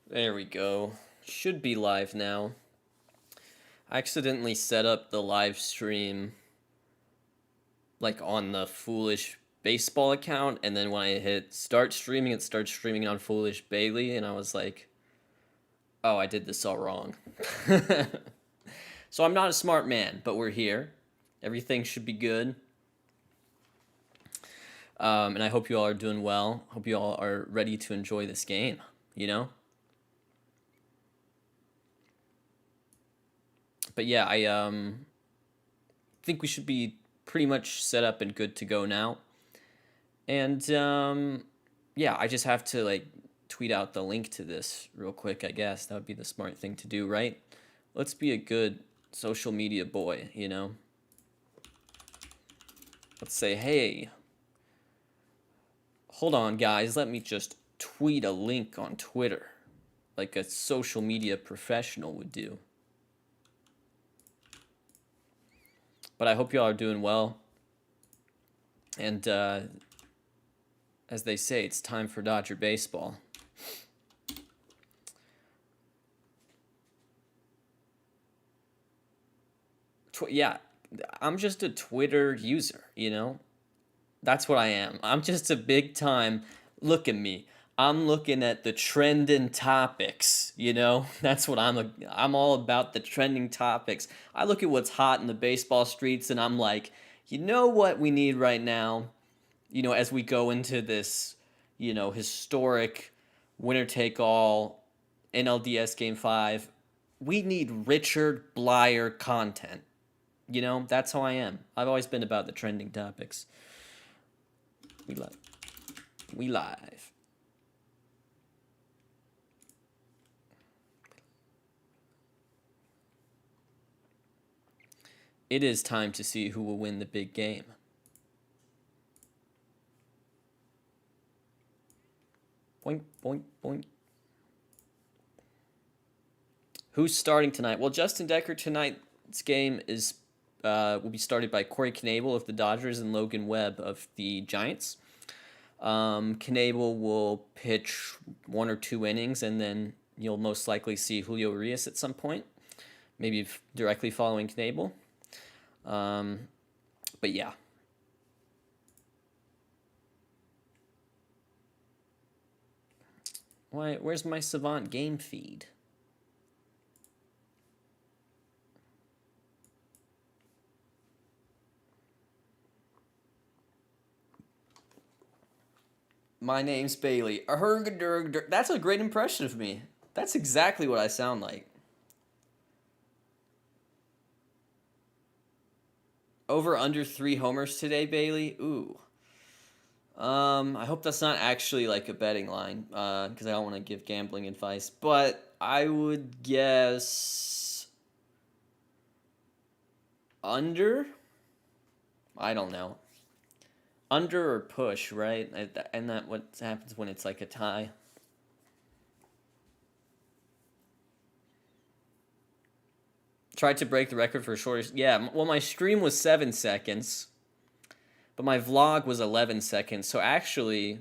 There we go. Should be live now. I accidentally set up the live stream like on the Foolish Baseball account, and then when I hit start streaming, it starts streaming on Foolish Bailey, and I was like, oh, I did this all wrong. So I'm not a smart man, but we're here. Everything should be good. And I hope you all are doing well. Hope you all are ready to enjoy this game, you know? But yeah, I think we should be pretty much set up and good to go now. And yeah, I just have to like tweet out the link to this real quick, I guess. That would be the smart thing to do, right? Let's be a good social media boy, you know? Let's say, hey, hold on, guys, let me just tweet a link on Twitter like a social media professional would do. But I hope y'all are doing well. And as they say, it's time for Dodger baseball. Yeah, I'm just a Twitter user, you know? That's what I am. I'm just a big time. Look at me. I'm looking at the trending topics, you know? That's what I'm all about, the trending topics. I look at what's hot in the baseball streets and I'm like, you know what we need right now? You know, as we go into this, you know, historic winner take all NLDS game 5, we need Richard Blyer content. You know, that's how I am. I've always been about the trending topics. We live. We live. It is time to see who will win the big game. Boink, boink, boink. Who's starting tonight? Well, Justin Decker tonight's game is will be started by Corey Knebel of the Dodgers and Logan Webb of the Giants. Knebel will pitch 1 or 2 innings, and then you'll most likely see Julio Urias at some point, maybe directly following Knebel. But yeah. Where's my Savant game feed? My name's Bailey. That's a great impression of me. That's exactly what I sound like. Over under 3 homers today, Bailey. Ooh. I hope that's not actually like a betting line, because I don't want to give gambling advice. But I would guess under. I don't know. Under or push, right? And that what happens when it's like a tie. Tried to break the record for shortest. Yeah, well, my stream was 7 seconds, but my vlog was 11 seconds. So actually,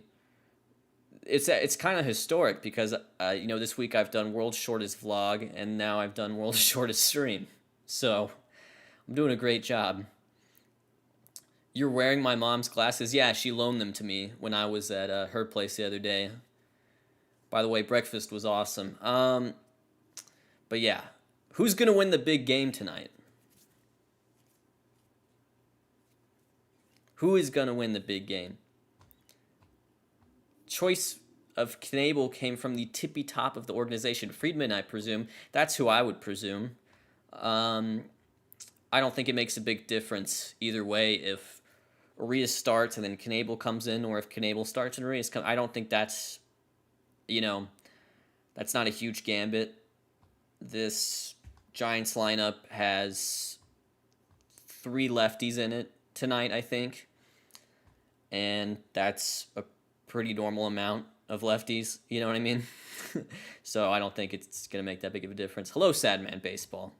it's kind of historic because you know, this week I've done world's shortest vlog and now I've done world's shortest stream. So I'm doing a great job. You're wearing my mom's glasses? Yeah, she loaned them to me when I was at her place the other day. By the way, breakfast was awesome. But yeah, who's gonna win the big game tonight? Who is gonna win the big game? Choice of Knebel came from the tippy top of the organization. Friedman, I presume. That's who I would presume. I don't think it makes a big difference either way if Urias starts and then Knebel comes in, or if Knebel starts and Urias comes. I don't think that's, you know, that's not a huge gambit. This Giants lineup has 3 lefties in it tonight, I think, and that's a pretty normal amount of lefties. You know what I mean? So I don't think it's gonna make that big of a difference. Hello, Sad Man Baseball.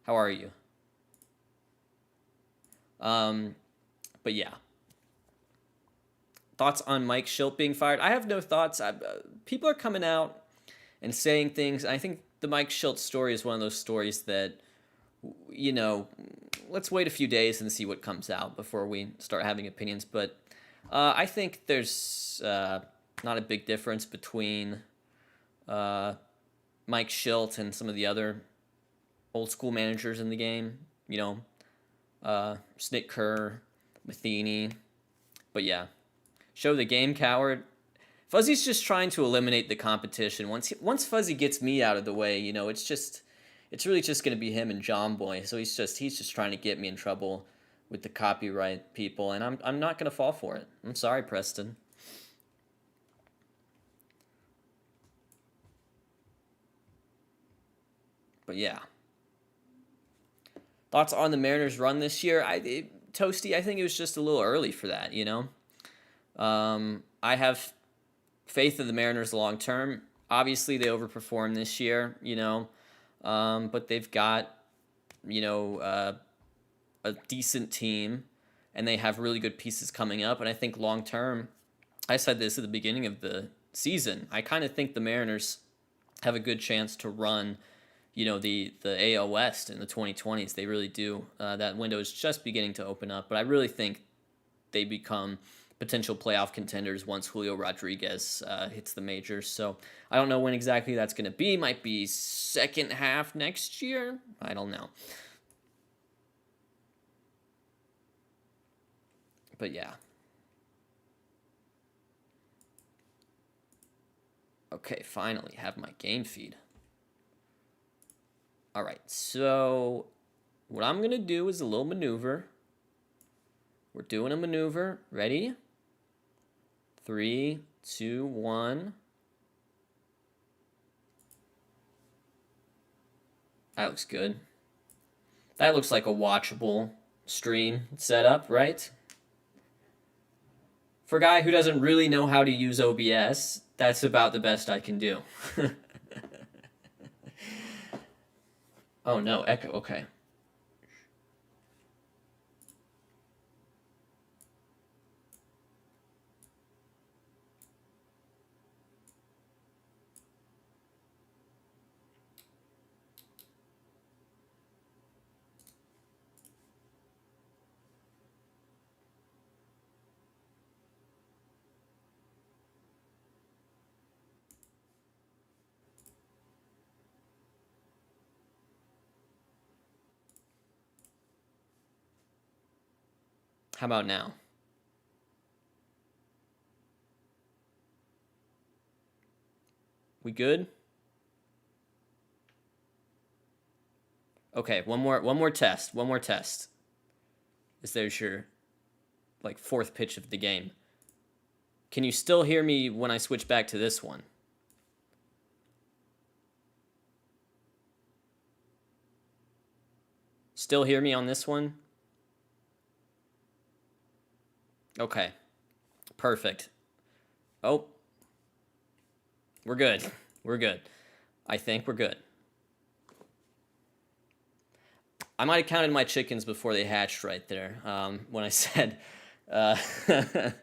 How are you? But yeah. Thoughts on Mike Schilt being fired? I have no thoughts. People are coming out and saying things. I think the Mike Schultz story is one of those stories that, you know, let's wait a few days and see what comes out before we start having opinions. But I think there's not a big difference between Mike Schultz and some of the other old school managers in the game. You know, Snick Kerr, Matheny. But yeah, show the game, coward. Fuzzy's just trying to eliminate the competition. Once Fuzzy gets me out of the way, you know, it's really just going to be him and John Boy. So he's just trying to get me in trouble with the copyright people, and I'm not going to fall for it. I'm sorry, Preston. But yeah. Thoughts on the Mariners' run this year? Toasty, I think it was just a little early for that, you know? I have faith in the Mariners long term. Obviously, they overperformed this year, you know, but they've got, you know, a decent team, and they have really good pieces coming up. And I think long term, I said this at the beginning of the season, I kind of think the Mariners have a good chance to run, you know, the AL West in the 2020s. They really do. That window is just beginning to open up, but I really think they become potential playoff contenders once Julio Rodriguez hits the majors. So I don't know when exactly that's going to be. Might be second half next year. I don't know. But yeah. Okay, finally have my game feed. All right, so what I'm going to do is a little maneuver. We're doing a maneuver. Ready? 3, 2, 1. That looks good. That looks like a watchable stream setup, right? For a guy who doesn't really know how to use OBS, that's about the best I can do. Oh no, echo, okay. How about now? We good? Okay, one more test. One more test. There's your like fourth pitch of the game. Can you still hear me when I switch back to this one? Still hear me on this one? Okay. Perfect. Oh. We're good. We're good. I think we're good. I might have counted my chickens before they hatched right there. When I said, when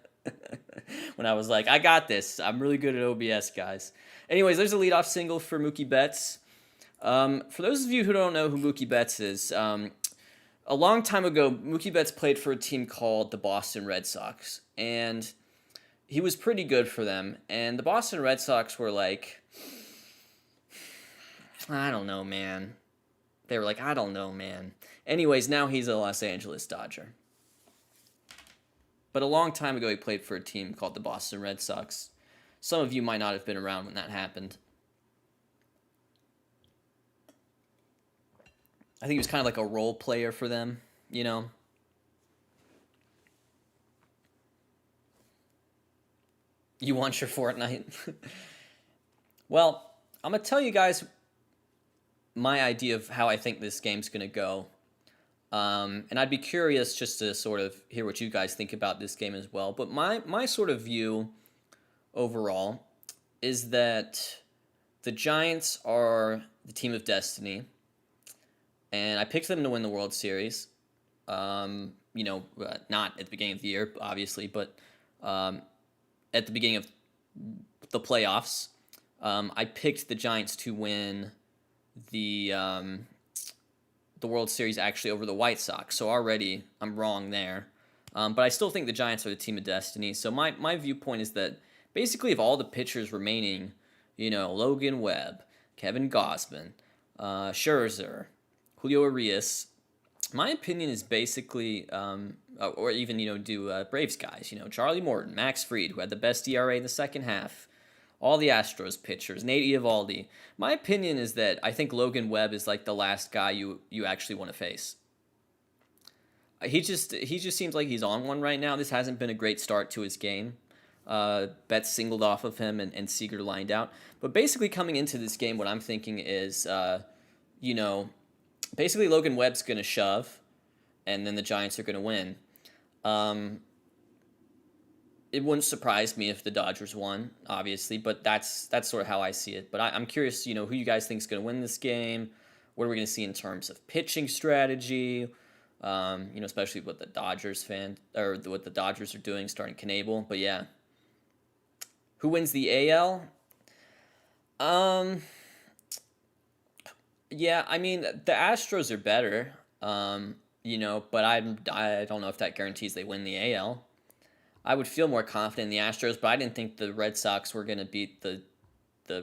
I was like, I got this. I'm really good at OBS, guys. Anyways, there's a leadoff single for Mookie Betts. For those of you who don't know who Mookie Betts is, a long time ago, Mookie Betts played for a team called the Boston Red Sox, and he was pretty good for them. And the Boston Red Sox were like, I don't know, man. They were like, I don't know, man. Anyways, now he's a Los Angeles Dodger. But a long time ago, he played for a team called the Boston Red Sox. Some of you might not have been around when that happened. I think he was kind of like a role player for them, you know? You want your Fortnite? Well, I'm going to tell you guys my idea of how I think this game's going to go. And I'd be curious just to sort of hear what you guys think about this game as well. But my sort of view overall is that the Giants are the team of destiny. And I picked them to win the World Series. Not at the beginning of the year, obviously, but at the beginning of the playoffs. I picked the Giants to win the World Series actually over the White Sox. So already I'm wrong there. But I still think the Giants are the team of destiny. So my viewpoint is that basically of all the pitchers remaining, Logan Webb, Kevin Gausman, Scherzer, Julio Urias, my opinion is basically, or even, Braves guys, Charlie Morton, Max Fried, who had the best ERA in the second half, all the Astros pitchers, Nate Eovaldi. My opinion is that I think Logan Webb is like the last guy you actually want to face. He just seems like he's on one right now. This hasn't been a great start to his game. Betts singled off of him and Seager lined out. But basically coming into this game, what I'm thinking is, basically Logan Webb's going to shove, and then the Giants are going to win. It wouldn't surprise me if the Dodgers won, obviously, but that's sort of how I see it. But I'm curious, who you guys think is going to win this game? What are we going to see in terms of pitching strategy? Especially what the Dodgers what the Dodgers are doing, starting Knebel. But yeah, who wins the AL? Yeah, I mean the Astros are better. But I don't know if that guarantees they win the AL. I would feel more confident in the Astros, but I didn't think the Red Sox were going to beat the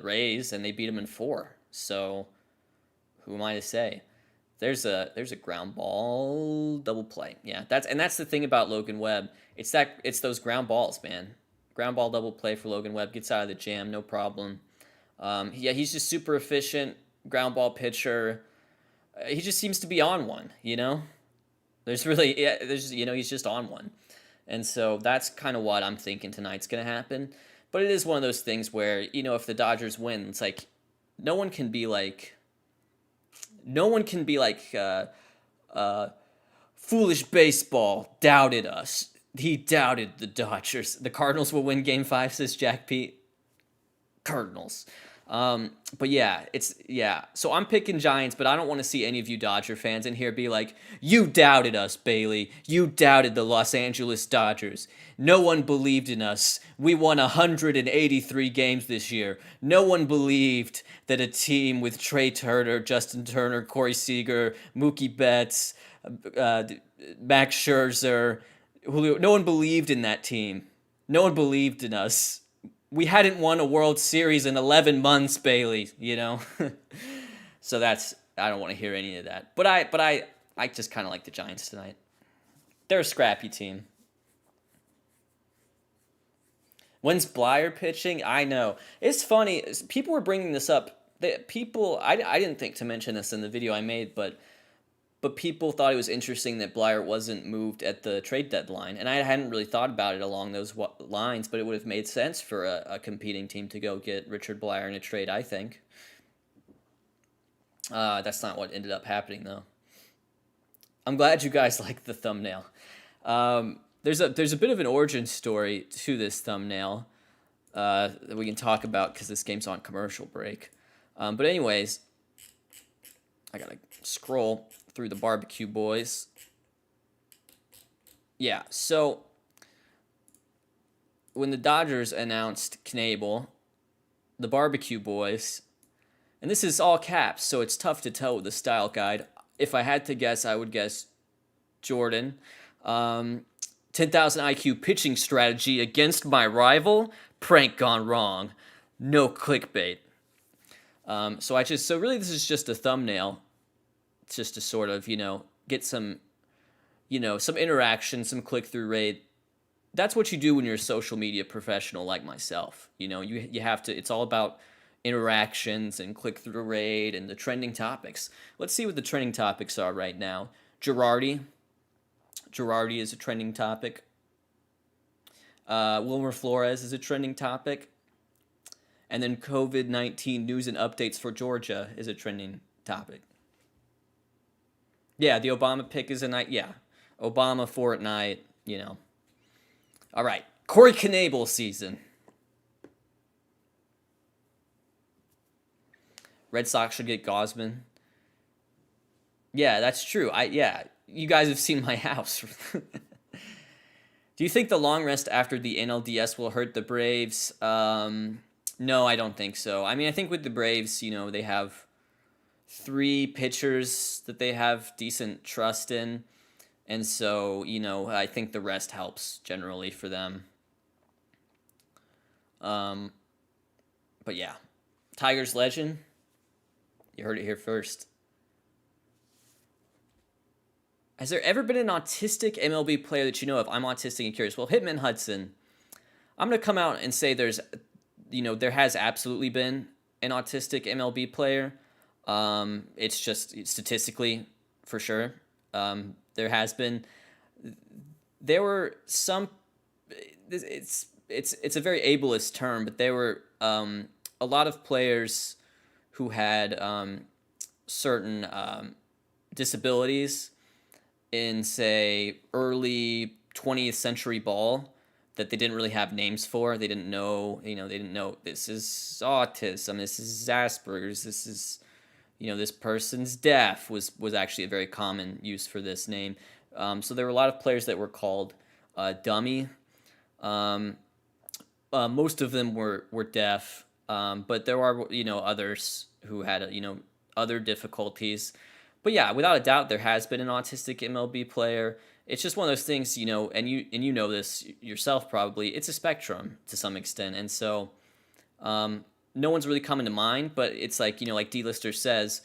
Rays, and they beat them in 4. So who am I to say? There's a ground ball double play. Yeah, that's the thing about Logan Webb. It's those ground balls, man. Ground ball double play for Logan Webb. Gets out of the jam, no problem. He's just super efficient ground ball pitcher. He just seems to be on one. He's just on one. And so that's kind of what I'm thinking tonight's going to happen. But it is one of those things where, if the Dodgers win, it's like no one can be like foolish baseball doubted us. He doubted the Dodgers. The Cardinals will win Game 5, says Jack Pete. Cardinals. But yeah, so I'm picking Giants, but I don't want to see any of you Dodger fans in here be like, you doubted us, Bailey. You doubted the Los Angeles Dodgers. No one believed in us. We won 183 games this year. No one believed that a team with Trey Turner, Justin Turner, Corey Seager, Mookie Betts, Max Scherzer, Julio, no one believed in that team. No one believed in us. We hadn't won a World Series in 11 months, Bailey, So I don't want to hear any of that. But I just kind of like the Giants tonight. They're a scrappy team. When's Blyer pitching? I know. It's funny. People were bringing this up. I didn't think to mention this in the video I made, but people thought it was interesting that Blyer wasn't moved at the trade deadline. And I hadn't really thought about it along those lines, but it would have made sense for a competing team to go get Richard Blyer in a trade, I think. That's not what ended up happening, though. I'm glad you guys like the thumbnail. There's a bit of an origin story to this thumbnail that we can talk about because this game's on commercial break. But anyways, I gotta scroll through the barbecue boys. Yeah, so when the Dodgers announced Knebel, the barbecue boys, and this is all caps, so it's tough to tell with the style guide. If I had to guess, I would guess Jordan. 10,000 IQ pitching strategy against my rival. Prank gone wrong. No clickbait. So really this is just a thumbnail. It's just to sort of, get some, some interaction, some click-through rate. That's what you do when you're a social media professional like myself. You have to, it's all about interactions and click-through rate and the trending topics. Let's see what the trending topics are right now. Girardi is a trending topic. Wilmer Flores is a trending topic. And then COVID-19 news and updates for Georgia is a trending topic. Yeah, the Obama pick is a night. Yeah, Obama Fortnite, All right, Corey Knebel season. Red Sox should get Gausman. Yeah, that's true. You guys have seen my house. Do you think the long rest after the NLDS will hurt the Braves? No, I don't think so. I mean, I think with the Braves, they have three pitchers that they have decent trust in. And so, I think the rest helps generally for them. Um, but yeah, Tigers legend. You heard it here first. Has there ever been an autistic MLB player that you know of? I'm autistic and curious. Well, Hitman Hudson. I'm gonna come out and say there has absolutely been an autistic MLB player. It's just statistically, for sure. There has been. There were some. It's a very ableist term, but there were a lot of players who had certain disabilities in, say, early 20th century ball that they didn't really have names for. They didn't know, this is autism, this is Asperger's, this is, this person's deaf was actually a very common use for this name. So there were a lot of players that were called dummy. Most of them were deaf, but there are, others who had, other difficulties. But yeah, without a doubt, there has been an autistic MLB player. It's just one of those things, and you know this yourself probably. It's a spectrum to some extent, and so no one's really coming to mind. But it's like like D-Lister says,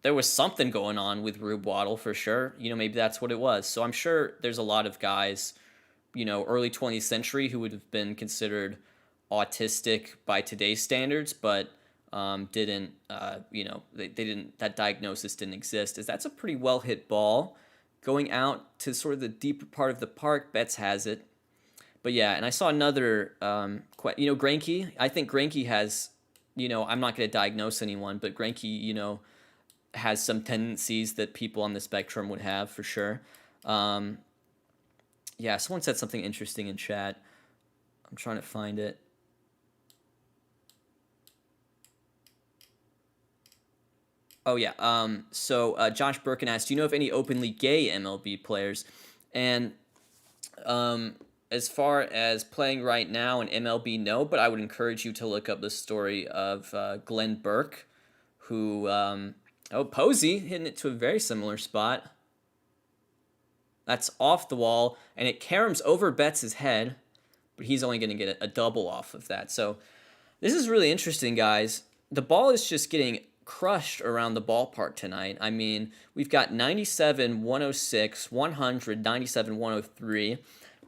there was something going on with Rube Waddle for sure. Maybe that's what it was. So I'm sure there's a lot of guys, early 20th century who would have been considered autistic by today's standards, but didn't, they didn't, that diagnosis didn't exist. That's a pretty well hit ball going out to sort of the deeper part of the park. Betts has it. But yeah, and I saw another, Greinke. I think Greinke has, I'm not going to diagnose anyone, but Greinke, has some tendencies that people on the spectrum would have for sure. Yeah, someone said something interesting in chat. I'm trying to find it. Oh yeah. So Josh Birkin asked, "Do you know of any openly gay MLB players?" And as far as playing right now in MLB, no. But I would encourage you to look up the story of Glenn Burke, who Posey hitting it to a very similar spot. That's off the wall, and it caroms over Betts' head, but he's only going to get a double off of that. So this is really interesting, guys. The ball is just getting crushed around the ballpark tonight. I mean, we've got 97, 106, 100, 97, 103.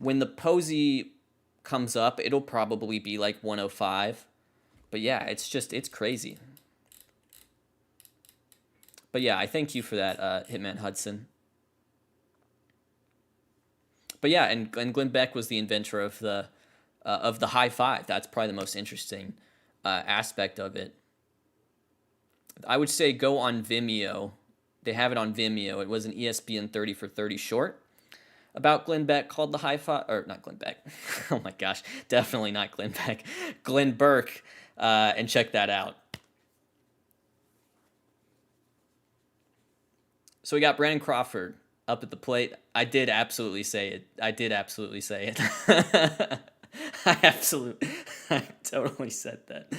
When the Posey comes up, it'll probably be like 105. But yeah, it's crazy. But yeah, I thank you for that, Hitman Hudson. But yeah, and Glenn Beck was the inventor of the high five. That's probably the most interesting aspect of it. I would say go on Vimeo. They have it on Vimeo. It was an ESPN 30 for 30 short about Glenn Beck called the high five, or not Glenn Beck. Oh my gosh, definitely not Glenn Beck. Glenn Burke, and check that out. So we got Brandon Crawford up at the plate. I did absolutely say it. I totally said that.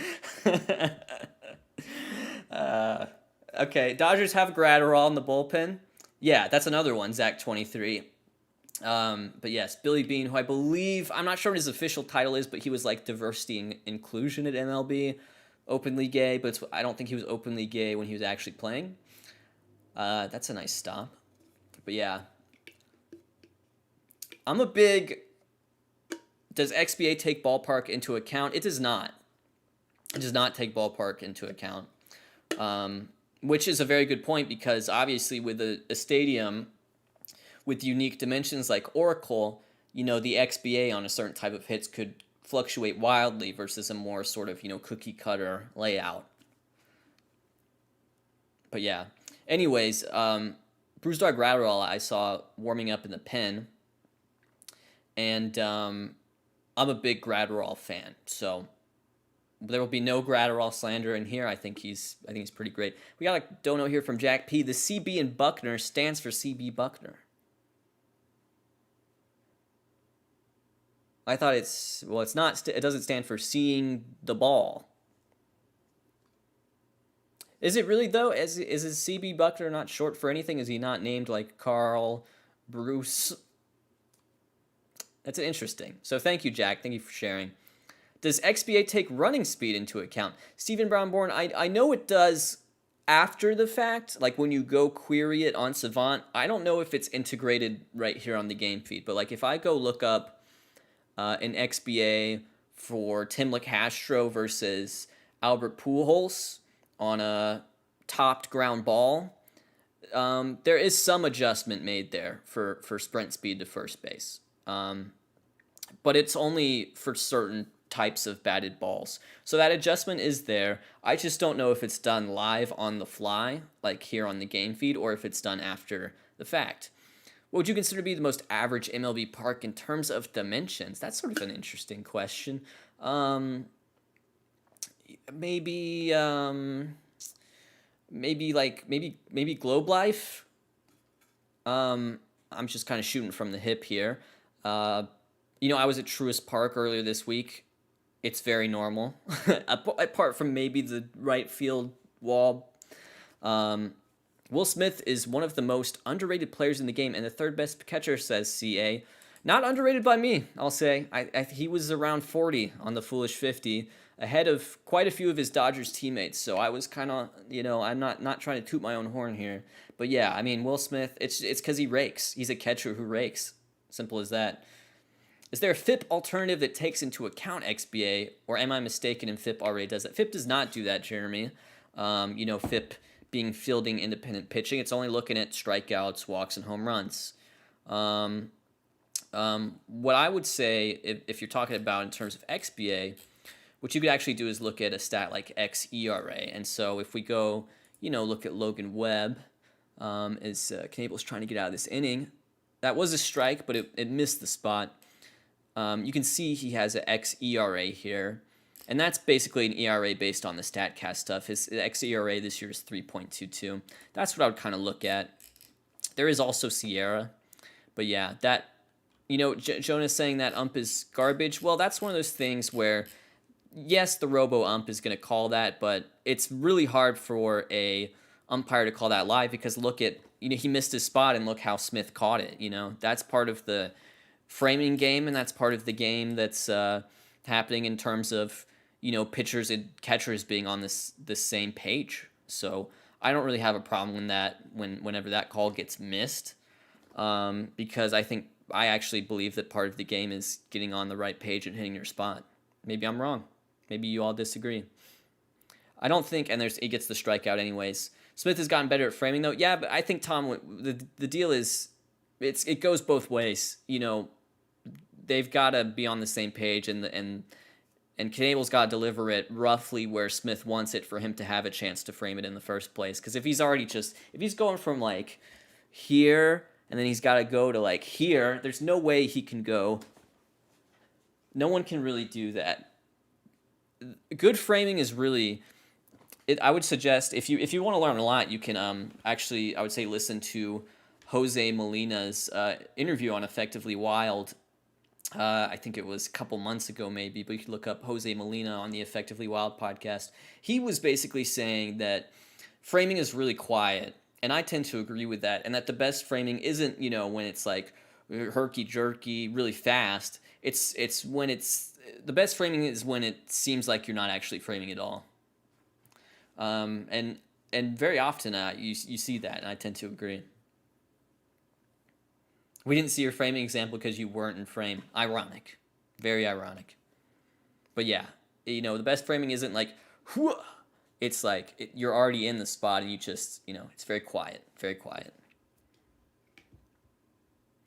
Okay, Dodgers have Gratterall in the bullpen. Yeah, that's another one, Zach 23. But yes, Billy Bean, who I believe, I'm not sure what his official title is, but he was like diversity and inclusion at MLB, openly gay, but I don't think he was openly gay when he was actually playing. That's a nice stop. But yeah, I'm a big, does XBA take ballpark into account? It does not. It does not take ballpark into account. Which is a very good point, because obviously with a stadium with unique dimensions like Oracle, the XBA on a certain type of hits could fluctuate wildly versus a more sort of, cookie cutter layout. But yeah. Anyways, Bruce Dog Gratterall I saw warming up in the pen, and I'm a big Gratterall fan, so there will be no Gratterall slander in here. I think he's pretty great. We got a dono here from Jack P. The CB in Buckner stands for CB Buckner. I thought it's not. It doesn't stand for seeing the ball. Is it really though? Is his CB Buckner not short for anything? Is he not named like Carl Bruce? That's interesting. So thank you, Jack. Thank you for sharing. Does XBA take running speed into account? Stephen Brown-Born, I know it does after the fact, like when you go query it on Savant. I don't know if it's integrated right here on the game feed, but like if I go look up an XBA for Tim LeCastro versus Albert Pujols on a topped ground ball, there is some adjustment made there for sprint speed to first base. But it's only for certain types of batted balls. So that adjustment is there. I just don't know if it's done live on the fly, like here on the game feed, or if it's done after the fact. What would you consider to be the most average MLB park in terms of dimensions? That's sort of an interesting question. Maybe Globe Life. I'm just kind of shooting from the hip here. I was at Truist Park earlier this week. It's very normal, apart from maybe the right field wall. Will Smith is one of the most underrated players in the game and the third best catcher, says CA. Not underrated by me, I'll say. He was around 40 on the Foolish 50, ahead of quite a few of his Dodgers teammates. So I was kind of, I'm not trying to toot my own horn here. But yeah, I mean, Will Smith, it's because he rakes. He's a catcher who rakes. Simple as that. Is there a FIP alternative that takes into account XBA, or am I mistaken and FIP already does that? FIP does not do that, Jeremy. FIP being fielding independent pitching. It's only looking at strikeouts, walks, and home runs. What I would say, if you're talking about in terms of XBA, what you could actually do is look at a stat like xERA. And so if we go, look at Logan Webb, as Knable's trying to get out of this inning, that was a strike, but it missed the spot. You can see he has an xERA here, and that's basically an ERA based on the StatCast stuff. His xERA this year is 3.22. That's what I would kind of look at. There is also Sierra, but yeah, that, Jonah's saying that ump is garbage. Well, that's one of those things where, yes, the robo ump is going to call that, but it's really hard for a umpire to call that live because look at, he missed his spot and look how Smith caught it. That's part of the framing game, and that's part of the game that's happening in terms of pitchers and catchers being on this same page. So I don't really have a problem with that whenever that call gets missed, because I actually believe that part of the game is getting on the right page and hitting your spot. Maybe I'm wrong. Maybe you all disagree. I don't think, and he gets the strikeout anyways. Smith has gotten better at framing though. Yeah, but I think Tom, the deal is, it goes both ways. They've got to be on the same page, and Knable's got to deliver it roughly where Smith wants it for him to have a chance to frame it in the first place. Because if he's going from like here and then he's got to go to like here, there's no way he can go. No one can really do that. Good framing is really, I would suggest if you want to learn a lot, you can actually, I would say, listen to Jose Molina's interview on Effectively Wild. I think it was a couple months ago maybe, but you could look up Jose Molina on the Effectively Wild podcast. He was basically saying that framing is really quiet, and I tend to agree with that, and that the best framing isn't, when it's like herky-jerky, really fast. It's when the best framing is when it seems like you're not actually framing at all. And very often you see that, and I tend to agree. We didn't see your framing example because you weren't in frame. Ironic. Very ironic. But yeah, the best framing isn't like, whoo! It's like you're already in the spot and you just, it's very quiet. Very quiet.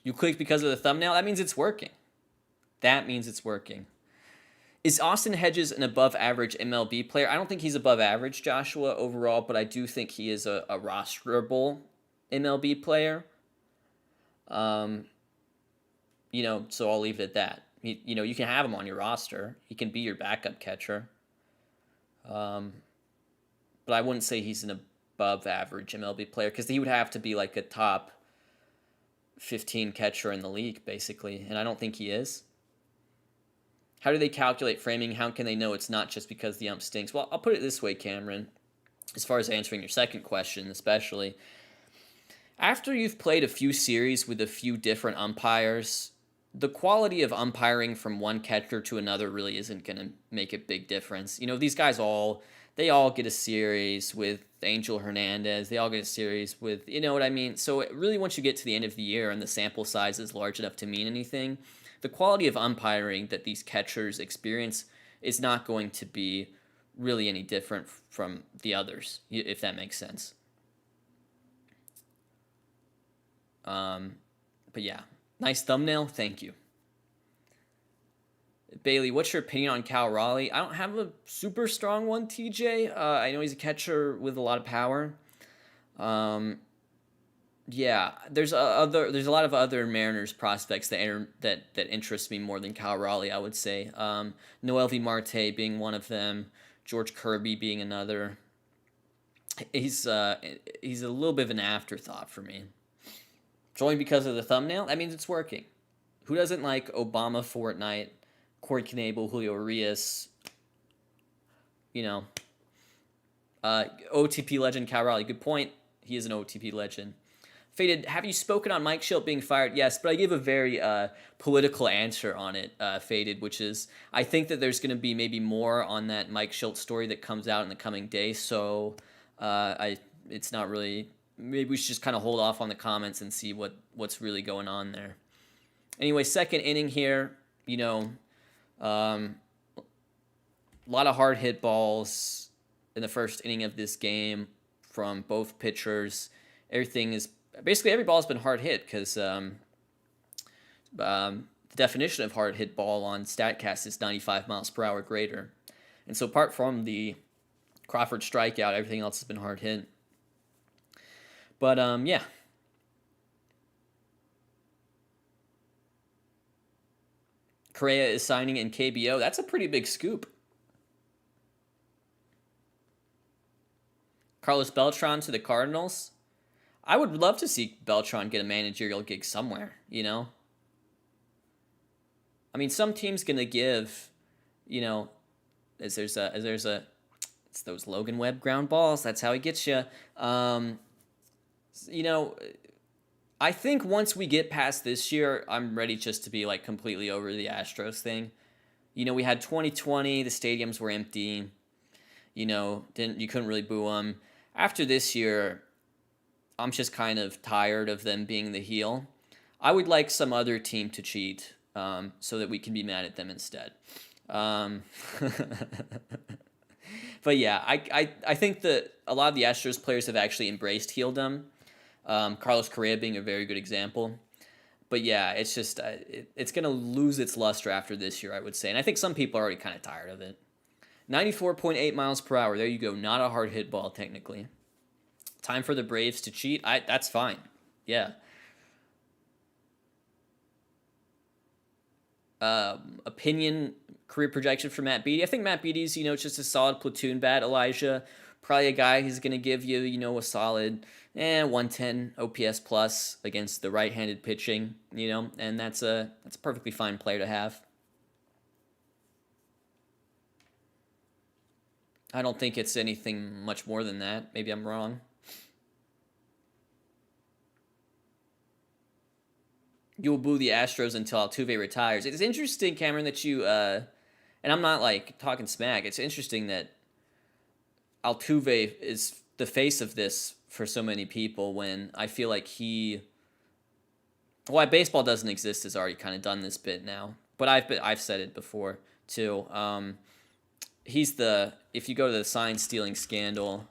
You clicked because of the thumbnail? That means it's working. Is Austin Hedges an above-average MLB player? I don't think he's above average, Joshua, overall, but I do think he is a rosterable MLB player. So I'll leave it at that. You can have him on your roster. He can be your backup catcher. But I wouldn't say he's an above average MLB player because he would have to be like a top 15 catcher in the league, basically. And I don't think he is. How do they calculate framing? How can they know it's not just because the ump stinks? Well, I'll put it this way, Cameron. as far as answering your second question, especially after you've played a few series with a few different umpires, the quality of umpiring from one catcher to another really isn't going to make a big difference. You know, these guys they all get a series with Angel Hernandez. They all get a series with, you know what I mean? So really, once you get to the end of the year and the sample size is large enough to mean anything, the quality of umpiring that these catchers experience is not going to be really any different from the others, if that makes sense. Um, but yeah, nice thumbnail. Thank you. Bailey, what's your opinion on Cal Raleigh? I don't have a super strong one, TJ. I know he's a catcher with a lot of power. Um, yeah, there's a lot of other Mariners prospects that interest me more than Cal Raleigh. I would say Noel V. Marte being one of them, George Kirby being another. He's a little bit of an afterthought for me. It's only because of the thumbnail. That means it's working. Who doesn't like Obama Fortnite, Corey Knable, Julio Urias, you know, OTP legend Cal Raleigh. Good point. He is an OTP legend. Faded, have you spoken on Mike Schilt being fired? Yes, but I give a very political answer on it, Faded, which is I think that there's going to be maybe more on that Mike Schilt story that comes out in the coming days. So it's not really. Maybe we should just kind of hold off on the comments and see what's really going on there. Anyway, second inning here. You know, a lot of hard hit balls in the first inning of this game from both pitchers. Everything is basically every ball's been hard hit because the definition of hard hit ball on StatCast is 95 miles per hour greater. And so apart from the Crawford strikeout, everything else has been hard hit. But yeah. Correa is signing in KBO. That's a pretty big scoop. Carlos Beltran to the Cardinals. I would love to see Beltran get a managerial gig somewhere, you know? I mean, some team's going to give, you know, it's those Logan Webb ground balls. That's how he gets you. You know, I think once we get past this year, I'm ready just to be like completely over the Astros thing. You know, we had 2020, the stadiums were empty. You know, you couldn't really boo them. After this year, I'm just kind of tired of them being the heel. I would like some other team to cheat so that we can be mad at them instead. But yeah, I think that a lot of the Astros players have actually embraced heeldom. Carlos Correa being a very good example. But yeah, it's just it's going to lose its luster after this year, I would say. And I think some people are already kind of tired of it. 94.8 miles per hour. There you go. Not a hard hit ball, technically. Time for the Braves to cheat. That's fine. Yeah. Opinion, career projection for Matt Beattie. I think Matt Beattie's, you know, just a solid platoon bat. Elijah, probably a guy who's going to give you, you know, a solid 110 OPS plus against the right-handed pitching, you know, and that's a perfectly fine player to have. I don't think it's anything much more than that. Maybe I'm wrong. You will boo the Astros until Altuve retires. It's interesting, Cameron, that you, and I'm not like talking smack. It's interesting that Altuve is the face of this for so many people when I feel like why baseball doesn't exist has already kind of done this bit now. But I've said it before too. If you go to the sign stealing scandal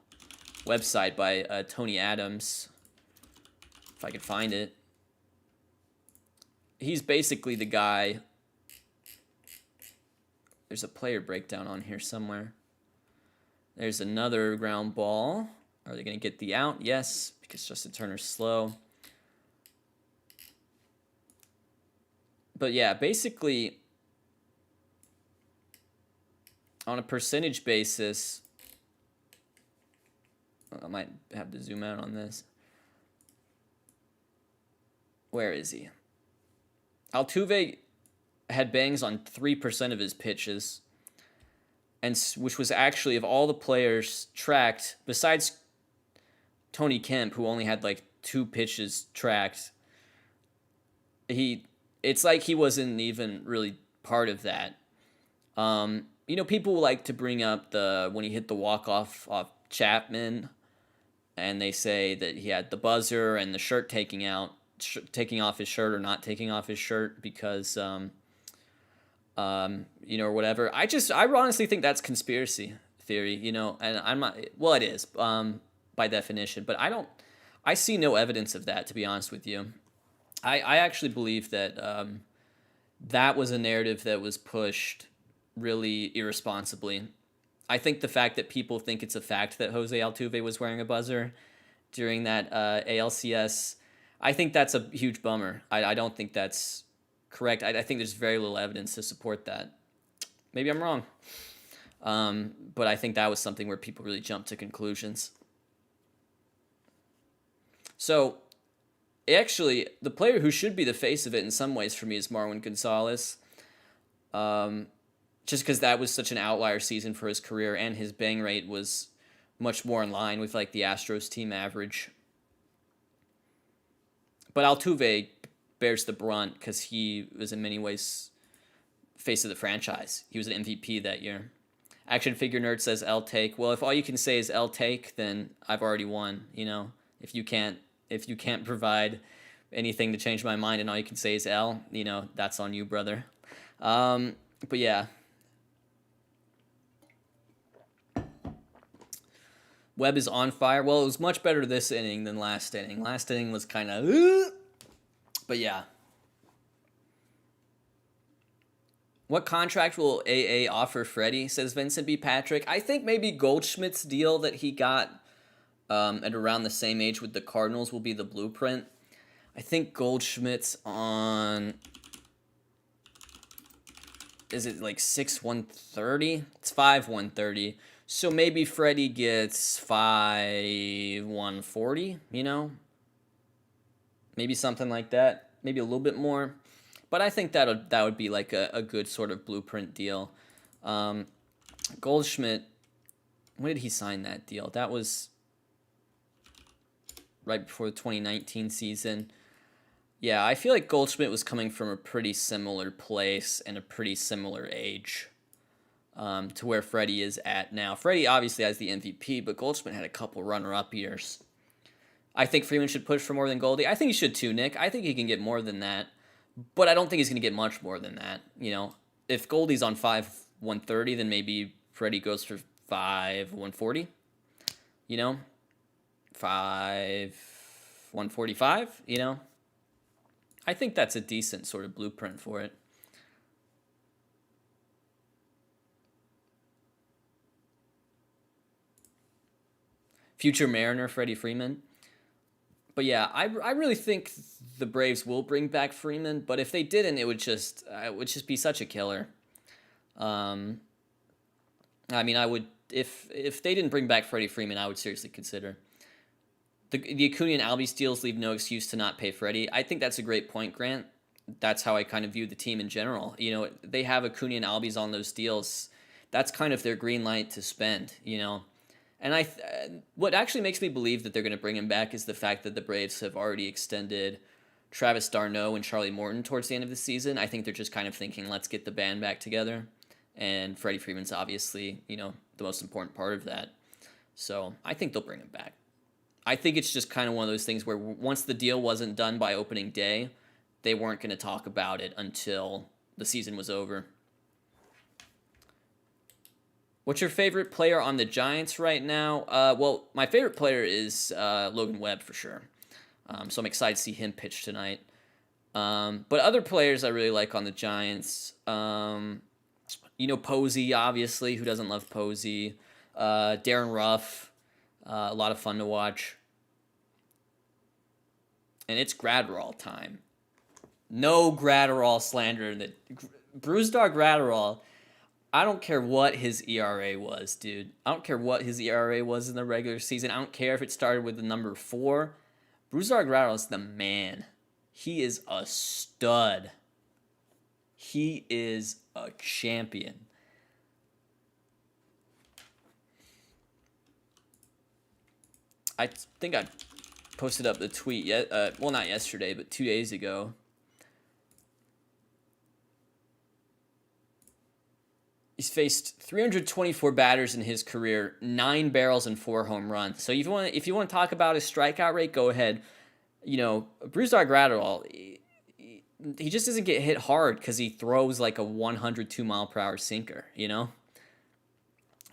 website by Tony Adams, if I could find it, he's basically the guy. There's a player breakdown on here somewhere. There's another ground ball. Are they going to get the out? Yes, because Justin Turner's slow. But yeah, basically, on a percentage basis, I might have to zoom out on this. Where is he? Altuve had bangs on 3% of his pitches. and which was actually of all the players tracked, besides Tony Kemp, who only had like 2 pitches tracked, it's like he wasn't even really part of that. People like to bring up the when he hit the walk off Chapman, and they say that he had the buzzer and the shirt taking off his shirt or not taking off his shirt because or whatever. I honestly think that's conspiracy theory, and I'm not. Well, it is by definition, but I see no evidence of that, to be honest with you. I actually believe that that was a narrative that was pushed really irresponsibly. I think the fact that people think it's a fact that Jose Altuve was wearing a buzzer during that ALCS, I think that's a huge bummer. I don't think that's correct. I think there's very little evidence to support that. Maybe I'm wrong. But I think that was something where people really jumped to conclusions. So, actually, the player who should be the face of it in some ways for me is Marwin Gonzalez. Just because that was such an outlier season for his career, and his bang rate was much more in line with like the Astros team average. But Altuve bears the brunt because he was in many ways face of the franchise. He was an MVP that year. Action Figure Nerd says L take. Well, if all you can say is L take, then I've already won. If you can't provide anything to change my mind and all you can say is L, that's on you, brother. But yeah. Webb is on fire. Well, it was much better this inning than last inning. Last inning was kind of... But yeah. What contract will AA offer Freddie, says Vincent B. Patrick. I think maybe Goldschmidt's deal that he got at around the same age with the Cardinals will be the blueprint. I think Goldschmidt's on... Is it like 6/130? It's 5/130. So maybe Freddie gets 5/140, Maybe something like that. Maybe a little bit more. But I think that would be like a good sort of blueprint deal. Goldschmidt, when did he sign that deal? That was right before the 2019 season. Yeah, I feel like Goldschmidt was coming from a pretty similar place and a pretty similar age to where Freddie is at now. Freddie obviously has the MVP, but Goldschmidt had a couple runner-up years. I think Freeman should push for more than Goldie. I think he should too, Nick. I think he can get more than that, but I don't think he's going to get much more than that. If Goldie's on 5/130, then maybe Freddie goes for 5/140. 5/145. I think that's a decent sort of blueprint for it. Future Mariner, Freddie Freeman. But yeah, I really think the Braves will bring back Freeman. But if they didn't, it would just be such a killer. I would if they didn't bring back Freddie Freeman, I would seriously consider. The Acuna and Albies deals leave no excuse to not pay Freddie. I think that's a great point, Grant. That's how I kind of view the team in general. They have Acuna and Albies on those deals. That's kind of their green light to spend, And what actually makes me believe that they're going to bring him back is the fact that the Braves have already extended Travis d'Arnaud and Charlie Morton towards the end of the season. I think they're just kind of thinking, let's get the band back together. And Freddie Freeman's obviously, the most important part of that. So I think they'll bring him back. I think it's just kind of one of those things where once the deal wasn't done by opening day, they weren't going to talk about it until the season was over. What's your favorite player on the Giants right now? Well, my favorite player is Logan Webb for sure. So I'm excited to see him pitch tonight. But other players I really like on the Giants, Posey, obviously. Who doesn't love Posey? Darren Ruff. A lot of fun to watch. And it's Gratterall time. No Gratterall slander. Bruised Dog Gratterall, I don't care what his ERA was, dude. I don't care what his ERA was in the regular season. I don't care if it started with the number 4. Bruised Dog Gratterall is the man. He is a stud. He is a champion. I think I posted up the tweet yet. Well, not yesterday, but 2 days ago. He's faced 324 batters in his career, 9 barrels and 4 home runs. So if you want to talk about his strikeout rate, go ahead. You know, Brusdar Graterol, he just doesn't get hit hard because he throws like a 102 mile per hour sinker. You know.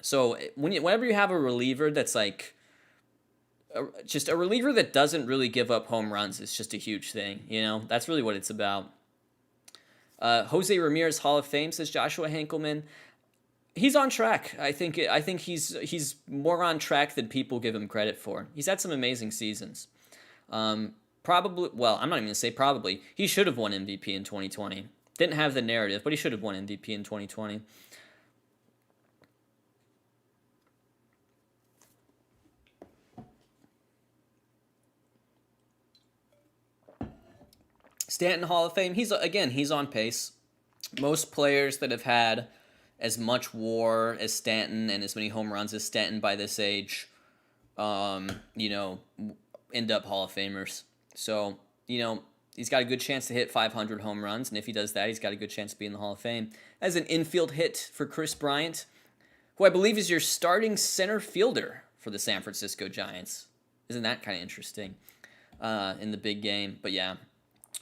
So whenever you have a reliever that's like just a reliever that doesn't really give up home runs, it's just a huge thing. You know, that's really what it's about. Jose Ramirez Hall of Fame, says Joshua Henkelman. He's on track. I think he's more on track than people give him credit for. He's had some amazing seasons. Probably, well, I'm not even going to say probably. He should have won MVP in 2020. Didn't have the narrative, but he should have won MVP in 2020. Stanton Hall of Fame. He's on pace. Most players that have had as much WAR as Stanton and as many home runs as Stanton by this age, you know, end up Hall of Famers. So, you know, he's got a good chance to hit 500 home runs, and if he does that, he's got a good chance to be in the Hall of Fame. As an infield hit for Chris Bryant, who I believe is your starting center fielder for the San Francisco Giants. Isn't that kind of interesting in the big game? But yeah,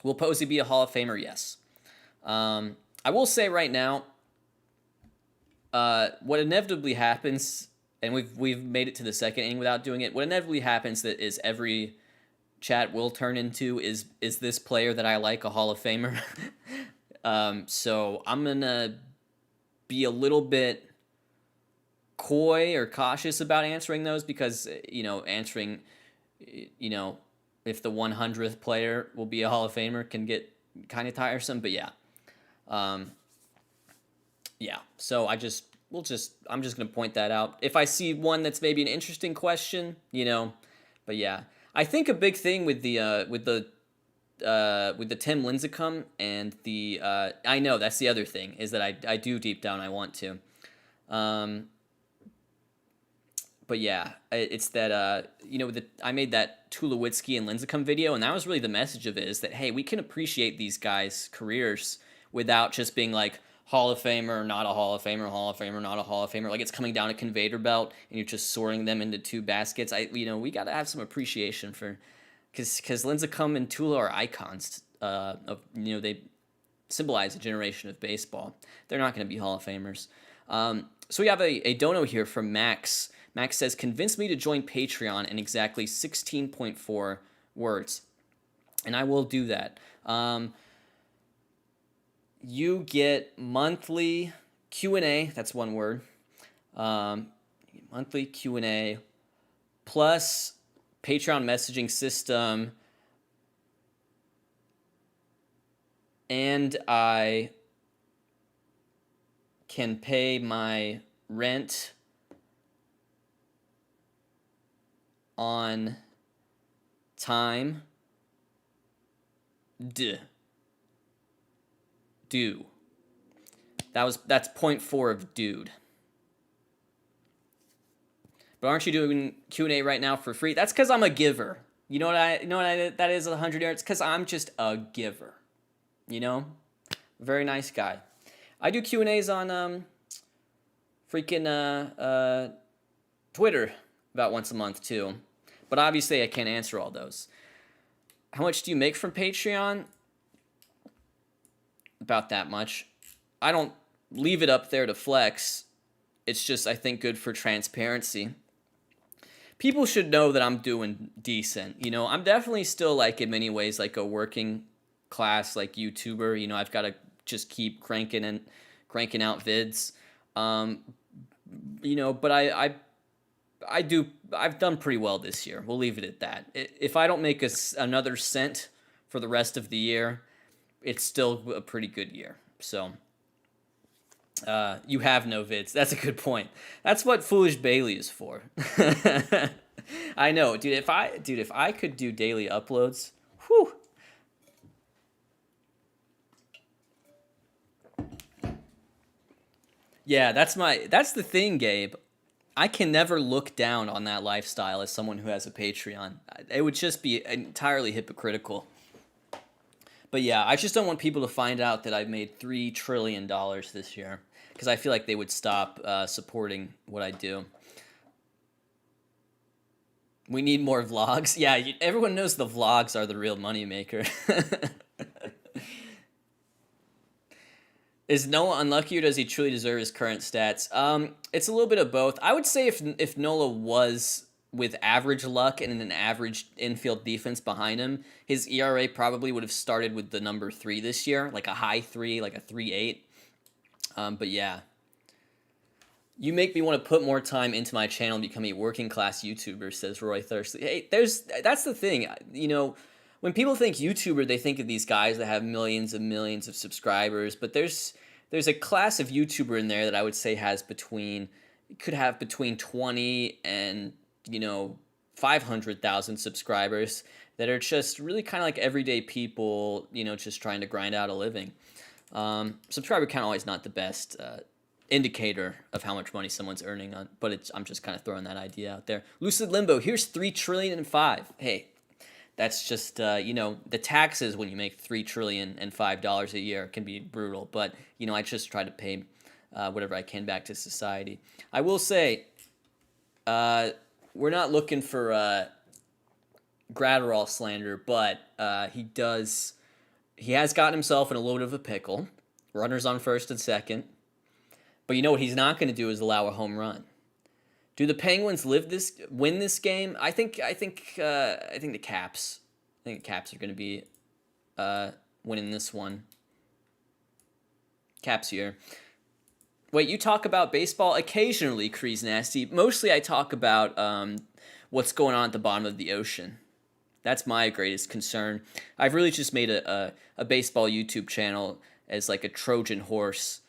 will Posey be a Hall of Famer? Yes. I will say right now, what inevitably happens, and we've made it to the second inning without doing it. What inevitably happens that is every chat will turn into is this player that I like a Hall of Famer? So I'm gonna be a little bit coy or cautious about answering those because answering if the 100th player will be a Hall of Famer can get kind of tiresome. But yeah. So I'm just gonna point that out. If I see one that's maybe an interesting question, but yeah, I think a big thing with the Tim Lincecum and the I know that's the other thing is that I do deep down I want to, but yeah, it's that I made that Tulowitzki and Lincecum video, and that was really the message of it is that hey, we can appreciate these guys' careers without just being like Hall of Famer, not a Hall of Famer, Hall of Famer, not a Hall of Famer. Like it's coming down a conveyor belt and you're just sorting them into two baskets. We got to have some appreciation for, because Lincecum and Tulo are icons. They symbolize a generation of baseball. They're not going to be Hall of Famers. So we have a dono here from Max. Max says, "Convince me to join Patreon in exactly 16.4 words," and I will do that. You get monthly Q&A, that's one word, monthly Q&A, plus Patreon messaging system, and I can pay my rent on time. That's 0.4 of dude. But aren't you doing Q&A right now for free? That's because I'm a giver. That is 100 yards? Because I'm just a giver. Very nice guy. I do Q&As on Twitter about once a month too. But obviously I can't answer all those. How much do you make from Patreon? About that much. I don't leave it up there to flex. It's just, I think, good for transparency. People should know that I'm doing decent. I'm definitely still, like, in many ways, like a working class, like, YouTuber. I've got to just keep cranking out vids. But I've done pretty well this year. We'll leave it at that. If I don't make another cent for the rest of the year, it's still a pretty good year. So, you have no vids. That's a good point. That's what Foolish Bailey is for. I know, dude. If I could do daily uploads, whew. Yeah, that's the thing, Gabe. I can never look down on that lifestyle as someone who has a Patreon. It would just be entirely hypocritical. But yeah, I just don't want people to find out that I've made $3 trillion this year, because I feel like they would stop supporting what I do. We need more vlogs. Yeah, everyone knows the vlogs are the real moneymaker. Is Nola unlucky, or does he truly deserve his current stats? It's a little bit of both. I would say if Nola was with average luck and an average infield defense behind him, his ERA probably would have started with the number 3 this year, like a high 3, like a 3.8. But yeah. You make me want to put more time into my channel and become a working class YouTuber, says Roy Thursley. Hey, that's the thing. You know, when people think YouTuber, they think of these guys that have millions and millions of subscribers, but there's a class of YouTuber in there that I would say could have between 20 and, 500,000 subscribers that are just really kind of like everyday people, just trying to grind out a living. Subscriber count always not the best indicator of how much money someone's earning on, but I'm just kind of throwing that idea out there. Lucid Limbo, here's 3 trillion and 5. Hey, that's just the taxes when you make $3 trillion and $5 a year can be brutal, but I just try to pay whatever I can back to society. I will say we're not looking for Gratterall slander, but he has gotten himself in a little bit of a pickle. Runners on first and second. But you know what he's not going to do is allow a home run. Do the Penguins win this game? I think the Caps. I think the Caps are going to be winning this one. Caps here. Wait, you talk about baseball occasionally, Crease Nasty. Mostly I talk about what's going on at the bottom of the ocean. That's my greatest concern. I've really just made a baseball YouTube channel as like a Trojan horse,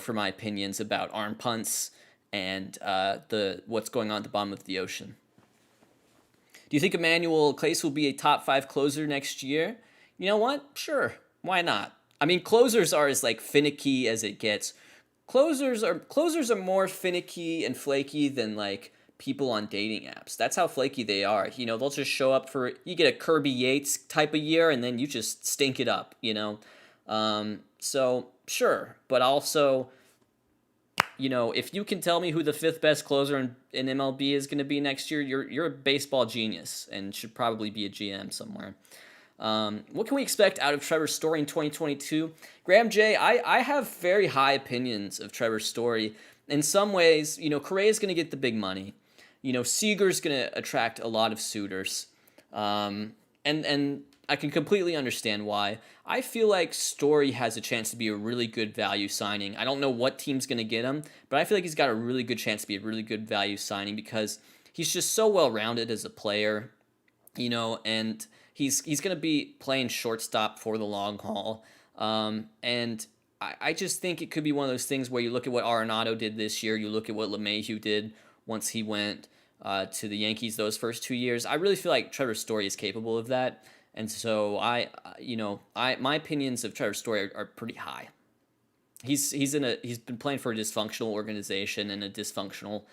for my opinions about arm punts and what's going on at the bottom of the ocean. Do you think Emmanuel Clase will be a top 5 closer next year? You know what? Sure. Why not? I mean, closers are as like finicky as it gets. Closers are more finicky and flaky than like people on dating apps. That's how flaky they are. They'll just show up you get a Kirby Yates type of year and then you just stink it up, So sure, but also, if you can tell me who the 5th best closer in MLB is going to be next year, you're a baseball genius and should probably be a GM somewhere. What can we expect out of Trevor Story in 2022? Graham J, I have very high opinions of Trevor Story. In some ways, Correa is going to get the big money. Seager's going to attract a lot of suitors. And I can completely understand why. I feel like Story has a chance to be a really good value signing. I don't know what team's going to get him, but I feel like he's got a really good chance to be a really good value signing because he's just so well-rounded as a player, and he's going to be playing shortstop for the long haul. And I just think it could be one of those things where you look at what Arenado did this year, you look at what LeMahieu did once he went to the Yankees those first 2 years. I really feel like Trevor Story is capable of that. And so my opinions of Trevor Story are pretty high. He's been playing for a dysfunctional organization and a dysfunctional,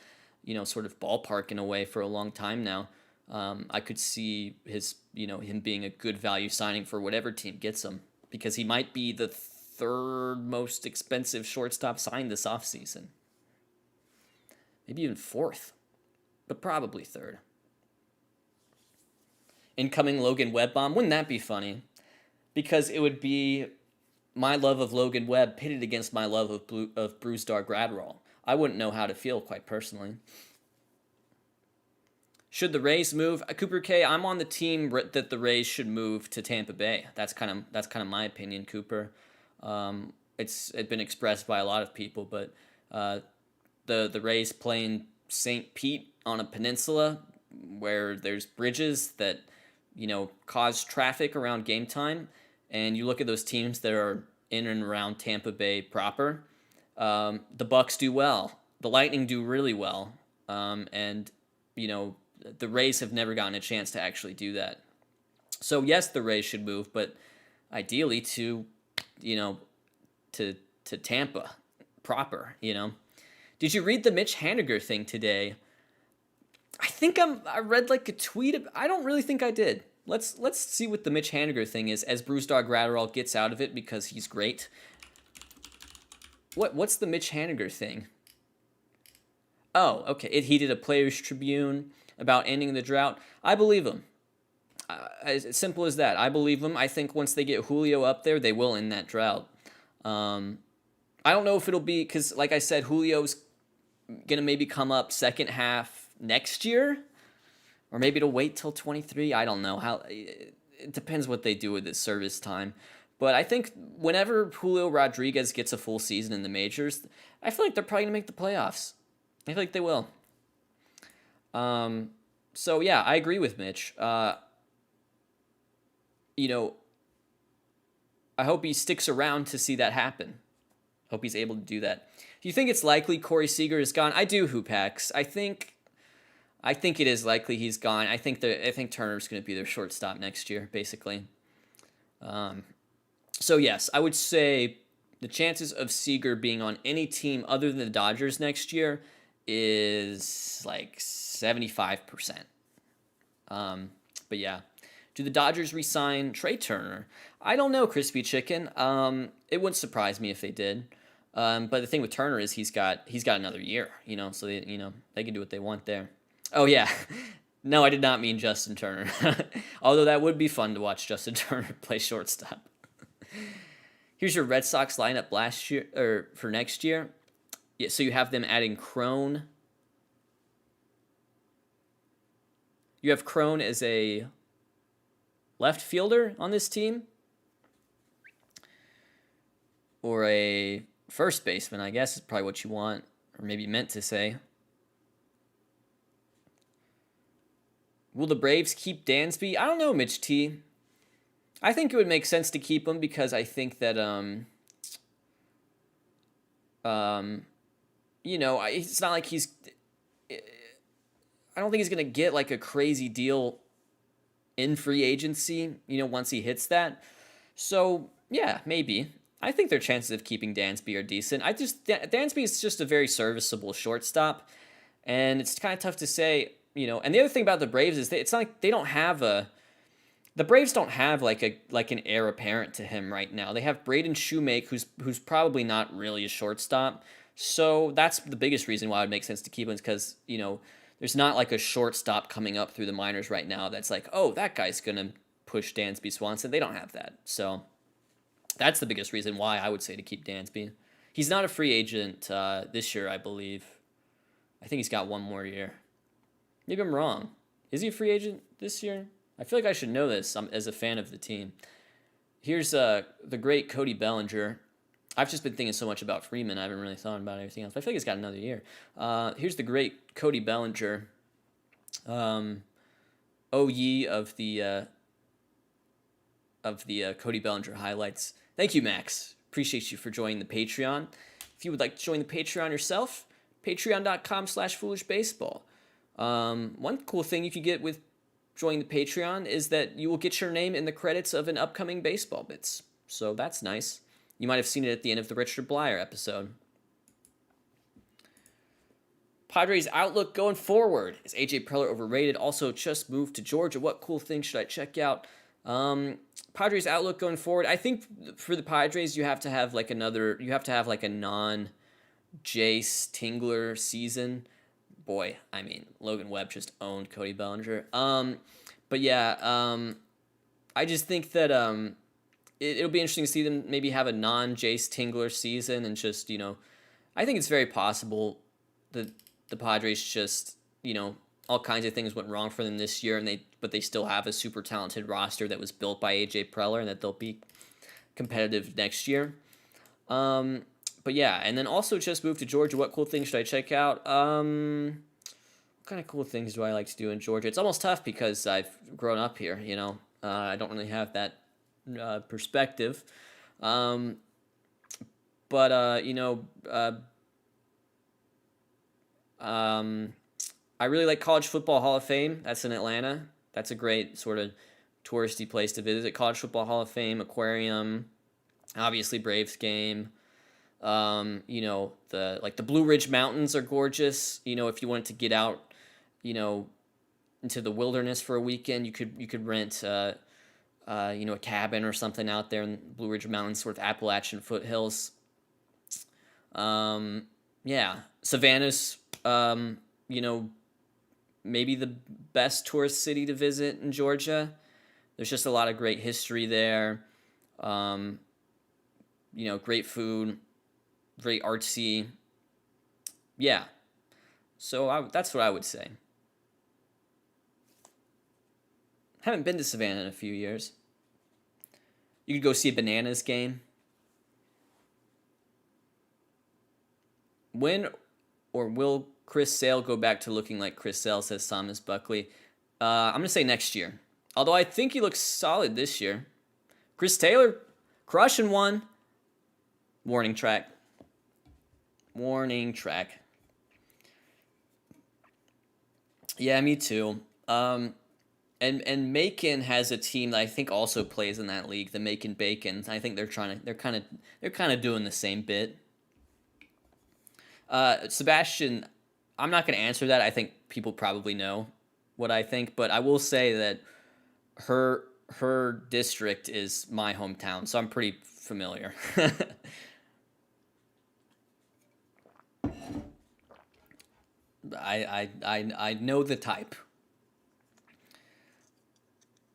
sort of ballpark in a way for a long time now. I could see him being a good value signing for whatever team gets him because he might be the 3rd most expensive shortstop signed this offseason. Maybe even 4th, but probably 3rd. Incoming Logan Webb bomb. Wouldn't that be funny? Because it would be my love of Logan Webb pitted against my love of Brusdar Graterol. I wouldn't know how to feel, quite personally. Should the Rays move? Cooper K, I'm on the team that the Rays should move to Tampa Bay. That's kind of my opinion, Cooper. It's been expressed by a lot of people, but the Rays playing St. Pete on a peninsula where there's bridges that cause traffic around game time, and you look at those teams that are in and around Tampa Bay proper. The Bucks do well. The Lightning do really well, and the Rays have never gotten a chance to actually do that. So yes, the Rays should move, but ideally to Tampa proper. Did you read the Mitch Haniger thing today? I read like a tweet. I don't really think I did. Let's see what the Mitch Haniger thing is as Bruce Dog Gratterall gets out of it because he's great. What's the Mitch Haniger thing? Oh, okay. He did a Players Tribune about ending the drought. I believe him. As simple as that. I believe him. I think once they get Julio up there, they will end that drought. I don't know if it'll be because, like I said, Julio's gonna maybe come up second half next year, or maybe it'll wait till 23. I don't know how. It depends what they do with his service time. But I think whenever Julio Rodriguez gets a full season in the majors, I feel like they're probably gonna make the playoffs. I feel like they will. So yeah, I agree with Mitch. You know, I hope he sticks around to see that happen. Hope he's able to do that. Do you think it's likely Corey Seager is gone? I do, Hoopax. I think it is likely he's gone. I think Turner's going to be their shortstop next year, basically. So yes, I would say the chances of Seager being on any team other than the Dodgers next year is like 75%. But yeah. Do the Dodgers re-sign Trey Turner? I don't know, Crispy Chicken. It wouldn't surprise me if they did. But the thing with Turner is he's got another year, so they can do what they want there. Oh yeah. No, I did not mean Justin Turner. Although that would be fun to watch Justin Turner play shortstop. Here's your Red Sox lineup last year or for next year. Yeah, so you have them adding Crone. You have Crone as a left fielder on this team, or a first baseman, I guess is probably what you want, or maybe meant to say. Will the Braves keep Dansby? I don't know, Mitch T. I think it would make sense to keep him because I think that it's not like he's. I don't think he's gonna get like a crazy deal in free agency, once he hits that. So, yeah, maybe. I think their chances of keeping Dansby are decent. Dansby is just a very serviceable shortstop, and it's kind of tough to say, and the other thing about the Braves is that it's not like they don't have the Braves don't have like an heir apparent to him right now. They have Braden Shoemake, who's probably not really a shortstop. So that's the biggest reason why it would make sense to keep him, is because, there's not like a shortstop coming up through the minors right now that's like, oh, that guy's going to push Dansby Swanson. They don't have that. So that's the biggest reason why I would say to keep Dansby. He's not a free agent this year, I believe. I think he's got one more year. Maybe I'm wrong. Is he a free agent this year? I feel like I should know this as a fan of the team. Here's the great Cody Bellinger. I've just been thinking so much about Freeman, I haven't really thought about anything else. I feel like he's got another year. Here's the great Cody Bellinger, OE of the Cody Bellinger highlights. Thank you, Max. Appreciate you for joining the Patreon. If you would like to join the Patreon yourself, patreon.com/foolishbaseball. One cool thing you can get with joining the Patreon is that you will get your name in the credits of an upcoming Baseball Bits. So that's nice. You might have seen it at the end of the Richard Blyer episode. Padres outlook going forward. Is A.J. Preller overrated? Also just moved to Georgia. What cool things should I check out? Padres outlook going forward. I think for the Padres, you have to have like a non-Jace Tingler season. Boy, I mean, Logan Webb just owned Cody Bellinger. But yeah, I just think that it'll be interesting to see them maybe have a non-Jace Tingler season and just, I think it's very possible that the Padres just, all kinds of things went wrong for them this year, but they still have a super talented roster that was built by A.J. Preller and that they'll be competitive next year. But yeah, and then also just moved to Georgia. What cool things should I check out? What kind of cool things do I like to do in Georgia? It's almost tough because I've grown up here, I don't really have that perspective. I really like College Football Hall of Fame. That's in Atlanta. That's a great sort of touristy place to visit. College Football Hall of Fame, Aquarium, obviously Braves game. You know, the Blue Ridge Mountains are gorgeous. You know, if you wanted to get out, you know, into the wilderness for a weekend, you could rent you know, a cabin or something out there in Blue Ridge Mountains, sort of Appalachian foothills. Yeah, Savannah's you know, maybe the best tourist city to visit in Georgia. There's just a lot of great history there. Um, you know, great food, very artsy. Yeah, so that's what I would say. Haven't been to Savannah in a few years. You could go see a Bananas game. When or will Chris Sale go back to looking like Chris Sale, says Thomas Buckley? I'm going to say next year. Although I think he looks solid this year. Chris Taylor, crushing one. Warning track. Warning track. Yeah, me too. And Macon has a team that I think also plays in that league, the Macon Bacon. I think they're kind of doing the same bit. Sebastian, I'm not going to answer that. I think people probably know what I think, but I will say that her district is my hometown, so I'm pretty familiar. I know the type.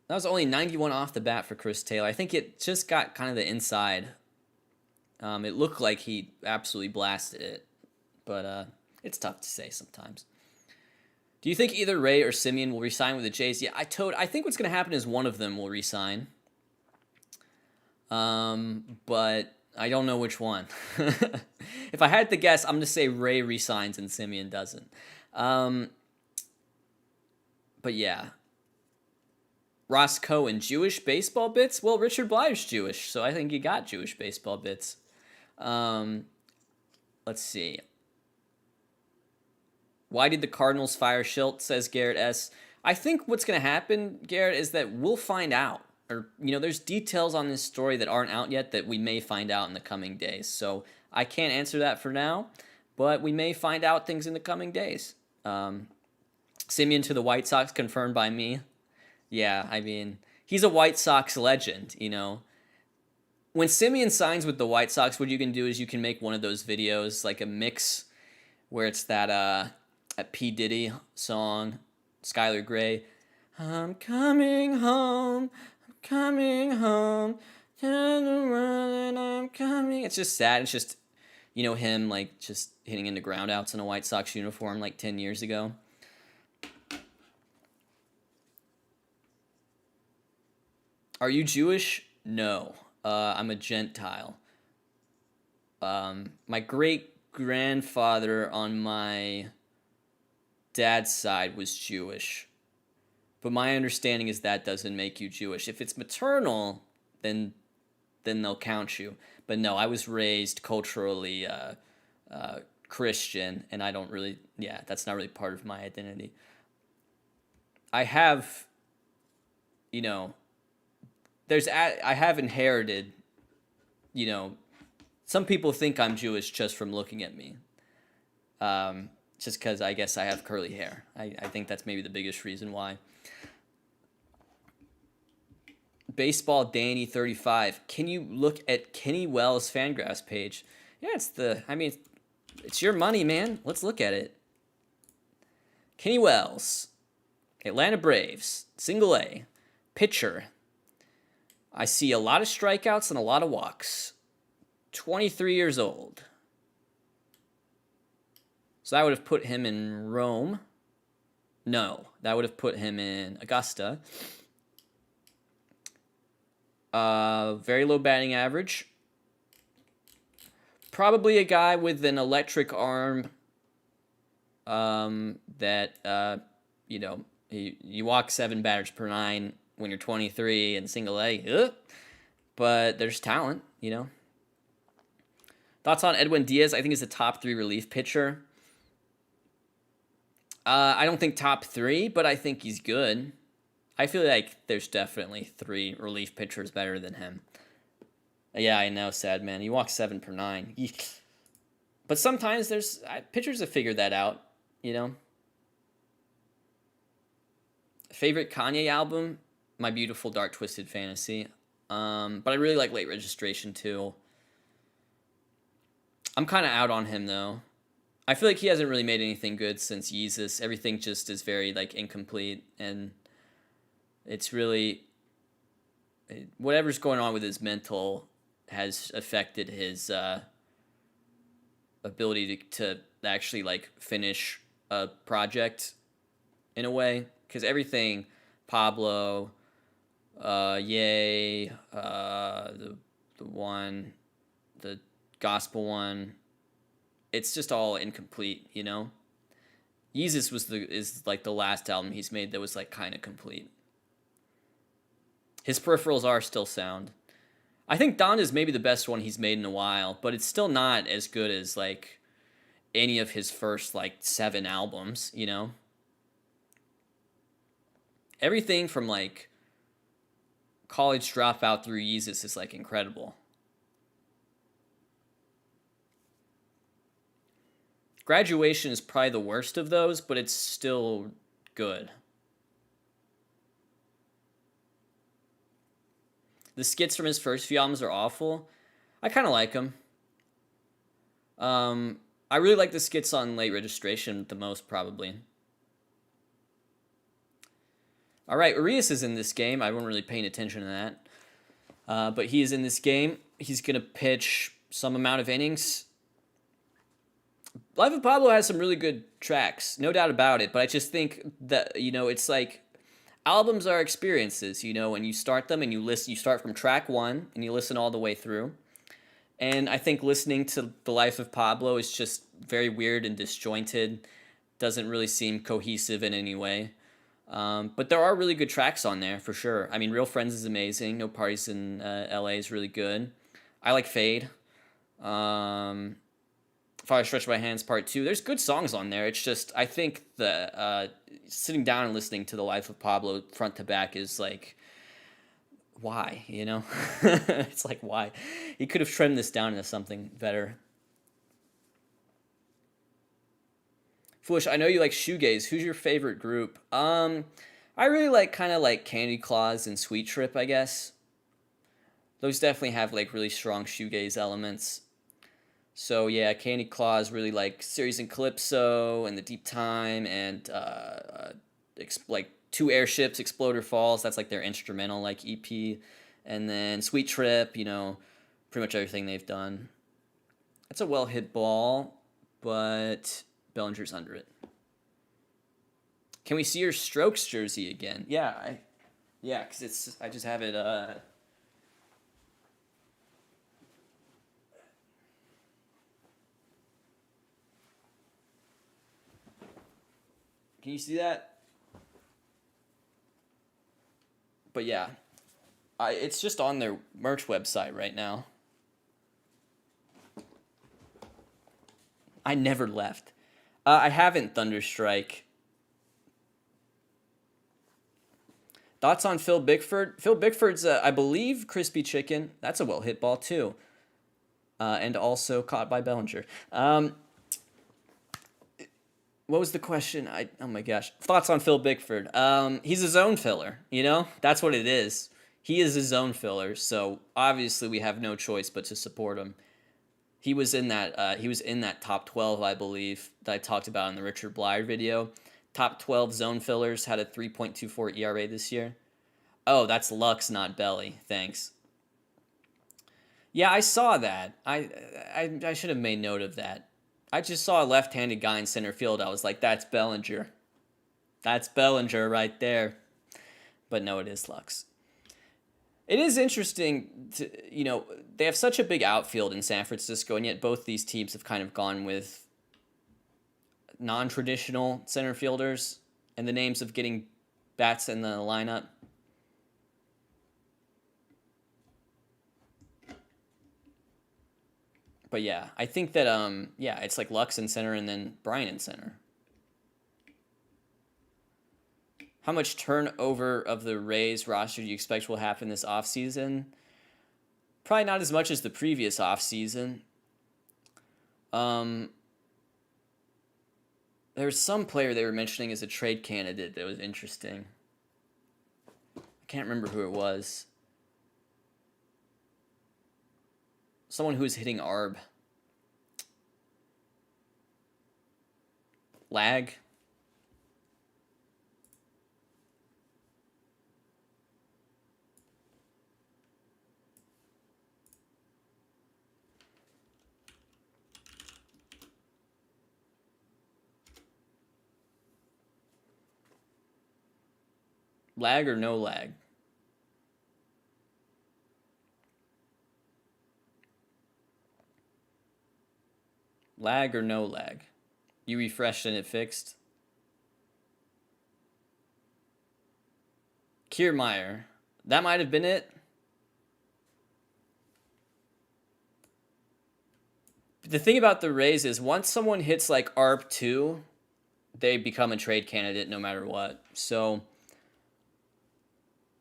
That was only 91 off the bat for Chris Taylor. I think it just got kind of the inside. It looked like he absolutely blasted it, but it's tough to say sometimes. Do you think either Ray or Simeon will resign with the Jays? Yeah, I think what's going to happen is one of them will resign. But I don't know which one. If I had to guess, I'm going to say Ray resigns and Simeon doesn't. But yeah. Ross Cohen, Jewish baseball bits? Well, Richard Blyer's Jewish, so I think he got Jewish baseball bits. Let's see. Why did the Cardinals fire Schilt, says Garrett S. I think what's going to happen, Garrett, is that we'll find out. Or, you know, there's details on this story that aren't out yet that we may find out in the coming days. So I can't answer that for now, but we may find out things in the coming days. Simeon to the White Sox, confirmed by me. Yeah, I mean, he's a White Sox legend, you know. When Simeon signs with the White Sox, what you can do is you can make one of those videos, like a mix where it's that P. Diddy song, Skylar Grey. I'm coming home, I'm coming home, turn around and I'm coming. It's just sad. It's just, you know, him, like, just hitting into groundouts in a White Sox uniform like 10 years ago. Are you Jewish? No. I'm a Gentile. My great-grandfather on my dad's side was Jewish. But my understanding is that doesn't make you Jewish. If it's maternal, then they'll count you. But no, I was raised culturally Christian, and I don't really, yeah, that's not really part of my identity. I have, you know, I have inherited, you know, some people think I'm Jewish just from looking at me. Just because I guess I have curly hair. I think that's maybe the biggest reason why. Baseball Danny 35. Can you look at Kenny Wells' Fangraphs page? Yeah, it's your money, man. Let's look at it. Kenny Wells, Atlanta Braves, single A, pitcher. I see a lot of strikeouts and a lot of walks. 23 years old. So that would have put him in Rome. No, that would have put him in Augusta. Very low batting average. Probably a guy with an electric arm that, you know, you walk 7 batters per 9 when you're 23 and single A. But there's talent, you know. Thoughts on Edwin Diaz? I think he's a top 3 relief pitcher. I don't think top 3, but I think he's good. I feel like there's definitely 3 relief pitchers better than him. Yeah, I know, sad man. He walks 7 per 9. But sometimes there's pitchers have figured that out, you know. Favorite Kanye album? My Beautiful Dark Twisted Fantasy. But I really like Late Registration too. I'm kind of out on him though. I feel like he hasn't really made anything good since Yeezus. Everything just is very like incomplete, and it's really whatever's going on with his mental has affected his ability to actually like finish a project in a way, because everything Pablo, Yay, the one, the gospel one, it's just all incomplete, you know. Yeezus is like the last album he's made that was like kind of complete. His peripherals are still sound. I think Don is maybe the best one he's made in a while, but it's still not as good as like any of his first like 7 albums, you know? Everything from like College Dropout through Yeezus is like incredible. Graduation is probably the worst of those, but it's still good. The skits from his first few albums are awful. I kind of like them. I really like the skits on Late Registration the most, probably. All right, Urias is in this game. I wasn't really paying attention to that. But he is in this game. He's going to pitch some amount of innings. Life of Pablo has some really good tracks, no doubt about it. But I just think that, you know, it's like albums are experiences, you know, when you start them and you listen, you start from track 1 and you listen all the way through. And I think listening to The Life of Pablo is just very weird and disjointed. Doesn't really seem cohesive in any way. But there are really good tracks on there, for sure. I mean, Real Friends is amazing. No Parties in LA is really good. I like Fade. If I Stretch My Hands Part 2. There's good songs on there. It's just, I think the sitting down and listening to The Life of Pablo front to back is like, why, you know? It's like, why? He could have trimmed this down into something better. Foolish, I know you like Shoegaze. Who's your favorite group? I really like kind of like Candy Claus and Sweet Trip, I guess. Those definitely have like really strong Shoegaze elements. So yeah, Candy Claus really like Series and Calypso and The Deep Time and like Two Airships, Exploder Falls. That's like their instrumental like EP. And then Sweet Trip, you know, pretty much everything they've done. That's a well hit ball, but Bellinger's under it. Can we see your Strokes jersey again? Yeah, because it's I just have it. Can you see that? But yeah, it's just on their merch website right now. I never left. I haven't, Thunderstrike. Thoughts on Phil Bickford? Phil Bickford's, I believe, Crispy Chicken. That's a well-hit ball, too. And also caught by Bellinger. What was the question? Oh my gosh. Thoughts on Phil Bickford? He's a zone filler, you know? That's what it is. He is a zone filler, so obviously we have no choice but to support him. He was in that top 12, I believe, that I talked about in the Richard Bleier video. Top 12 zone fillers had a 3.24 ERA this year. Oh, that's Lux, not Belly. Thanks. Yeah, I saw that. I should have made note of that. I just saw a left-handed guy in center field. I was like, that's Bellinger. That's Bellinger right there. But no, it is Lux. It is interesting to, you know, they have such a big outfield in San Francisco, and yet both these teams have kind of gone with non-traditional center fielders and the names of getting bats in the lineup. But yeah, I think that yeah, it's like Lux in center and then Brian in center. How much turnover of the Rays roster do you expect will happen this offseason? Probably not as much as the previous offseason. There was some player they were mentioning as a trade candidate that was interesting. I can't remember who it was. Someone who was hitting ARB. Lag. Lag or no lag? Lag or no lag? You refreshed and it fixed? Kiermaier. That might have been it. But the thing about the Rays is once someone hits like ARP 2, they become a trade candidate no matter what. So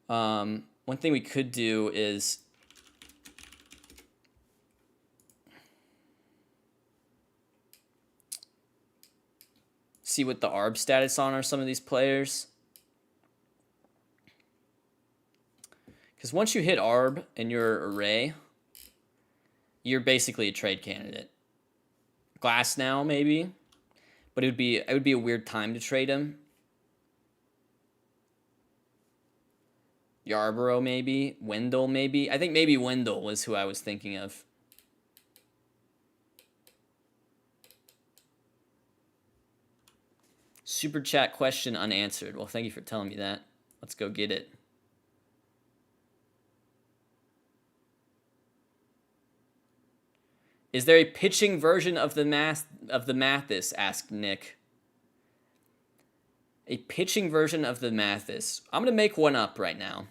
one thing we could do is see what the ARB status on are some of these players. Because once you hit ARB in your array, you're basically a trade candidate. Glass now, maybe. But it would be a weird time to trade him. Yarborough, maybe. Wendell, maybe. I think maybe Wendell was who I was thinking of. Super chat question unanswered. Well, thank you for telling me that. Let's go get it. Is there a pitching version of the Mathis? Asked Nick. A pitching version of the Mathis. I'm going to make one up right now.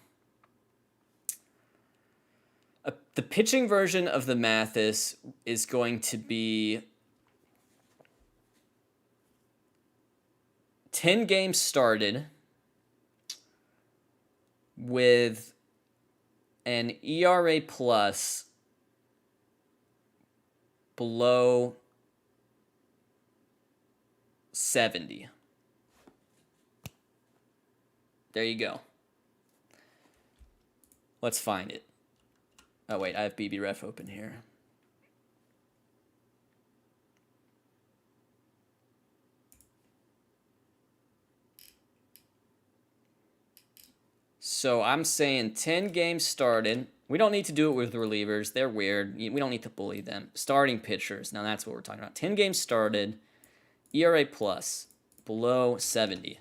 The pitching version of the Mathis is going to be 10 games started with an ERA plus below 70. There you go. Let's find it. Oh, wait, I have BBRef open here. So I'm saying 10 games started. We don't need to do it with relievers. They're weird. We don't need to bully them. Starting pitchers. Now that's what we're talking about. 10 games started. ERA plus below 70.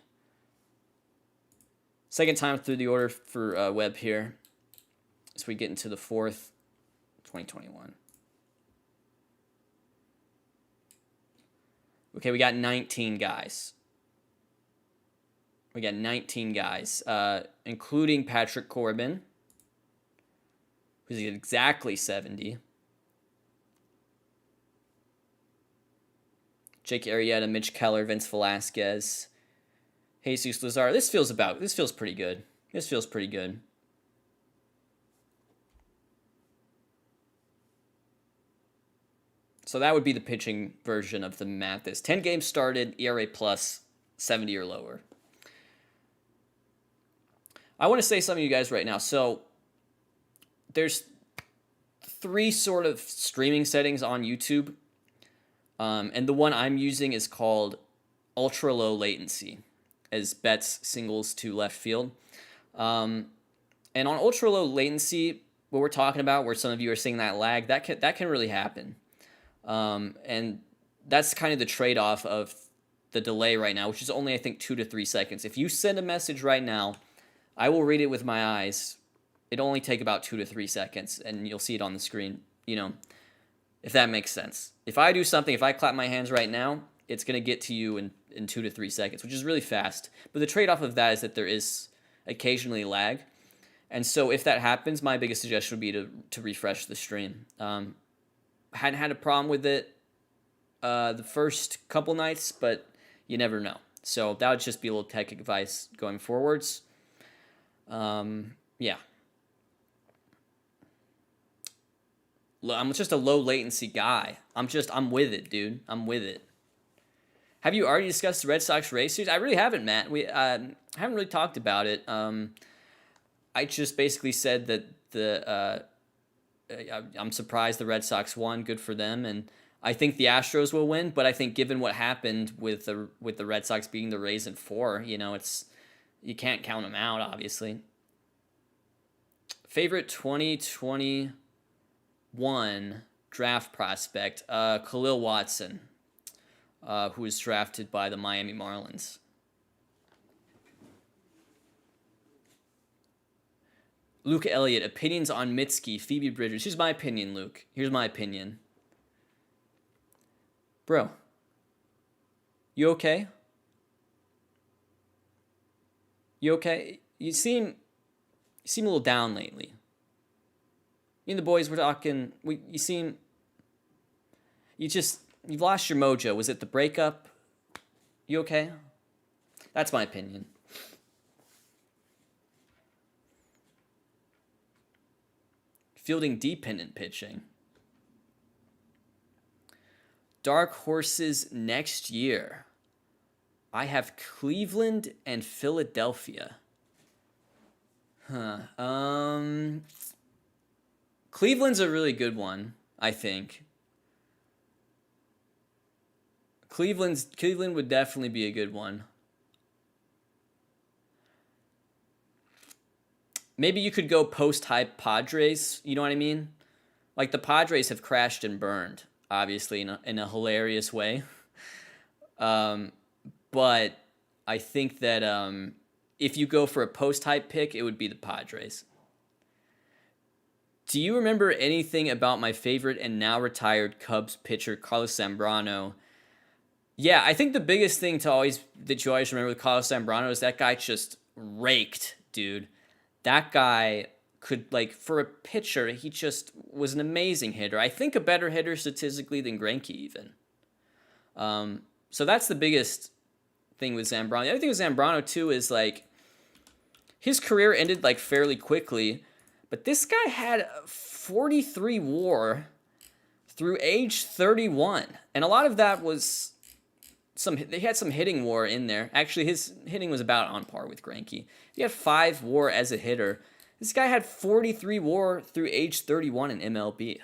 Second time through the order for Webb here. As we get into the 4th, 2021. Okay, we got 19 guys. We got 19 guys, including Patrick Corbin, who's exactly 70. Jake Arrieta, Mitch Keller, Vince Velasquez, Jesus Lazar. This feels pretty good. This feels pretty good. So that would be the pitching version of the Mathis. 10 games started, ERA plus 70 or lower. I want to say something to you guys right now. So there's 3 sort of streaming settings on YouTube. And the one I'm using is called ultra low latency, as Betts singles to left field. And on ultra low latency, what we're talking about, where some of you are seeing that lag, that can really happen. And that's kind of the trade-off of the delay right now, which is only, I think, 2 to 3 seconds. If you send a message right now, I will read it with my eyes. It'll only take about 2 to 3 seconds, and you'll see it on the screen, if that makes sense. If I do something, if I clap my hands right now, it's going to get to you in 2 to 3 seconds, which is really fast. But the trade-off of that is that there is occasionally lag. And so if that happens, my biggest suggestion would be to refresh the stream. Hadn't had a problem with it the first couple nights, but you never know. So that would just be a little tech advice going forwards. Yeah. I'm just a low latency guy. I'm with it, dude. I'm with it. Have you already discussed the Red Sox race series? I really haven't, Matt. We haven't really talked about it. I just basically said that I'm surprised the Red Sox won. Good for them, and I think the Astros will win. But I think given what happened with the Red Sox beating the Rays in 4, you can't count them out. Obviously, favorite 2021 draft prospect, Khalil Watson, who was drafted by the Miami Marlins. Luke Elliott, opinions on Mitski, Phoebe Bridgers. Here's my opinion, Luke. Here's my opinion. Bro, you okay? You okay? You seem a little down lately. Me and the boys were talking. You've lost your mojo. Was it the breakup? You okay? That's my opinion. Fielding dependent pitching. Dark horses next year. I have Cleveland and Philadelphia. Cleveland's a really good one, I think. Cleveland would definitely be a good one. Maybe you could go post-hype Padres, you know what I mean? Like, the Padres have crashed and burned, obviously, in a hilarious way. But I think that if you go for a post-hype pick, it would be the Padres. Do you remember anything about my favorite and now retired Cubs pitcher, Carlos Zambrano? Yeah, I think the biggest thing that you always remember with Carlos Zambrano is that guy just raked, dude. That guy could, for a pitcher, he just was an amazing hitter. I think a better hitter statistically than Greinke even. So that's the biggest thing with Zambrano. The other thing with Zambrano, too, is, his career ended, fairly quickly. But this guy had 43 WAR through age 31. And a lot of that was they had some hitting WAR in there. Actually, his hitting was about on par with Greinke. He had 5 WAR as a hitter. This guy had 43 WAR through age 31 in MLB.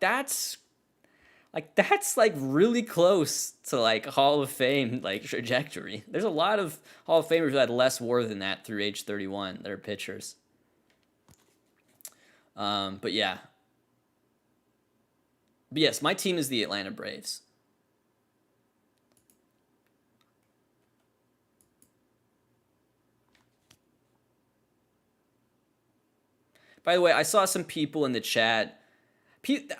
That's really close to Hall of Fame trajectory. There's a lot of Hall of Famers who had less WAR than that through age 31 that are pitchers. But yeah. But yes, my team is the Atlanta Braves. By the way, I saw some people in the chat.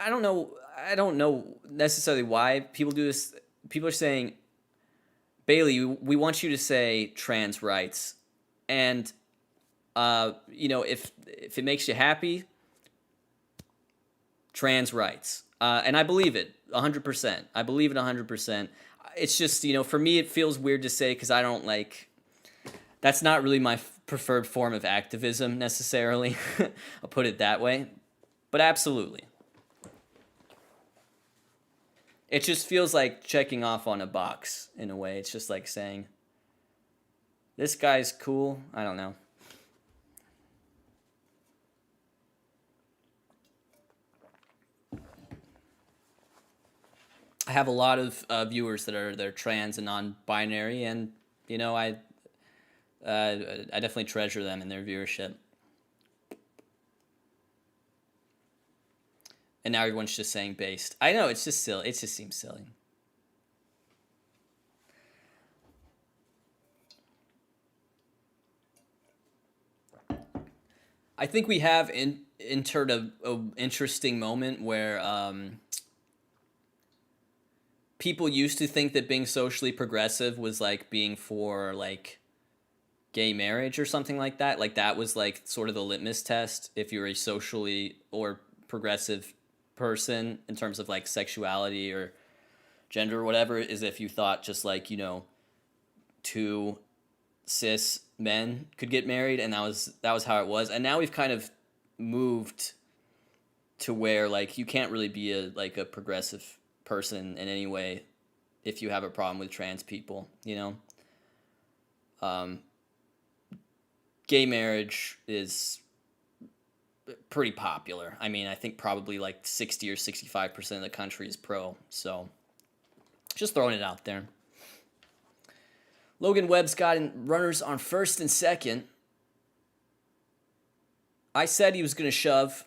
I don't know necessarily why people do this. People are saying, Bailey, we want you to say trans rights, and if it makes you happy, trans rights, and I believe it 100%. I believe it 100%. It's just for me it feels weird to say because I don't that's not really my preferred form of activism necessarily. I'll put it that way. But absolutely. It just feels like checking off on a box in a way. It's just like saying, this guy's cool. I don't know. I have a lot of viewers that are trans and non-binary, and I definitely treasure them in their viewership. And now everyone's just saying based. I know, it's just silly. It just seems silly. I think we have entered a interesting moment where people used to think that being socially progressive was being for gay marriage or something like that. That was sort of the litmus test if you're a socially or progressive person in terms of sexuality or gender or whatever, is if you thought just 2 cis men could get married, and that was how it was. And now we've kind of moved to where like you can't really be a progressive person in any way if you have a problem with trans people, you know. Um, Gay marriage is pretty popular. I mean, I think probably like 60 or 65% of the country is pro. So just throwing it out there. Logan Webb's got runners on first and second. I said he was going to shove.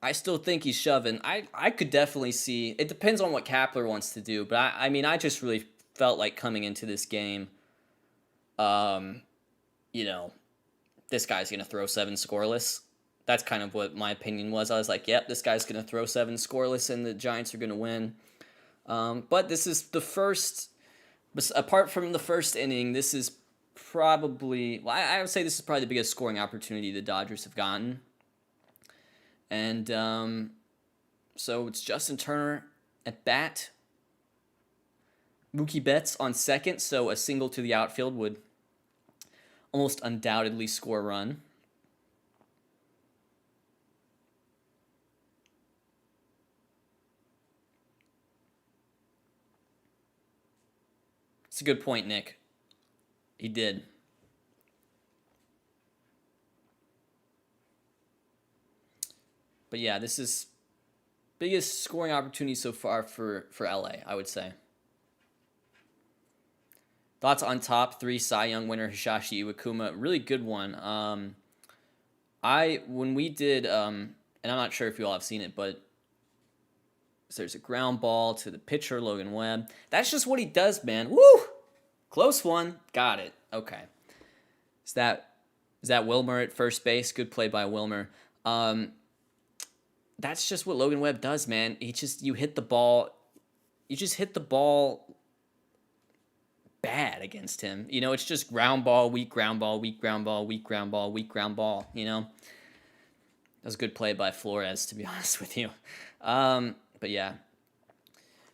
I still think he's shoving. I could definitely see. It depends on what Kapler wants to do. But I mean, I just really felt like coming into this game, you know, this guy's going to throw 7 scoreless. That's kind of what my opinion was. I was like, yep, this guy's going to throw 7 scoreless and the Giants are going to win. But this is the first, apart from the first inning, this is probably, well, I would say this is probably the biggest scoring opportunity the Dodgers have gotten. And so it's Justin Turner at bat. Mookie Betts on second, so a single to the outfield would almost undoubtedly score a run. It's a good point, Nick. He did. But yeah, this is biggest scoring opportunity so far for LA, I would say. Thoughts on top 3 Cy Young winner Hisashi Iwakuma? Really good one. When we did, and I'm not sure if you all have seen it, but so there's a ground ball to the pitcher, Logan Webb. That's just what he does, man. Woo! Close one. Got it. Okay. Is that Wilmer at first base? Good play by Wilmer. That's just what Logan Webb does, man. You hit the ball bad against him. You know, it's just ground ball, weak ground ball, weak ground ball, weak ground ball, weak ground ball, you know. That was a good play by Flores, to be honest with you. But yeah.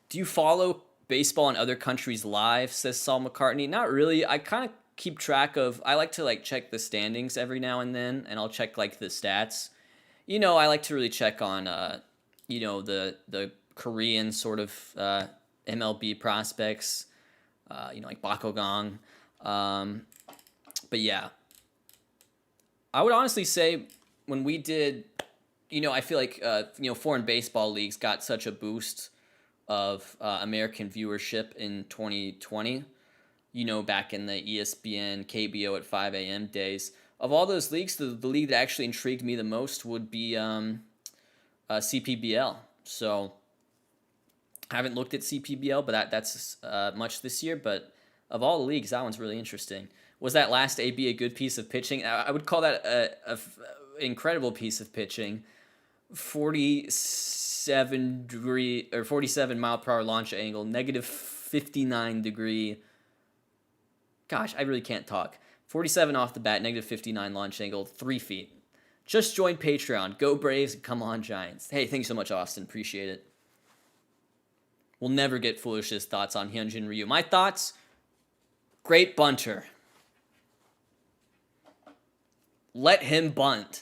Do you follow baseball in other countries live, says Saul McCartney? Not really. I kind of keep track of, I like to like check the standings every now and then, and I'll check like the stats. You know, I like to really check on, you know, the Korean sort of MLB prospects, you know, like Bakugong. But yeah, I would honestly say when we did, you know, I feel like, you know, foreign baseball leagues got such a boost of American viewership in 2020, you know, back in the ESPN, KBO at 5 a.m. days. Of all those leagues, the league that actually intrigued me the most would be CPBL. So I haven't looked at CPBL, but that's much this year. But of all the leagues, that one's really interesting. Was that last AB a good piece of pitching? I would call that a incredible piece of pitching. 47 mile per hour launch angle, negative 59 degree. Gosh, I really can't talk. 47 off the bat, negative 59 launch angle, 3 feet. Just join Patreon. Go Braves, come on Giants. Hey, thanks so much, Austin. Appreciate it. We'll never get Foolish's thoughts on Hyunjin Ryu. My thoughts? Great bunter. Let him bunt.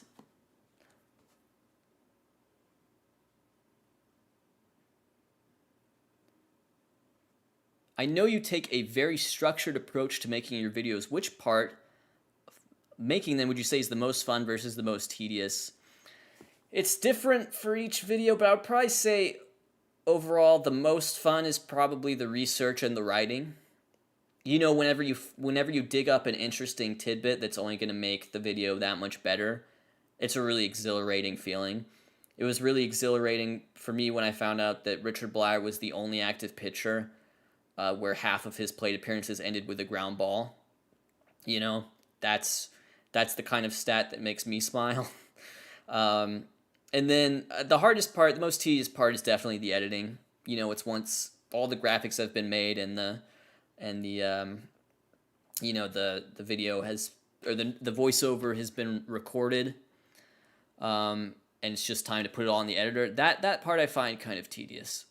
I know you take a very structured approach to making your videos. Which part of making them would you say is the most fun versus the most tedious? It's different for each video, but I would probably say overall the most fun is probably the research and the writing. You know, whenever you dig up an interesting tidbit that's only going to make the video that much better, it's a really exhilarating feeling. It was really exhilarating for me when I found out that Richard Bleier was the only active pitcher where half of his plate appearances ended with a ground ball. You know, that's the kind of stat that makes me smile. And then the hardest part, the most tedious part is definitely the editing. You know, it's once all the graphics have been made and the you know, the video has, or the voiceover has been recorded, and it's just time to put it all in the editor. That part I find kind of tedious.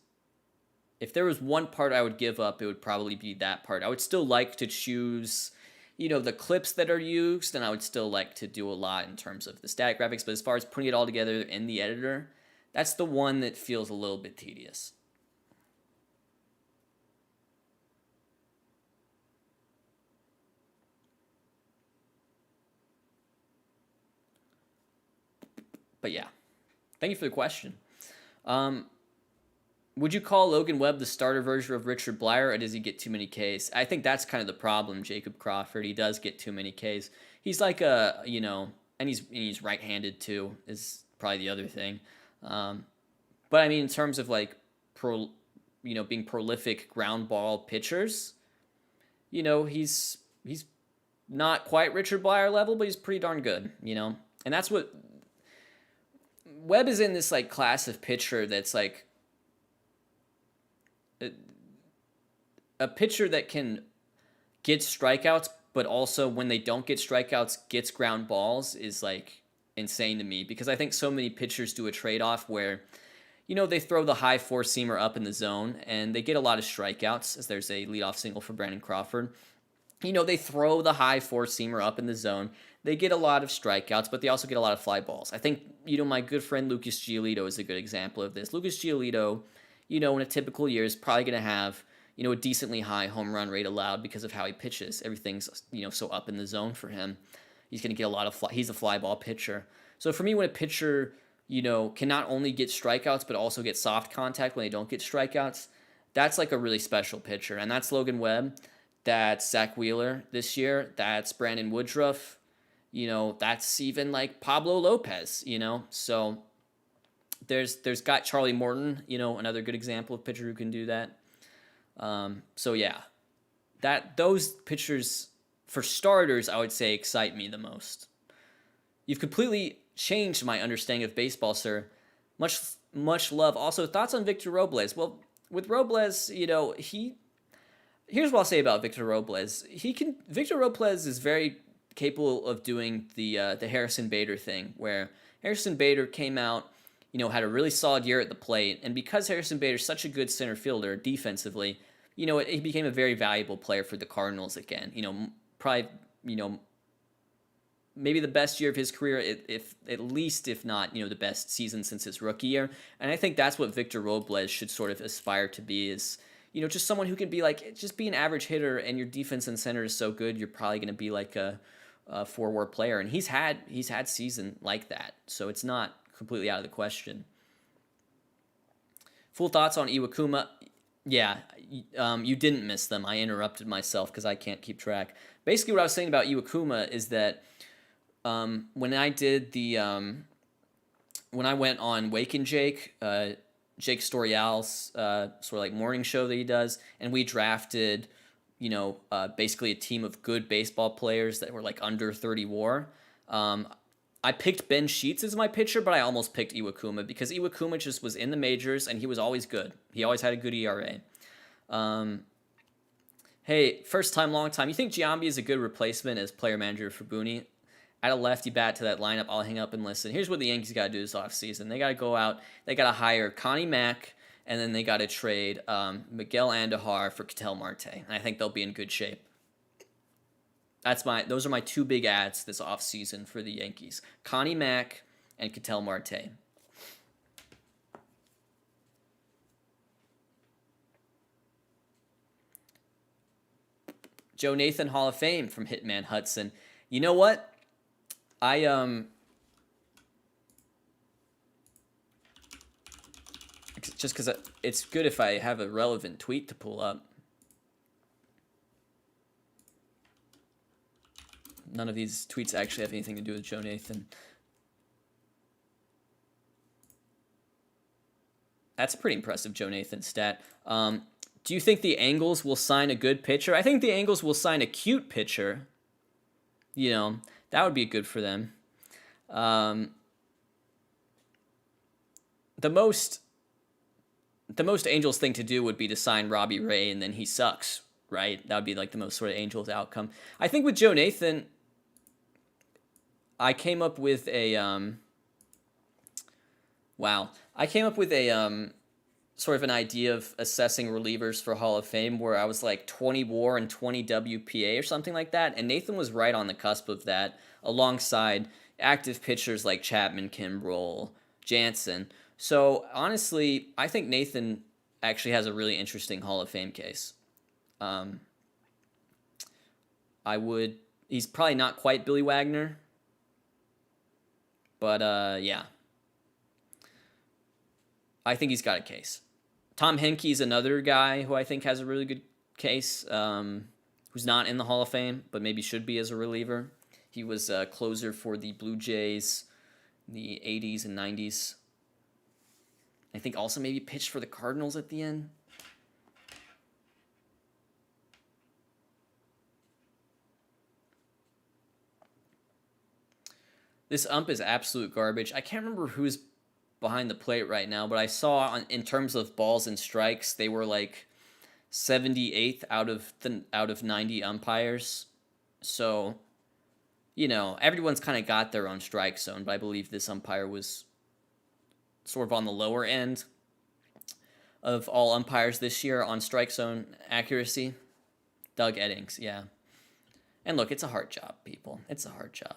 If there was one part I would give up, it would probably be that part. I would still like to choose, you know, the clips that are used, and I would still like to do a lot in terms of the static graphics, but as far as putting it all together in the editor, That's the one that feels a little bit tedious. But yeah, thank you for the question. Um, would you call Logan Webb the starter version of Richard Blyer, or does he get too many Ks? I think that's kind of the problem, Jacob Crawford. He does get too many Ks. He's like a, and he's right-handed too, is probably the other thing. Um, but I mean, in terms of like being prolific ground ball pitchers, he's not quite Richard Blyer level, but he's pretty darn good, And that's what Webb is in, this like class of pitcher that's like a pitcher that can get strikeouts, but also when they don't get strikeouts, gets ground balls, is like insane to me, because I think so many pitchers do a trade off where, they throw the high four seamer up in the zone and they get a lot of strikeouts, as there's a leadoff single for Brandon Crawford. They throw the high four seamer up in the zone. They get a lot of strikeouts, but they also get a lot of fly balls. I think, my good friend Lucas Giolito is a good example of this. Lucas Giolito, in a typical year is probably going to have, a decently high home run rate allowed because of how he pitches. Everything's, so up in the zone for him. He's going to get a lot of he's a fly ball pitcher. So for me, when a pitcher, can not only get strikeouts, but also get soft contact when they don't get strikeouts, that's like a really special pitcher. And that's Logan Webb. That's Zach Wheeler this year. That's Brandon Woodruff. That's even like Pablo Lopez, So there's got Charlie Morton, another good example of pitcher who can do that. So yeah, those pitchers for starters, I would say, excite me the most. You've completely changed my understanding of baseball, sir. Much love. Also, thoughts on Victor Robles? Well, with Robles, here's what I'll say about Victor Robles. Victor Robles is very capable of doing the Harrison Bader thing, where Harrison Bader came out, had a really solid year at the plate, and because Harrison Bader's such a good center fielder defensively, he became a very valuable player for the Cardinals again. Probably, maybe the best year of his career, if not, the best season since his rookie year. And I think that's what Victor Robles should sort of aspire to be, is, just someone who can be like, just be an average hitter, and your defense and center is so good, you're probably going to be like a 4-WAR player. And he's had season like that, so it's not completely out of the question. Full thoughts on Iwakuma? Yeah, you didn't miss them. I interrupted myself because I can't keep track. Basically, what I was saying about Iwakuma is that when I did when I went on Wake and Jake, Jake Storial's sort of like morning show that he does, and we drafted, basically a team of good baseball players that were like under 30 WAR. I picked Ben Sheets as my pitcher, but I almost picked Iwakuma because Iwakuma just was in the majors and he was always good. He always had a good ERA. Hey, first time, long time. You think Giambi is a good replacement as player manager for Booney? Add a lefty bat to that lineup. I'll hang up and listen. Here's what the Yankees got to do this offseason. They got to go out. They got to hire Connie Mack, and then they got to trade Miguel Andujar for Ketel Marte. And I think they'll be in good shape. Those are my two big ads this offseason for the Yankees. Connie Mack and Ketel Marte. Joe Nathan Hall of Fame from Hitman Hudson. You know what? Just because it's good if I have a relevant tweet to pull up. None of these tweets actually have anything to do with Joe Nathan. That's a pretty impressive Joe Nathan stat. Do you think the Angles will sign a good pitcher? I think the Angles will sign a cute pitcher. That would be good for them. The most Angels thing to do would be to sign Robbie Ray, and then he sucks, right? That would be like the most sort of Angels outcome. I think with Joe Nathan, I came up with a sort of an idea of assessing relievers for Hall of Fame where I was like 20 WAR and 20 WPA or something like that, and Nathan was right on the cusp of that alongside active pitchers like Chapman, Kimbrel, Jansen. So honestly, I think Nathan actually has a really interesting Hall of Fame case. Um, I would. He's probably not quite Billy Wagner, but yeah, I think he's got a case. Tom Henke's another guy who I think has a really good case. Who's not in the Hall of Fame, but maybe should be as a reliever. He was a closer for the Blue Jays in the 80s and 90s. I think also maybe pitched for the Cardinals at the end. This ump is absolute garbage. I can't remember who's behind the plate right now, but I saw in terms of balls and strikes, they were like 78th out of 90 umpires. So, everyone's kind of got their own strike zone, but I believe this umpire was sort of on the lower end of all umpires this year on strike zone accuracy. Doug Eddings, yeah. And look, it's a hard job, people. It's a hard job.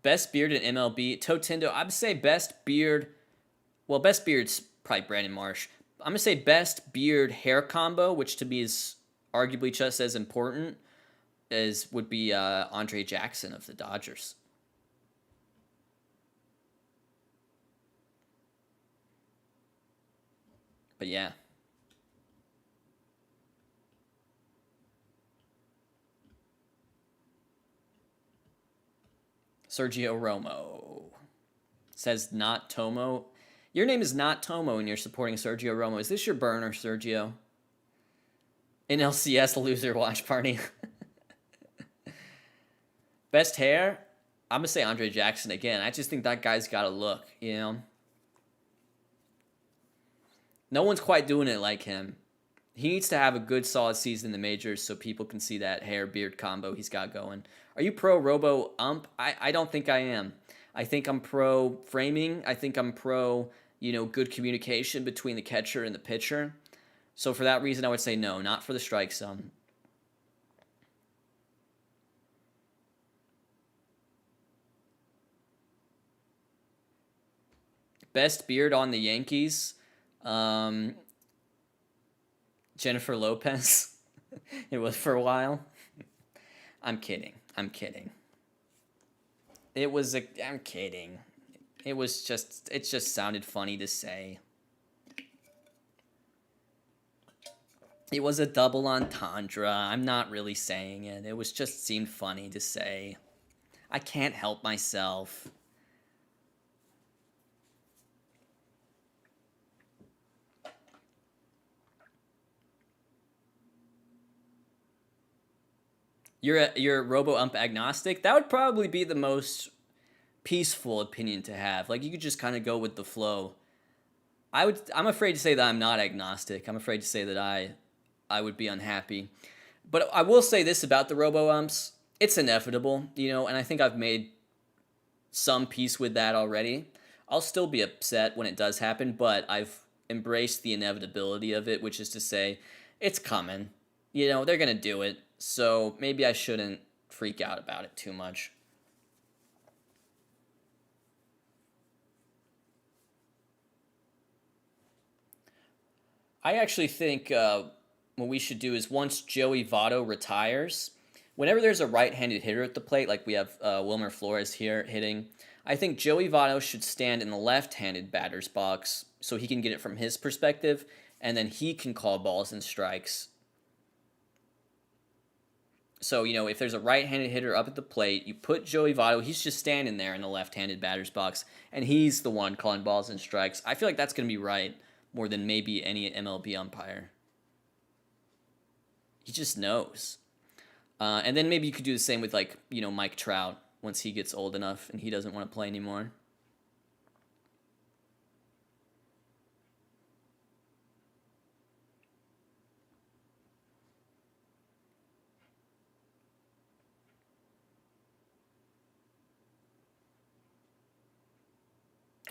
Best beard in MLB, Totindo. I would say best beard. Well, best beard's probably Brandon Marsh. I'm gonna say best beard hair combo, which to me is arguably just as important would be Andre Jackson of the Dodgers. But yeah. Sergio Romo says not Tomo. Your name is not Tomo and you're supporting Sergio Romo. Is this your burner, Sergio? NLCS loser watch party. Best hair? I'm going to say Andre Jackson again. I just think that guy's got a look, No one's quite doing it like him. He needs to have a good, solid season in the majors so people can see that hair-beard combo he's got going. Are you pro robo ump? I don't think I am. I think I'm pro framing. I think I'm pro, good communication between the catcher and the pitcher. So for that reason, I would say no, not for the strike zone. Best beard on the Yankees. Jennifer Lopez. It was for a while. I'm kidding. I'm kidding. I'm kidding. It just sounded funny to say. It was a double entendre. I'm not really saying it. It just seemed funny to say. I can't help myself. You're robo ump agnostic. That would probably be the most peaceful opinion to have. Like you could just kind of go with the flow. I'm afraid to say that I'm not agnostic. I'm afraid to say that I would be unhappy. But I will say this about the robo umps. It's inevitable, and I think I've made some peace with that already. I'll still be upset when it does happen, but I've embraced the inevitability of it, which is to say it's coming. They're going to do it. So maybe I shouldn't freak out about it too much. I actually think what we should do is once Joey Votto retires, whenever there's a right-handed hitter at the plate, like we have Wilmer Flores here hitting, I think Joey Votto should stand in the left-handed batter's box so he can get it from his perspective, and then he can call balls and strikes. So, if there's a right-handed hitter up at the plate, you put Joey Votto, he's just standing there in the left-handed batter's box, and he's the one calling balls and strikes. I feel like that's going to be right more than maybe any MLB umpire. He just knows. And then maybe you could do the same with, Mike Trout once he gets old enough and he doesn't want to play anymore.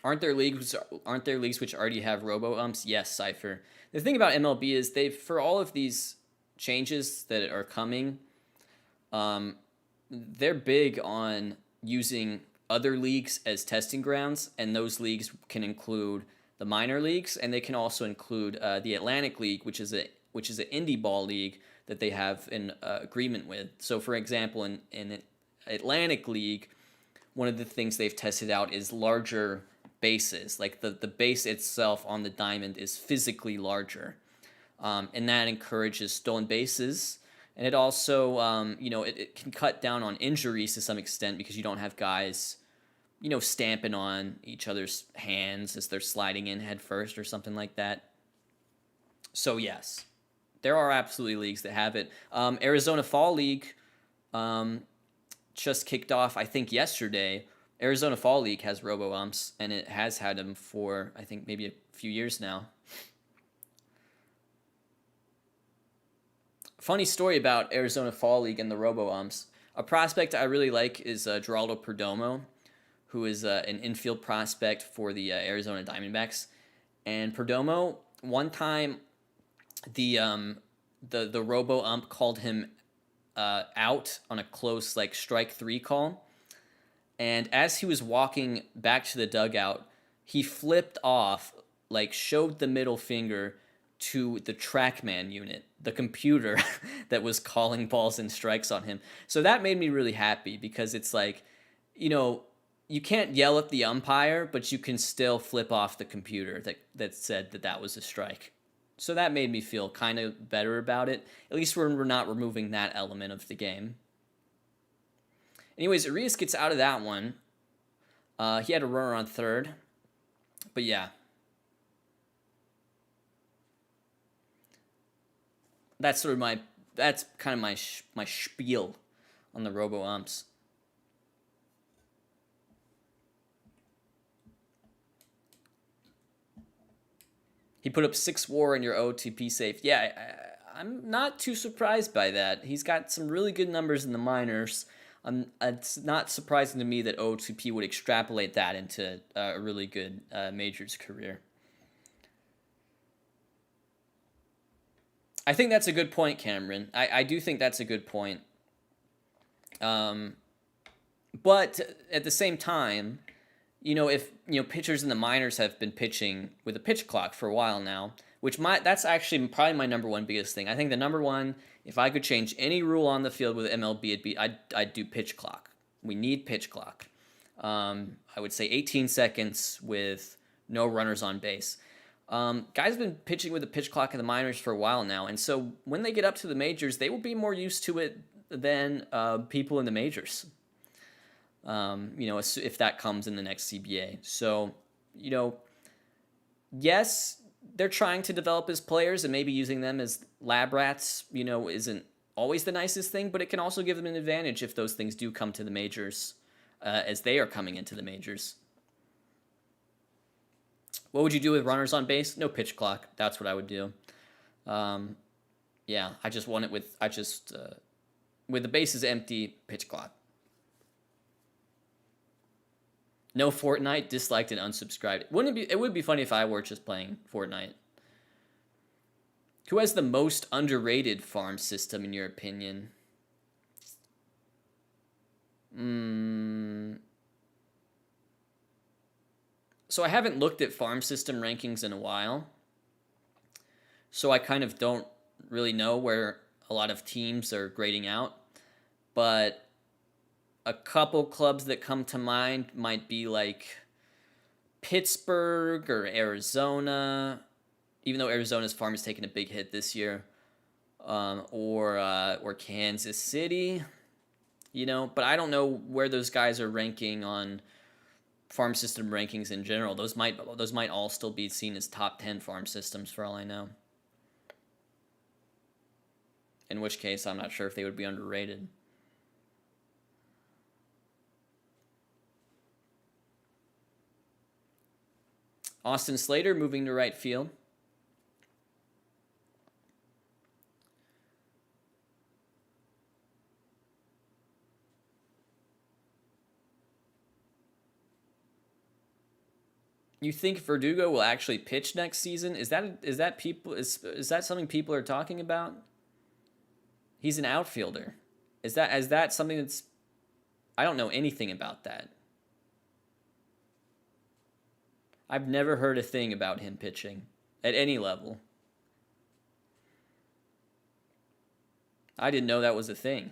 Aren't there leagues which already have robo umps? Yes, Cypher. The thing about MLB is for all of these changes that are coming, they're big on using other leagues as testing grounds, and those leagues can include the minor leagues, and they can also include the Atlantic League, which is an indie ball league that they have an agreement with. So, for example, in Atlantic League, one of the things they've tested out is larger bases. Like the base itself on the diamond is physically larger, and that encourages stolen bases. And it also, it can cut down on injuries to some extent because you don't have guys, stamping on each other's hands as they're sliding in head first or something like that. So, yes, there are absolutely leagues that have it. Arizona Fall League just kicked off, I think, yesterday. Arizona Fall League has robo-umps, and it has had them for, I think, maybe a few years now. Funny story about Arizona Fall League and the robo-umps. A prospect I really like is Geraldo Perdomo, who is an infield prospect for the Arizona Diamondbacks. And Perdomo, one time, the robo-ump called him out on a close strike 3 call, and as he was walking back to the dugout, he flipped off, showed the middle finger to the TrackMan unit, the computer that was calling balls and strikes on him. So that made me really happy because it's you can't yell at the umpire, but you can still flip off the computer that said that was a strike. So that made me feel kind of better about it. At least we're not removing that element of the game. Anyways, Arias gets out of that one. He had a runner on third. But yeah. That's kind of my spiel on the robo-umps. He put up 6 WAR in your OTP safe. Yeah, I'm not too surprised by that. He's got some really good numbers in the minors. It's not surprising to me that OTP would extrapolate that into a really good majors career. I think that's a good point, Cameron. I do think that's a good point. But at the same time, if pitchers in the minors have been pitching with a pitch clock for a while now, that's actually probably my number one biggest thing. I think the number one, if I could change any rule on the field with MLB, I'd do pitch clock. We need pitch clock. I would say 18 seconds with no runners on base. Guys have been pitching with a pitch clock in the minors for a while now, and so when they get up to the majors, they will be more used to it than people in the majors. If that comes in the next CBA. So, yes, they're trying to develop as players, and maybe using them as lab rats, isn't always the nicest thing, but it can also give them an advantage if those things do come to the majors, as they are coming into the majors. What would you do with runners on base? No pitch clock. That's what I would do. Yeah, I just want it with the bases empty, pitch clock. No Fortnite, disliked and unsubscribed. It would be funny if I were just playing Fortnite. Who has the most underrated farm system in your opinion? So I haven't looked at farm system rankings in a while. So I kind of don't really know where a lot of teams are grading out. But a couple clubs that come to mind might be Pittsburgh or Arizona, even though Arizona's farm has taken a big hit this year, or Kansas City, But I don't know where those guys are ranking on farm system rankings in general. Those might all still be seen as top 10 farm systems for all I know. In which case, I'm not sure if they would be underrated. Austin Slater moving to right field. You think Verdugo will actually pitch next season? Is that something people are talking about? He's an outfielder. Is that something that's... I don't know anything about that. I've never heard a thing about him pitching at any level. I didn't know that was a thing.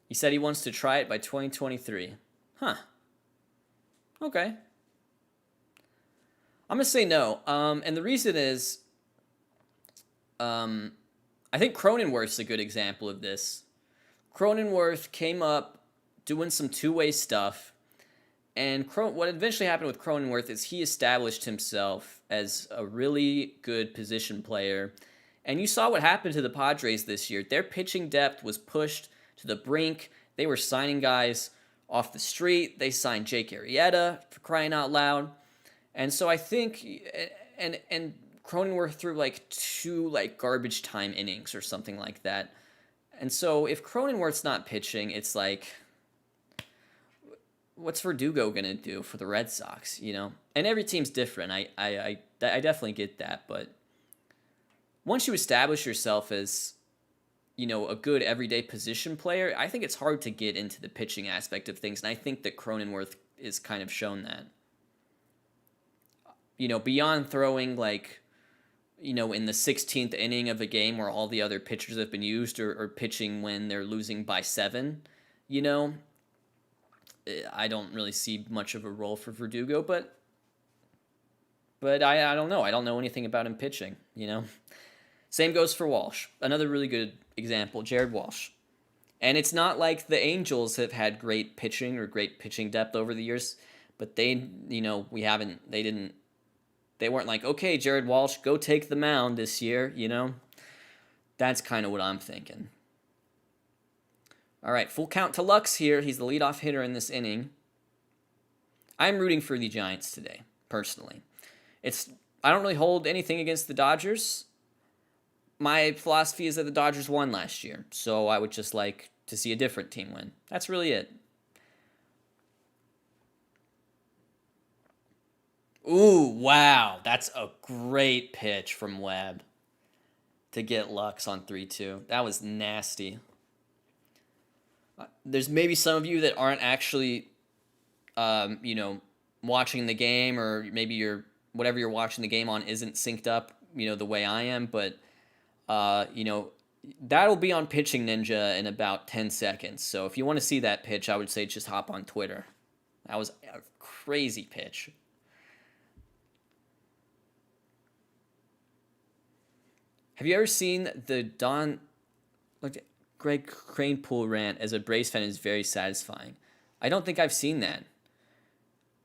He said he wants to try it by 2023. Huh. Okay. I'm gonna say no. And the reason is, I think Cronenworth's a good example of this. Cronenworth came up doing some two-way stuff, and what eventually happened with Cronenworth is he established himself as a really good position player. And you saw what happened to the Padres this year. Their pitching depth was pushed to the brink. They were signing guys off the street. They signed Jake Arrieta, for crying out loud. And so I think, and Cronenworth threw like 2 like garbage time innings or something like that. And so if Cronenworth's not pitching, it's like, what's Verdugo gonna do for the Red Sox? You know, and every team's different. I definitely get that, but once you establish yourself as, you know, a good everyday position player, I think it's hard to get into the pitching aspect of things, and I think that Cronenworth is kind of shown that. You know, beyond throwing like, you know, in the 16th inning of a game where all the other pitchers have been used, or pitching when they're losing by 7, you know, I don't really see much of a role for Verdugo, but I don't know. I don't know anything about him pitching, you know. Same goes for Walsh. Another really good example, Jared Walsh. And it's not like the Angels have had great pitching or great pitching depth over the years, but they, you know, they weren't like, okay, Jared Walsh, go take the mound this year, you know? That's kind of what I'm thinking. All right, full count to Lux here. He's the leadoff hitter in this inning. I'm rooting for the Giants today, personally. I don't really hold anything against the Dodgers. My philosophy is that the Dodgers won last year, so I would just like to see a different team win. That's really it. Ooh, wow. That's a great pitch from Webb to get Lux on 3-2. That was nasty. There's maybe some of you that aren't actually, you know, watching the game, or maybe whatever you're watching the game on isn't synced up, you know, the way I am, but you know, that'll be on Pitching Ninja in about 10 seconds. So if you want to see that pitch, I would say just hop on Twitter. That was a crazy pitch. Have you ever seen the Greg Cranepool rant as a Braves fan is very satisfying? I don't think I've seen that.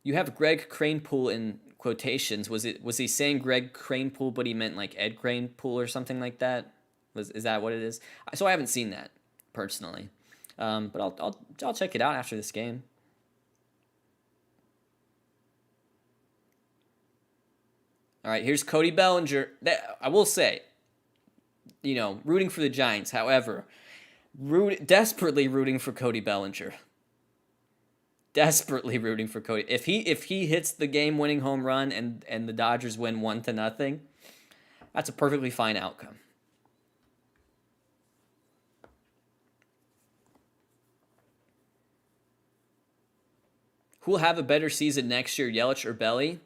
You have Greg Cranepool in quotations. Was he saying Greg Cranepool, but he meant like Ed Cranepool or something like that? Is that what it is? So I haven't seen that personally, but I'll check it out after this game. All right, here's Cody Bellinger. I will say, you know, rooting for the Giants. However, desperately rooting for Cody Bellinger. Desperately rooting for Cody. If he hits the game-winning home run and the Dodgers win 1-0, that's a perfectly fine outcome. Who will have a better season next year, Yelich or Belly?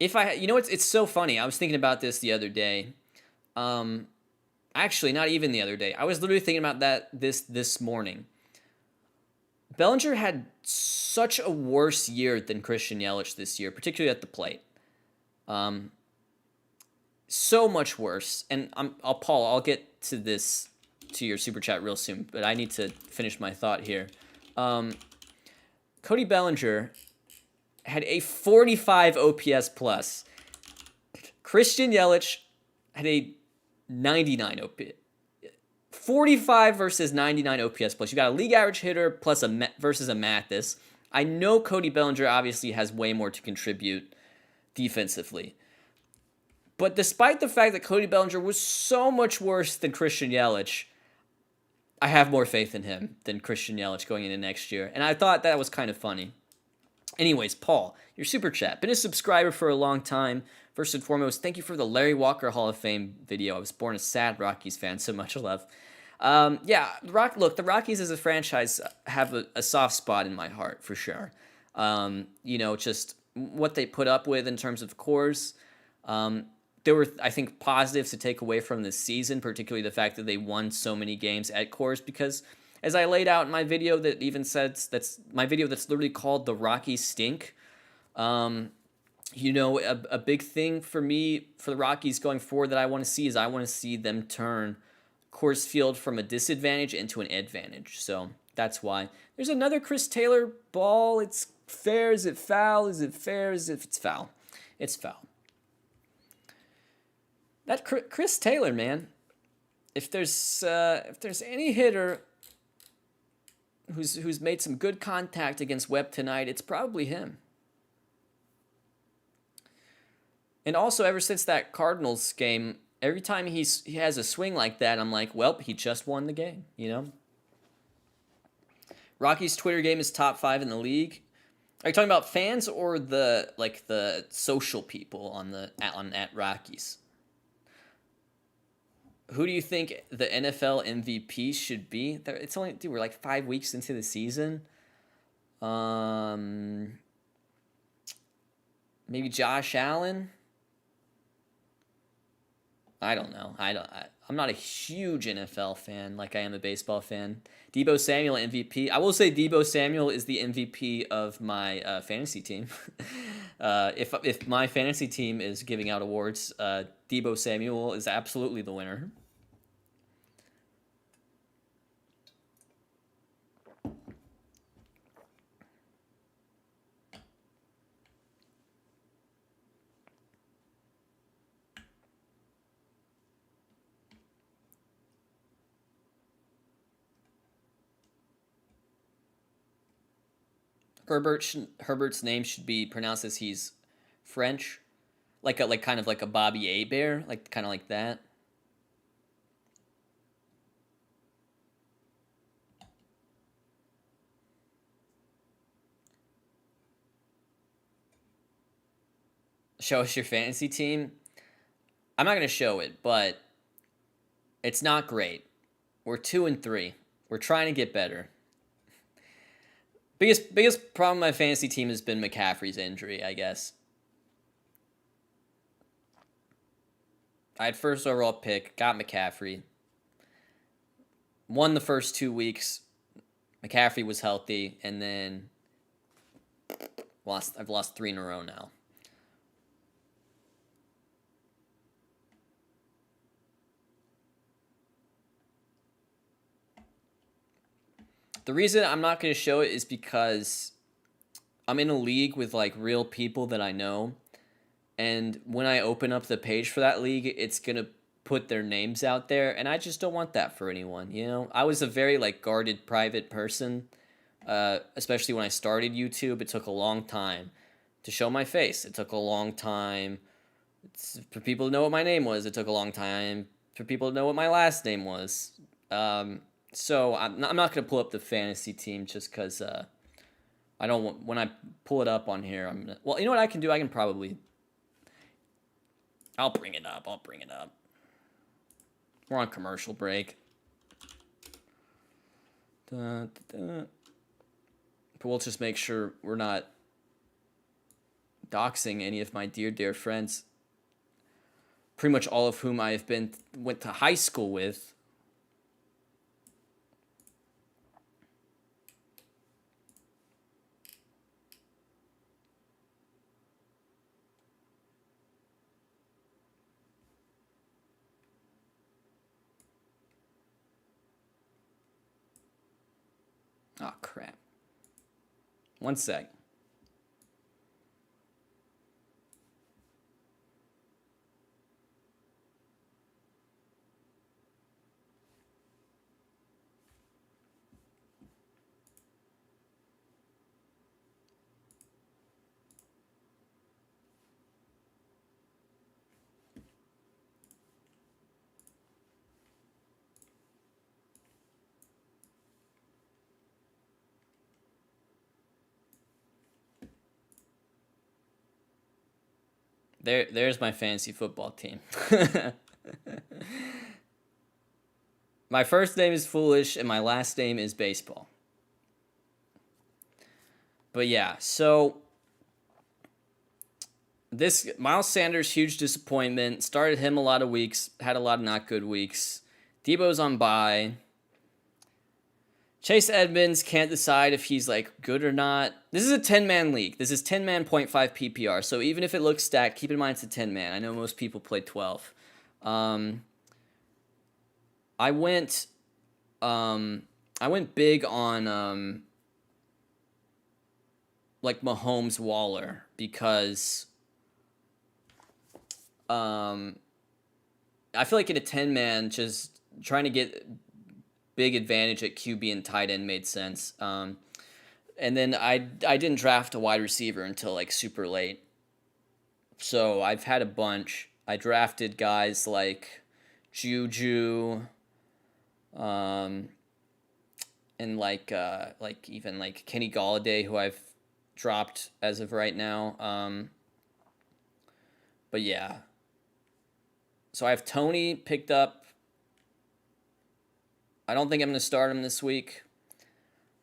You know, it's so funny. I was thinking about this the other day. Actually, not even the other day. I was literally thinking about that this morning. Bellinger had such a worse year than Christian Yelich this year, particularly at the plate. So much worse. And Paul, I'll get to this, to your super chat real soon, but I need to finish my thought here. Cody Bellinger had a 45 OPS plus. Christian Yelich had a 99 OPS. 45 versus 99 OPS plus. You got a league average hitter plus versus a Mathis. I know Cody Bellinger obviously has way more to contribute defensively. But despite the fact that Cody Bellinger was so much worse than Christian Yelich, I have more faith in him than Christian Yelich going into next year. And I thought that was kind of funny. Anyways, Paul, your super chat. Been a subscriber for a long time. First and foremost, thank you for the Larry Walker Hall of Fame video. I was born a sad Rockies fan, so much love. The Rockies as a franchise have a soft spot in my heart, for sure. Just what they put up with in terms of cores. There were, I think, positives to take away from this season, particularly the fact that they won so many games at cores, because as I laid out in my video that even says, that's my video that's literally called The Rockies Stink. A big thing for me, for the Rockies going forward, that I want to see is I want to see them turn Coors Field from a disadvantage into an advantage. So that's why. There's another Chris Taylor ball. It's fair. Is it foul? Is it fair? Is it, if it's foul? It's foul. That Chris Taylor, man. If there's any hitter who's made some good contact against Webb tonight, it's probably him. And also, ever since that Cardinals game, every time he has a swing like that, I'm like, well, he just won the game, Rocky's Twitter game is top 5 in the league. Are you talking about fans or the social people on at Rockies? Who do you think the NFL MVP should be? It's only, dude, we're like 5 weeks into the season. Maybe Josh Allen. I don't know. I'm not a huge NFL fan like I am a baseball fan. Deebo Samuel MVP. I will say Deebo Samuel is the MVP of my fantasy team. If my fantasy team is giving out awards, Deebo Samuel is absolutely the winner. Herbert's name should be pronounced as he's French, kind of like a Bobby A Bear, kind of like that. Show us your fantasy team. I'm not gonna show it, but it's not great. We're 2-3. We're trying to get better. Biggest problem with my fantasy team has been McCaffrey's injury, I guess. I had first overall pick, got McCaffrey. Won the first 2 weeks. McCaffrey was healthy, and then I've lost 3 in a row now. The reason I'm not going to show it is because I'm in a league with real people that I know, and when I open up the page for that league, it's going to put their names out there, and I just don't want that for anyone, I was a very guarded private person, especially when I started YouTube. It took a long time to show my face. It took a long time for people to know what my name was. It took a long time for people to know what my last name was. So I'm not going to pull up the fantasy team just because I don't want, when I pull it up on here, well, you know what I can do? I'll bring it up. We're on commercial break. But we'll just make sure we're not doxing any of my dear friends, pretty much all of whom I went to high school with. Oh, crap. One sec. There's my fantasy football team. My first name is Foolish, and my last name is Baseball. But yeah, so this Miles Sanders, huge disappointment. Started him a lot of weeks, had a lot of not good weeks. Debo's on bye. Chase Edmonds can't decide if he's like good or not. This is a 10-man league. This is 10-man 0.5 PPR. So even if it looks stacked, keep in mind it's a 10-man. I know most people play 12. I went big on like Mahomes Waller because I feel like in a 10-man just trying to get big advantage at QB and tight end made sense. And then I didn't draft a wide receiver until like super late. So I've had a bunch. I drafted guys like Juju, and like even like Kenny Golladay, who I've dropped as of right now. But yeah. So I have Tony picked up. I don't think I'm going to start him this week.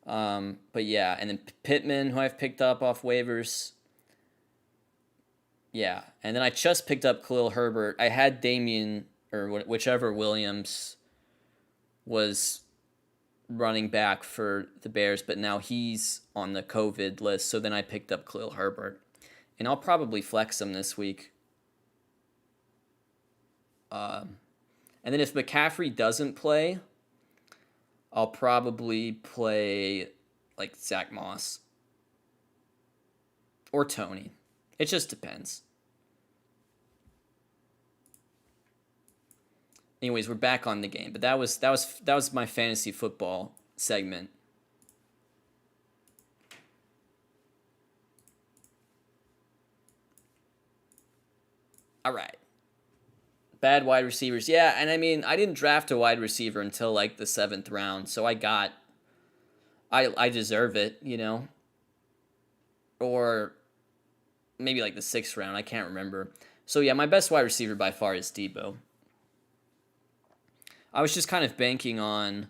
But yeah, and then Pittman, who I've picked up off waivers. Yeah, and then I just picked up Khalil Herbert. I had Damian, or whichever Williams was running back for the Bears, but now he's on the COVID list, so then I picked up Khalil Herbert. And I'll probably flex him this week. And then if McCaffrey doesn't play, I'll probably play like Zach Moss or Tony. It just depends. Anyways, we're back on the game, but that was my fantasy football segment. All right. Bad wide receivers. Yeah, and I mean, I didn't draft a wide receiver until like the 7th round, so I deserve it, you know? Or maybe like the 6th round, I can't remember. So yeah, my best wide receiver by far is Debo. I was just kind of banking on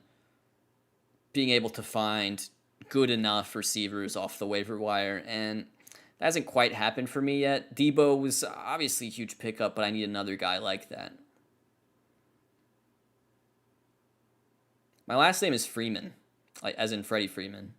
being able to find good enough receivers off the waiver wire, and that hasn't quite happened for me yet. Debo was obviously a huge pickup, but I need another guy like that. My last name is Freeman, like as in Freddie Freeman.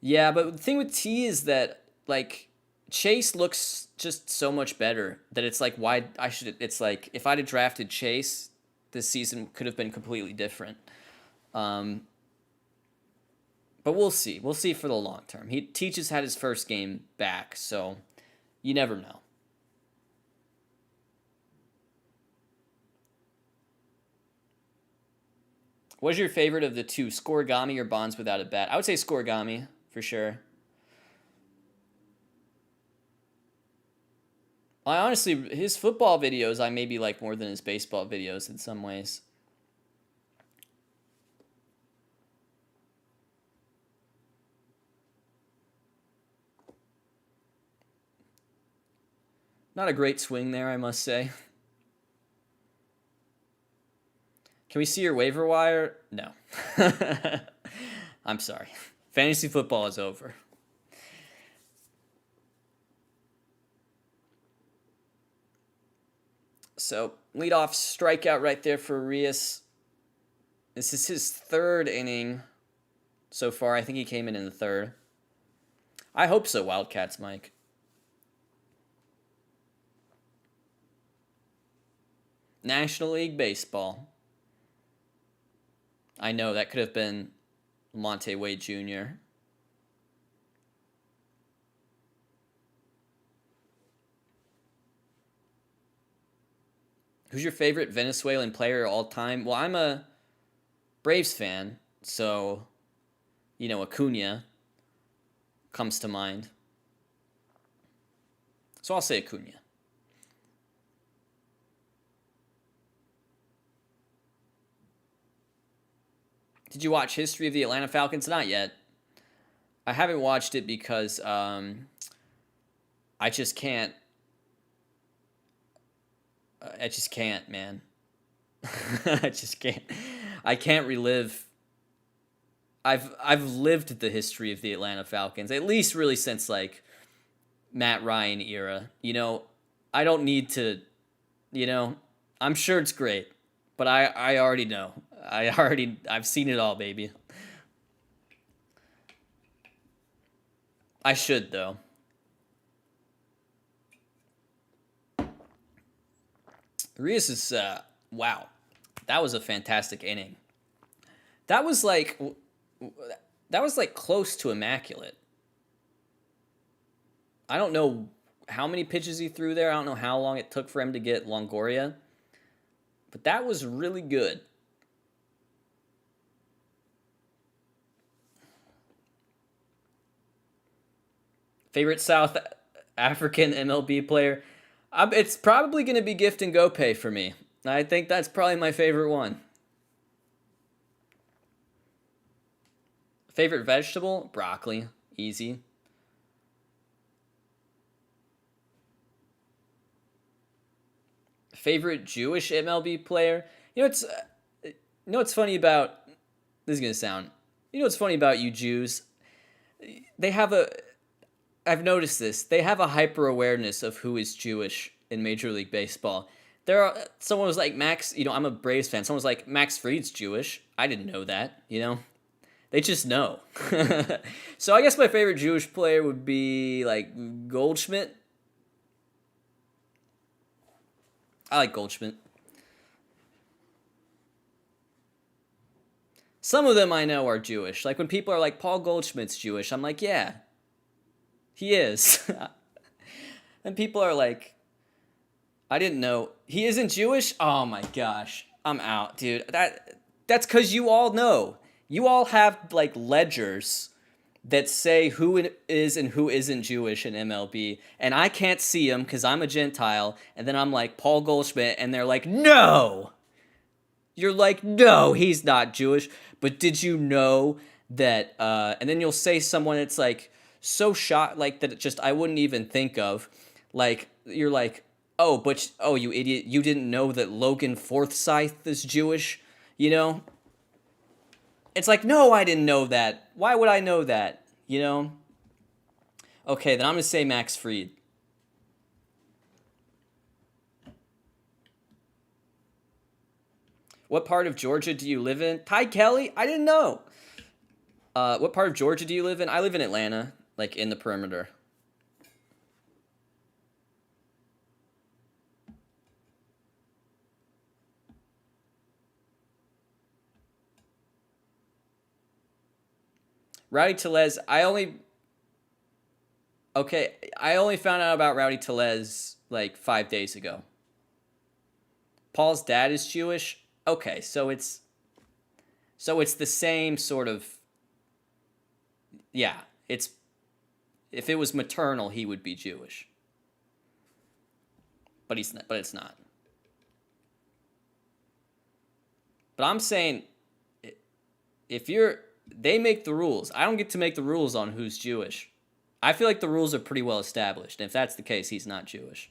Yeah, but the thing with T is that like Chase looks just so much better that it's like why I should. It's like if I'd have drafted Chase, this season could have been completely different. But we'll see. We'll see for the long term. Teaches had his first game back, so you never know. What's your favorite of the two, Scorigami or Bonds Without a Bat? I would say Scorigami for sure. I honestly, his football videos I maybe like more than his baseball videos in some ways. Not a great swing there, I must say. Can we see your waiver wire? No. I'm sorry. Fantasy football is over. So, leadoff strikeout right there for Arias. This is his 3rd inning so far. I think he came in the 3rd. I hope so, Wildcats, Mike. National League Baseball. I know that could have been Monte Wade Jr. Who's your favorite Venezuelan player all time? Well, I'm a Braves fan, so, you know, Acuna comes to mind. So I'll say Acuna. Did you watch History of the Atlanta Falcons? Not yet. I haven't watched it because I just can't. I just can't, man. I just can't. I can't relive I've lived the history of the Atlanta Falcons, at least really since like Matt Ryan era. I don't need to, you know, I'm sure it's great, but I already know. I've seen it all, baby. I should though. Rios is wow. That was a fantastic inning. That was like that was like close to immaculate. I don't know how many pitches he threw there. I don't know how long it took for him to get Longoria, but that was really good. Favorite South African MLB player? It's probably going to be Gift and Gopay for me. I think that's probably my favorite one. Favorite vegetable? Broccoli. Easy. Favorite Jewish MLB player? What's funny about this is going to sound. What's funny about you Jews? They have a I've noticed this. They have a hyper awareness of who is Jewish in Major League Baseball. Someone was like Max, I'm a Braves fan. Someone was like Max Fried's Jewish. I didn't know that. They just know. So I guess my favorite Jewish player would be like Goldschmidt. I like Goldschmidt. Some of them I know are Jewish. Like when people are like Paul Goldschmidt's Jewish, I'm like, yeah, he is. And people are like, I didn't know he isn't Jewish. Oh my gosh, I'm out, dude. That's because you all know. You all have like ledgers that say who is and who isn't Jewish in MLB, and I can't see them because I'm a Gentile. And then I'm like Paul Goldschmidt, and they're like, no. You're like, no, he's not Jewish. But did you know that? And then you'll say someone that's like so shocked, like that. It just I wouldn't even think of. Like you're like, oh, you idiot, you didn't know that Logan Forsythe is Jewish. It's like, no, I didn't know that. Why would I know that? Okay, then I'm gonna say Max Fried. What part of Georgia do you live in? Ty Kelly? I didn't know. What part of Georgia do you live in? I live in Atlanta, like in the perimeter. Rowdy Tellez, I only found out about Rowdy Tellez like 5 days ago. Paul's dad is Jewish. Okay, so it's the same sort of, yeah, if it was maternal, he would be Jewish. But it's not. But I'm saying they make the rules. I don't get to make the rules on who's Jewish. I feel like the rules are pretty well established. And if that's the case, he's not Jewish.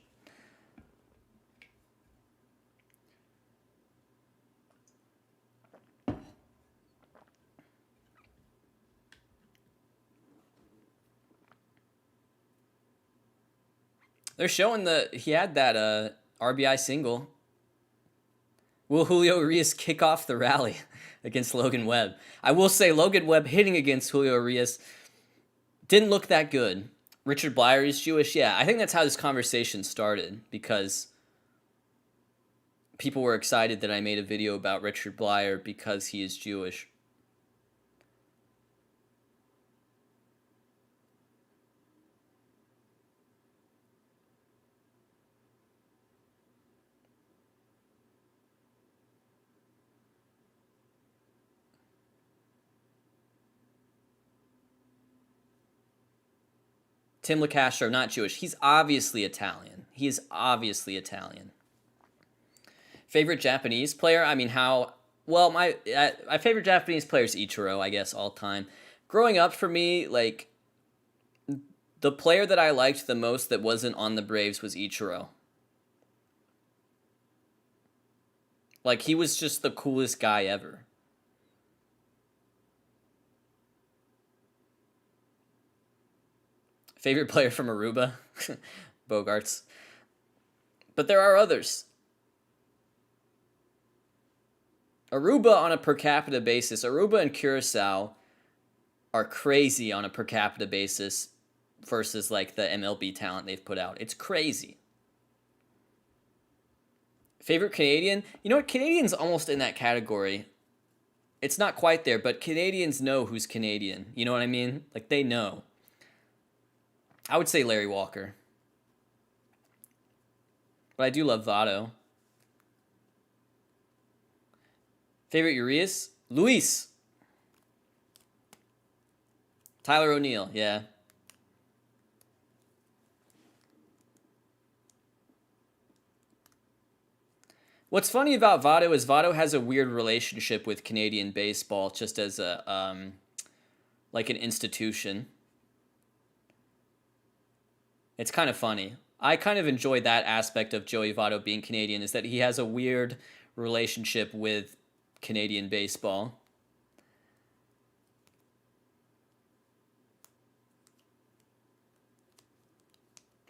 They're showing he had that RBI single. Will Julio Urias kick off the rally against Logan Webb? I will say Logan Webb hitting against Julio Urias didn't look that good. Richard Blyer is Jewish. Yeah, I think that's how this conversation started because people were excited that I made a video about Richard Blyer because he is Jewish. Tim LeCastro, not Jewish. He's obviously Italian. He is obviously Italian. Favorite Japanese player? I mean, my favorite Japanese player is Ichiro, I guess, all time. Growing up for me, like, the player that I liked the most that wasn't on the Braves was Ichiro. Like, he was just the coolest guy ever. Favorite player from Aruba? Bogarts. But there are others. Aruba on a per capita basis, Aruba and Curacao are crazy on a per capita basis versus like the MLB talent they've put out. It's crazy. Favorite Canadian? You know what? Canadian's almost in that category. It's not quite there, but Canadians know who's Canadian. You know what I mean? Like, they know. I would say Larry Walker. But I do love Votto. Favorite Urias? Luis. Tyler O'Neill, yeah. What's funny about Votto is Votto has a weird relationship with Canadian baseball, just as a like an institution. It's kind of funny. I kind of enjoy that aspect of Joey Votto being Canadian, is that he has a weird relationship with Canadian baseball.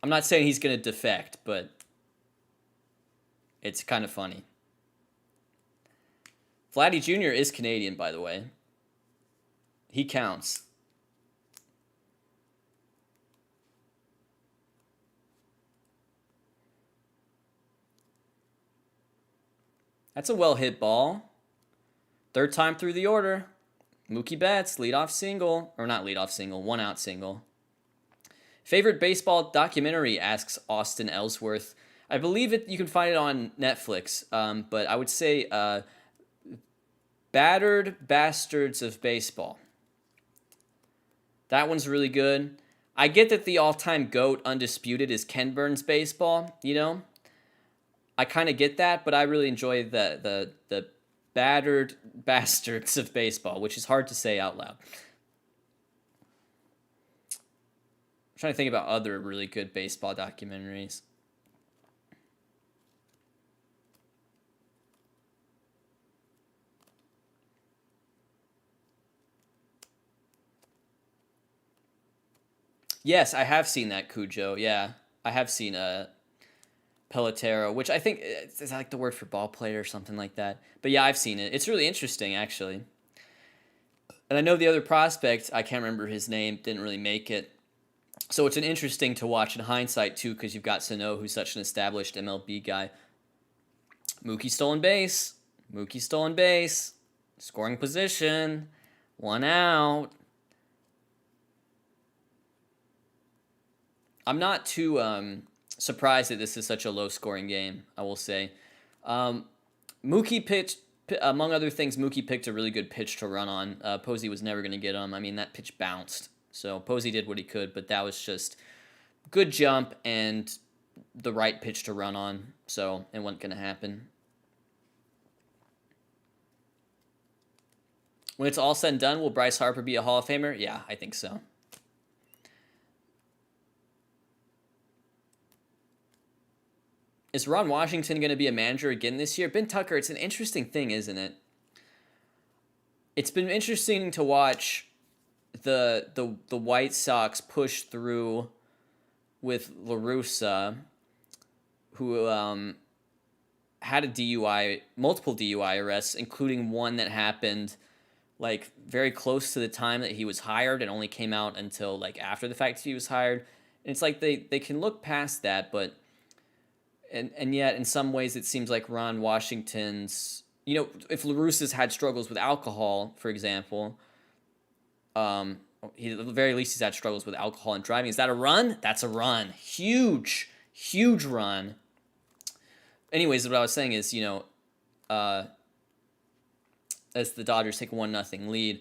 I'm not saying he's going to defect, but it's kind of funny. Vladdy Jr. is Canadian, by the way. He counts. That's a well-hit ball. Third time through the order. Mookie Betts, leadoff single. Or not leadoff single, one-out single. Favorite baseball documentary, asks Austin Ellsworth. I believe you can find it on Netflix, but I would say Battered Bastards of Baseball. That one's really good. I get that the all-time GOAT undisputed is Ken Burns' baseball, you know? I kind of get that, but I really enjoy the Battered Bastards of Baseball, which is hard to say out loud. I'm trying to think about other really good baseball documentaries. Yes, I have seen that, Cujo. Yeah, I have seen Pelotero, which I think is like the word for ball player or something like that. But yeah, I've seen it. It's really interesting, actually. And I know the other prospect, I can't remember his name, didn't really make it. So it's an interesting to watch in hindsight, too, because you've got Sano, who's such an established MLB guy. Mookie stolen base. Mookie stolen base. Scoring position. One out. I'm not too surprised that this is such a low-scoring game, I will say. Mookie pitched, among other things, Mookie picked a really good pitch to run on. Posey was never going to get him. I mean, that pitch bounced. So Posey did what he could, but that was just good jump and the right pitch to run on. So it wasn't going to happen. When it's all said and done, will Bryce Harper be a Hall of Famer? Yeah, I think so. Is Ron Washington going to be a manager again this year? Ben Tucker, it's an interesting thing, isn't it? It's been interesting to watch the White Sox push through with La Russa, who had a DUI, multiple DUI arrests, including one that happened like very close to the time that he was hired and only came out until like after the fact he was hired. And it's like they can look past that, but and yet in some ways it seems like Ron Washington's, you know, if La Russa's had struggles with alcohol, for example, he, at the very least he's had struggles with alcohol and driving. Is that a run? That's a run. Huge run. Anyways, what I was saying is, you know, as the Dodgers take a 1-0 lead,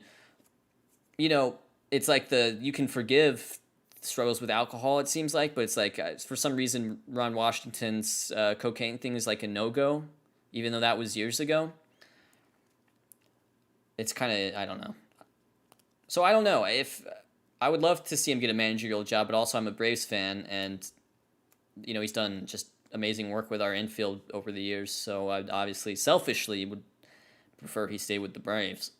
you know, it's like you can forgive struggles with alcohol, it seems like, but it's like for some reason Ron Washington's cocaine thing is like a no-go, even though that was years ago. It's kind of, I don't know. So I don't know. If I would love to see him get a managerial job, but also I'm a Braves fan, and you know, he's done just amazing work with our infield over the years, so I obviously selfishly would prefer he stay with the Braves.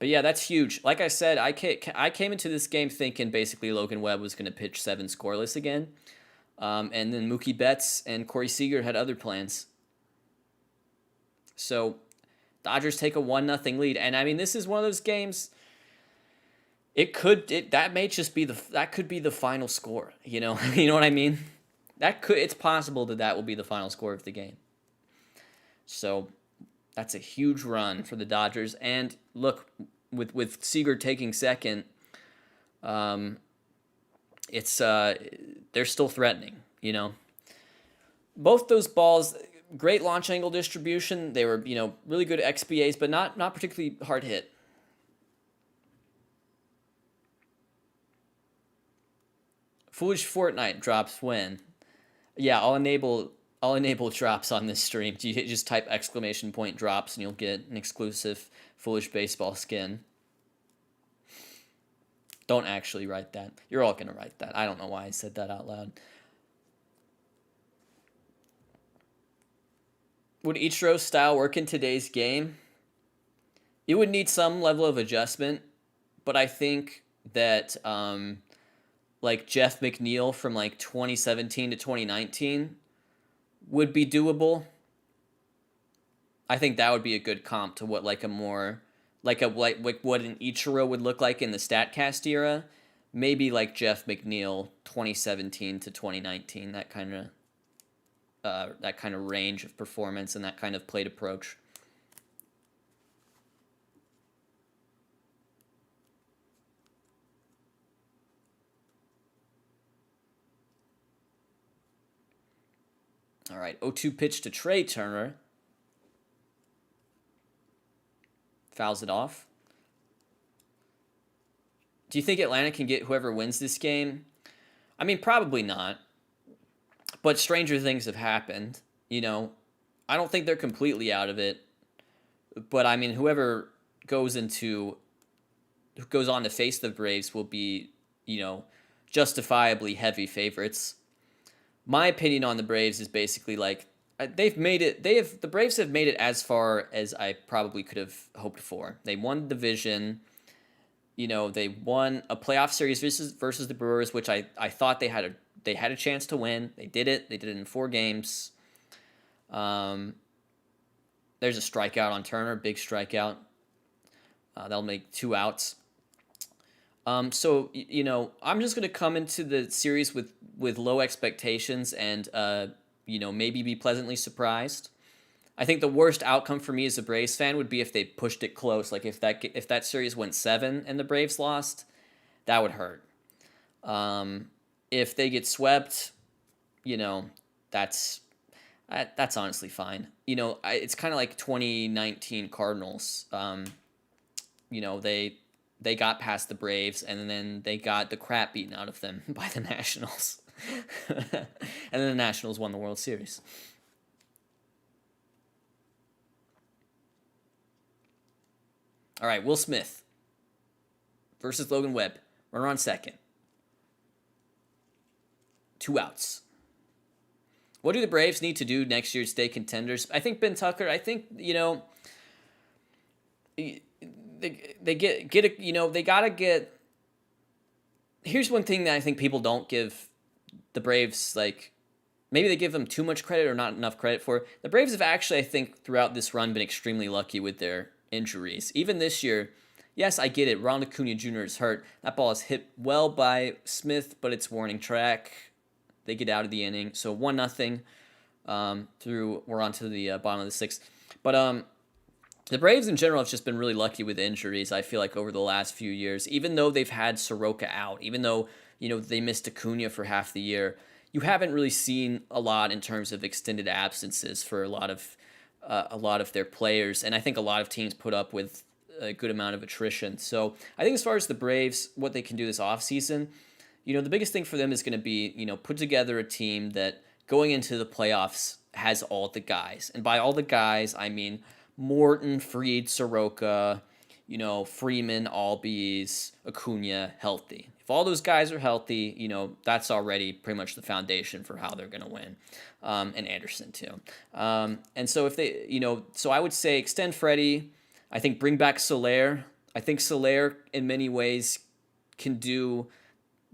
But yeah, that's huge. Like I said, I came into this game thinking basically Logan Webb was going to pitch 7 scoreless again. And then Mookie Betts and Corey Seager had other plans. So Dodgers take a 1-0 lead. And I mean, this is one of those games. That may just be that could be the final score. You know, you know what I mean? It's possible that will be the final score of the game. So that's a huge run for the Dodgers. And look, with Seager taking second, it's they're still threatening. You know, both those balls, great launch angle distribution. They were really good XBAs, but not particularly hard hit. Foolish Fortnite drops when. Yeah, I'll enable drops on this stream. You just type !drops and you'll get an exclusive Foolish baseball skin. Don't actually write that. You're all gonna write that. I don't know why I said that out loud. Would Ichiro's style work in today's game? It would need some level of adjustment, but I think that like Jeff McNeil from like 2017 to 2019 would be doable. I think that would be a good comp to what like a more like what an Ichiro would look like in the Statcast era. Maybe like Jeff McNeil 2017 to 2019, that kind of range of performance and that kind of plate approach. All right, 0-2 pitch to Trey Turner. Fouls it off. Do you think Atlanta can get whoever wins this game? I mean, probably not. But stranger things have happened. You know, I don't think they're completely out of it. But I mean, whoever goes on to face the Braves will be, justifiably heavy favorites. My opinion on the Braves is basically like the Braves have made it as far as I probably could have hoped for. They won the division. They won a playoff series versus the Brewers, which I thought they had a chance to win. They did it. They did it in 4 games. There's a strikeout on Turner, big strikeout. That'll make 2 outs. So I'm just going to come into the series with low expectations and maybe be pleasantly surprised. I think the worst outcome for me as a Braves fan would be if they pushed it close. Like if that series went 7 and the Braves lost, that would hurt. If they get swept, that's honestly fine. It's kind of like 2019 Cardinals. They got past the Braves, and then they got the crap beaten out of them by the Nationals. And then the Nationals won the World Series. All right, Will Smith versus Logan Webb. Runner on second. 2 outs. What do the Braves need to do next year to stay contenders? I think Ben Tucker, they gotta get. Here's one thing that I think people don't give the Braves, maybe they give them too much credit or not enough credit for. The Braves have actually, I think, throughout this run been extremely lucky with their injuries. Even this year, yes, I get it. Ronald Acuna Jr. is hurt. That ball is hit well by Smith, but it's warning track. They get out of the inning. So 1-0 we're on to the bottom of the 6th. But the Braves in general have just been really lucky with injuries, I feel like, over the last few years. Even though they've had Soroka out, even though, they missed Acuna for half the year, you haven't really seen a lot in terms of extended absences for a lot of their players. And I think a lot of teams put up with a good amount of attrition. So I think as far as the Braves, what they can do this offseason, the biggest thing for them is going to be, put together a team that going into the playoffs has all the guys. And by all the guys, I mean Morton, Fried, Soroka, Freeman, Albies, Acuna healthy. If all those guys are healthy, that's already pretty much the foundation for how they're going to win. And Anderson too. And so if they, so I would say extend Freddie. I think bring back Soler. I think Soler, in many ways, can do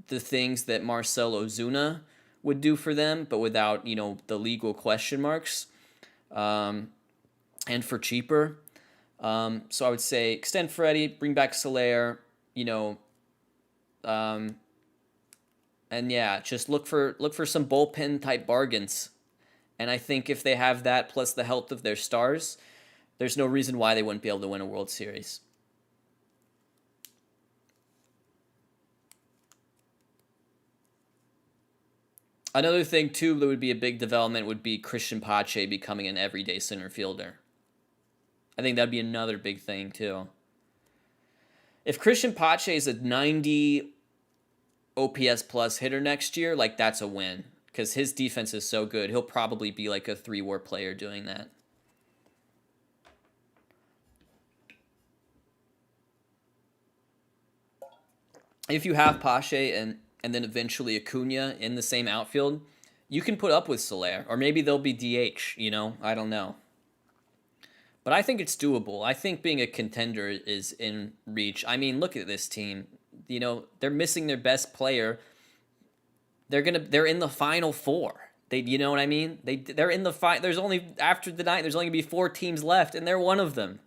the things that Marcel Ozuna would do for them, but without, the legal question marks, and for cheaper. So I would say extend Freddie, bring back Soler, um, and yeah, just look for some bullpen type bargains. And I think if they have that plus the health of their stars, there's no reason why they wouldn't be able to win a World Series. Another thing, too, that would be a big development would be Christian Pache becoming an everyday center fielder. I think that'd be another big thing, too. If Christian Pache is a 90 OPS plus hitter next year, that's a win. Because his defense is so good, he'll probably be like a 3-WAR player doing that. If you have Pache and then eventually Acuna in the same outfield, you can put up with Soler. Or maybe they'll be DH, I don't know. But I think it's doable. I think being a contender is in reach. I mean, look at this team. They're missing their best player. They're in the Final Four. You know what I mean? They're in the there's only after the night. There's only gonna be 4 teams left, and they're one of them.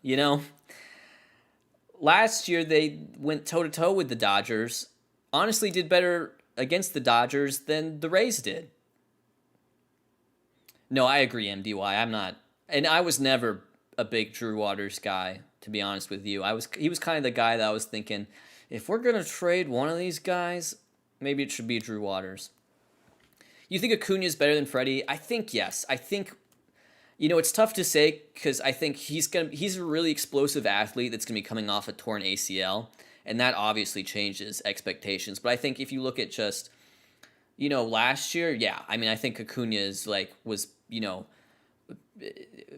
Last year they went toe to toe with the Dodgers. Honestly, did better against the Dodgers than the Rays did. No, I agree, MDY. I'm not, and I was never a big Drew Waters guy, to be honest with you. He was kind of the guy that I was thinking, if we're gonna trade one of these guys, maybe it should be Drew Waters. You think Acuna is better than Freddie? I think yes. I think, it's tough to say because I think he's a really explosive athlete that's gonna be coming off a torn ACL, and that obviously changes expectations. But I think if you look at just, last year, yeah, I mean, I think Acuna is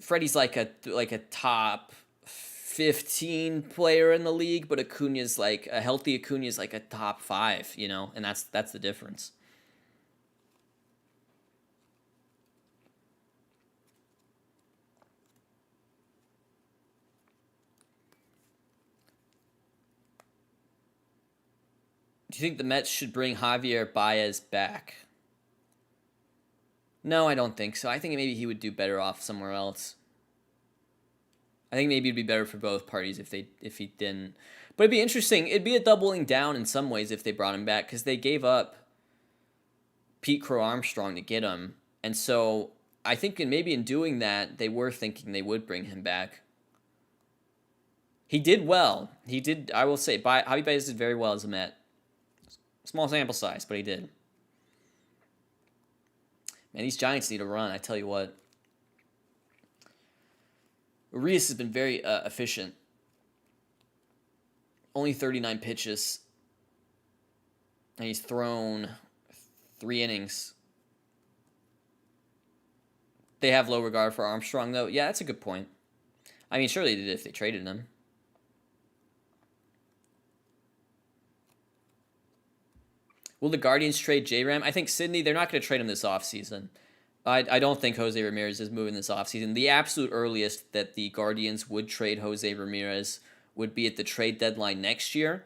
Freddie's like a top 15 player in the league, but Acuna's a healthy Acuna's like a top 5, and that's the difference. Do you think the Mets should bring Javier Baez back? No, I don't think so. I think maybe he would do better off somewhere else. I think maybe it'd be better for both parties if he didn't. But it'd be interesting. It'd be a doubling down in some ways if they brought him back because they gave up Pete Crow Armstrong to get him. And so I think maybe in doing that, they were thinking they would bring him back. He did well. He did, I will say, Javi Baez did very well as a Met. Small sample size, but he did. Man, these Giants need a run, I tell you what. Urias has been very efficient. Only 39 pitches. And he's thrown 3 innings. They have low regard for Armstrong, though. Yeah, that's a good point. I mean, surely they did if they traded him. Will the Guardians trade J-Ram? I think Sydney, they're not going to trade him this offseason. I don't think Jose Ramirez is moving this offseason. The absolute earliest that the Guardians would trade Jose Ramirez would be at the trade deadline next year,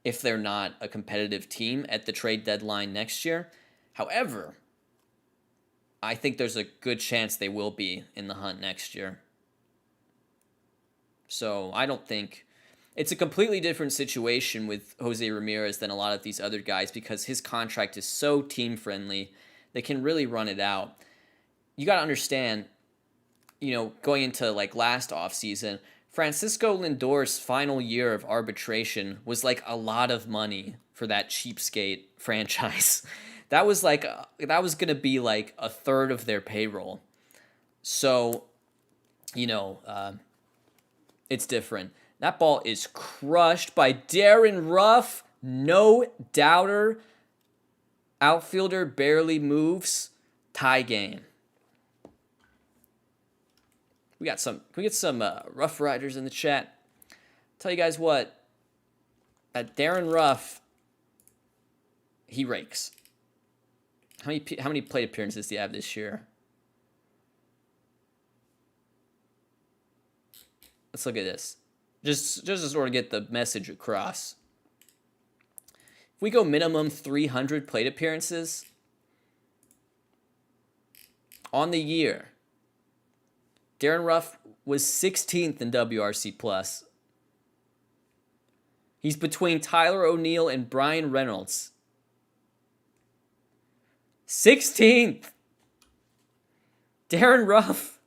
if they're not a competitive team at the trade deadline next year. However, I think there's a good chance they will be in the hunt next year. So I don't think... It's a completely different situation with Jose Ramirez than a lot of these other guys because his contract is so team-friendly. They can really run it out. You got to understand, going into last offseason, Francisco Lindor's final year of arbitration was a lot of money for that cheapskate franchise. That was going to be a third of their payroll. So, it's different. That ball is crushed by Darren Ruff. No doubter. Outfielder barely moves. Tie game. Can we get some Rough Riders in the chat? Tell you guys what. That Darren Ruff, he rakes. How many plate appearances do you have this year? Let's look at this. Just to sort of get the message across. If we go minimum 300 plate appearances on the year, Darren Ruff was 16th in WRC plus. He's between Tyler O'Neill and Brian Reynolds. 16th. Darren Ruff,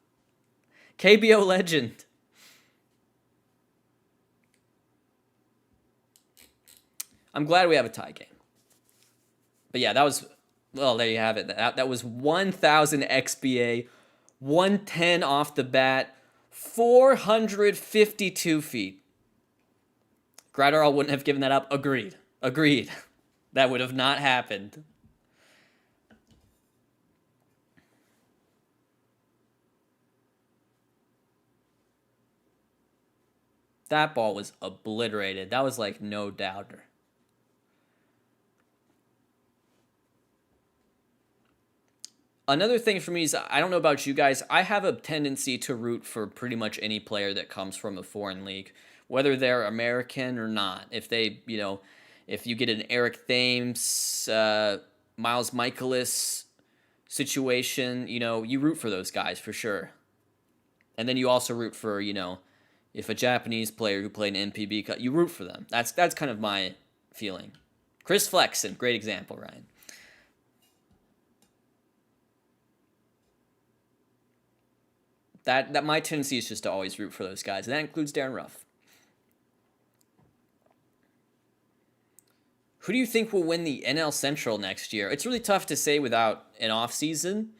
KBO legend. I'm glad we have a tie game. But yeah, that was, well, there you have it. That was 1,000 XBA, 110 off the bat, 452 feet. Gratterall wouldn't have given that up. Agreed. That would have not happened. That ball was obliterated. That was like no doubter. Another thing for me is, I don't know about you guys, I have a tendency to root for pretty much any player that comes from a foreign league, whether they're American or not. If they, if you get an Eric Thames, Miles Michaelis situation, you root for those guys for sure. And then you also root for, if a Japanese player who played an NPB, you root for them. That's kind of my feeling. Chris Flexen, great example, Ryan. That my tendency is just to always root for those guys, and that includes Darren Ruff. Who do you think will win the NL Central next year? It's really tough to say without an off season.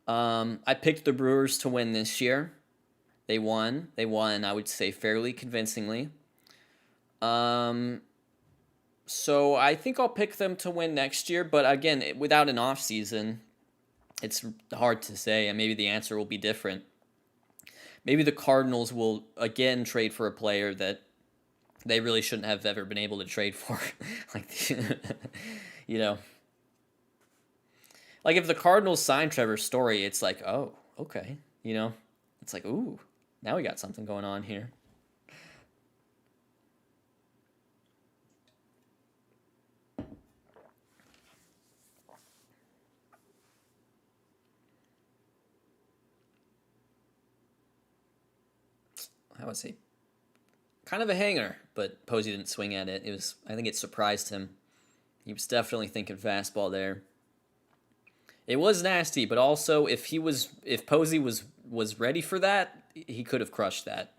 I picked the Brewers to win this year. They won. I would say, fairly convincingly. So I think I'll pick them to win next year, but again, without an off season, it's hard to say, and maybe the answer will be different. Maybe the Cardinals will again trade for a player that they really shouldn't have ever been able to trade for. Like if the Cardinals sign Trevor Story, it's like, oh, okay. It's like, ooh, now we got something going on here. I would say kind of a hanger, but Posey didn't swing at it. I think it surprised him. He was definitely thinking fastball there. It was nasty, but also if Posey was ready for that, he could have crushed that.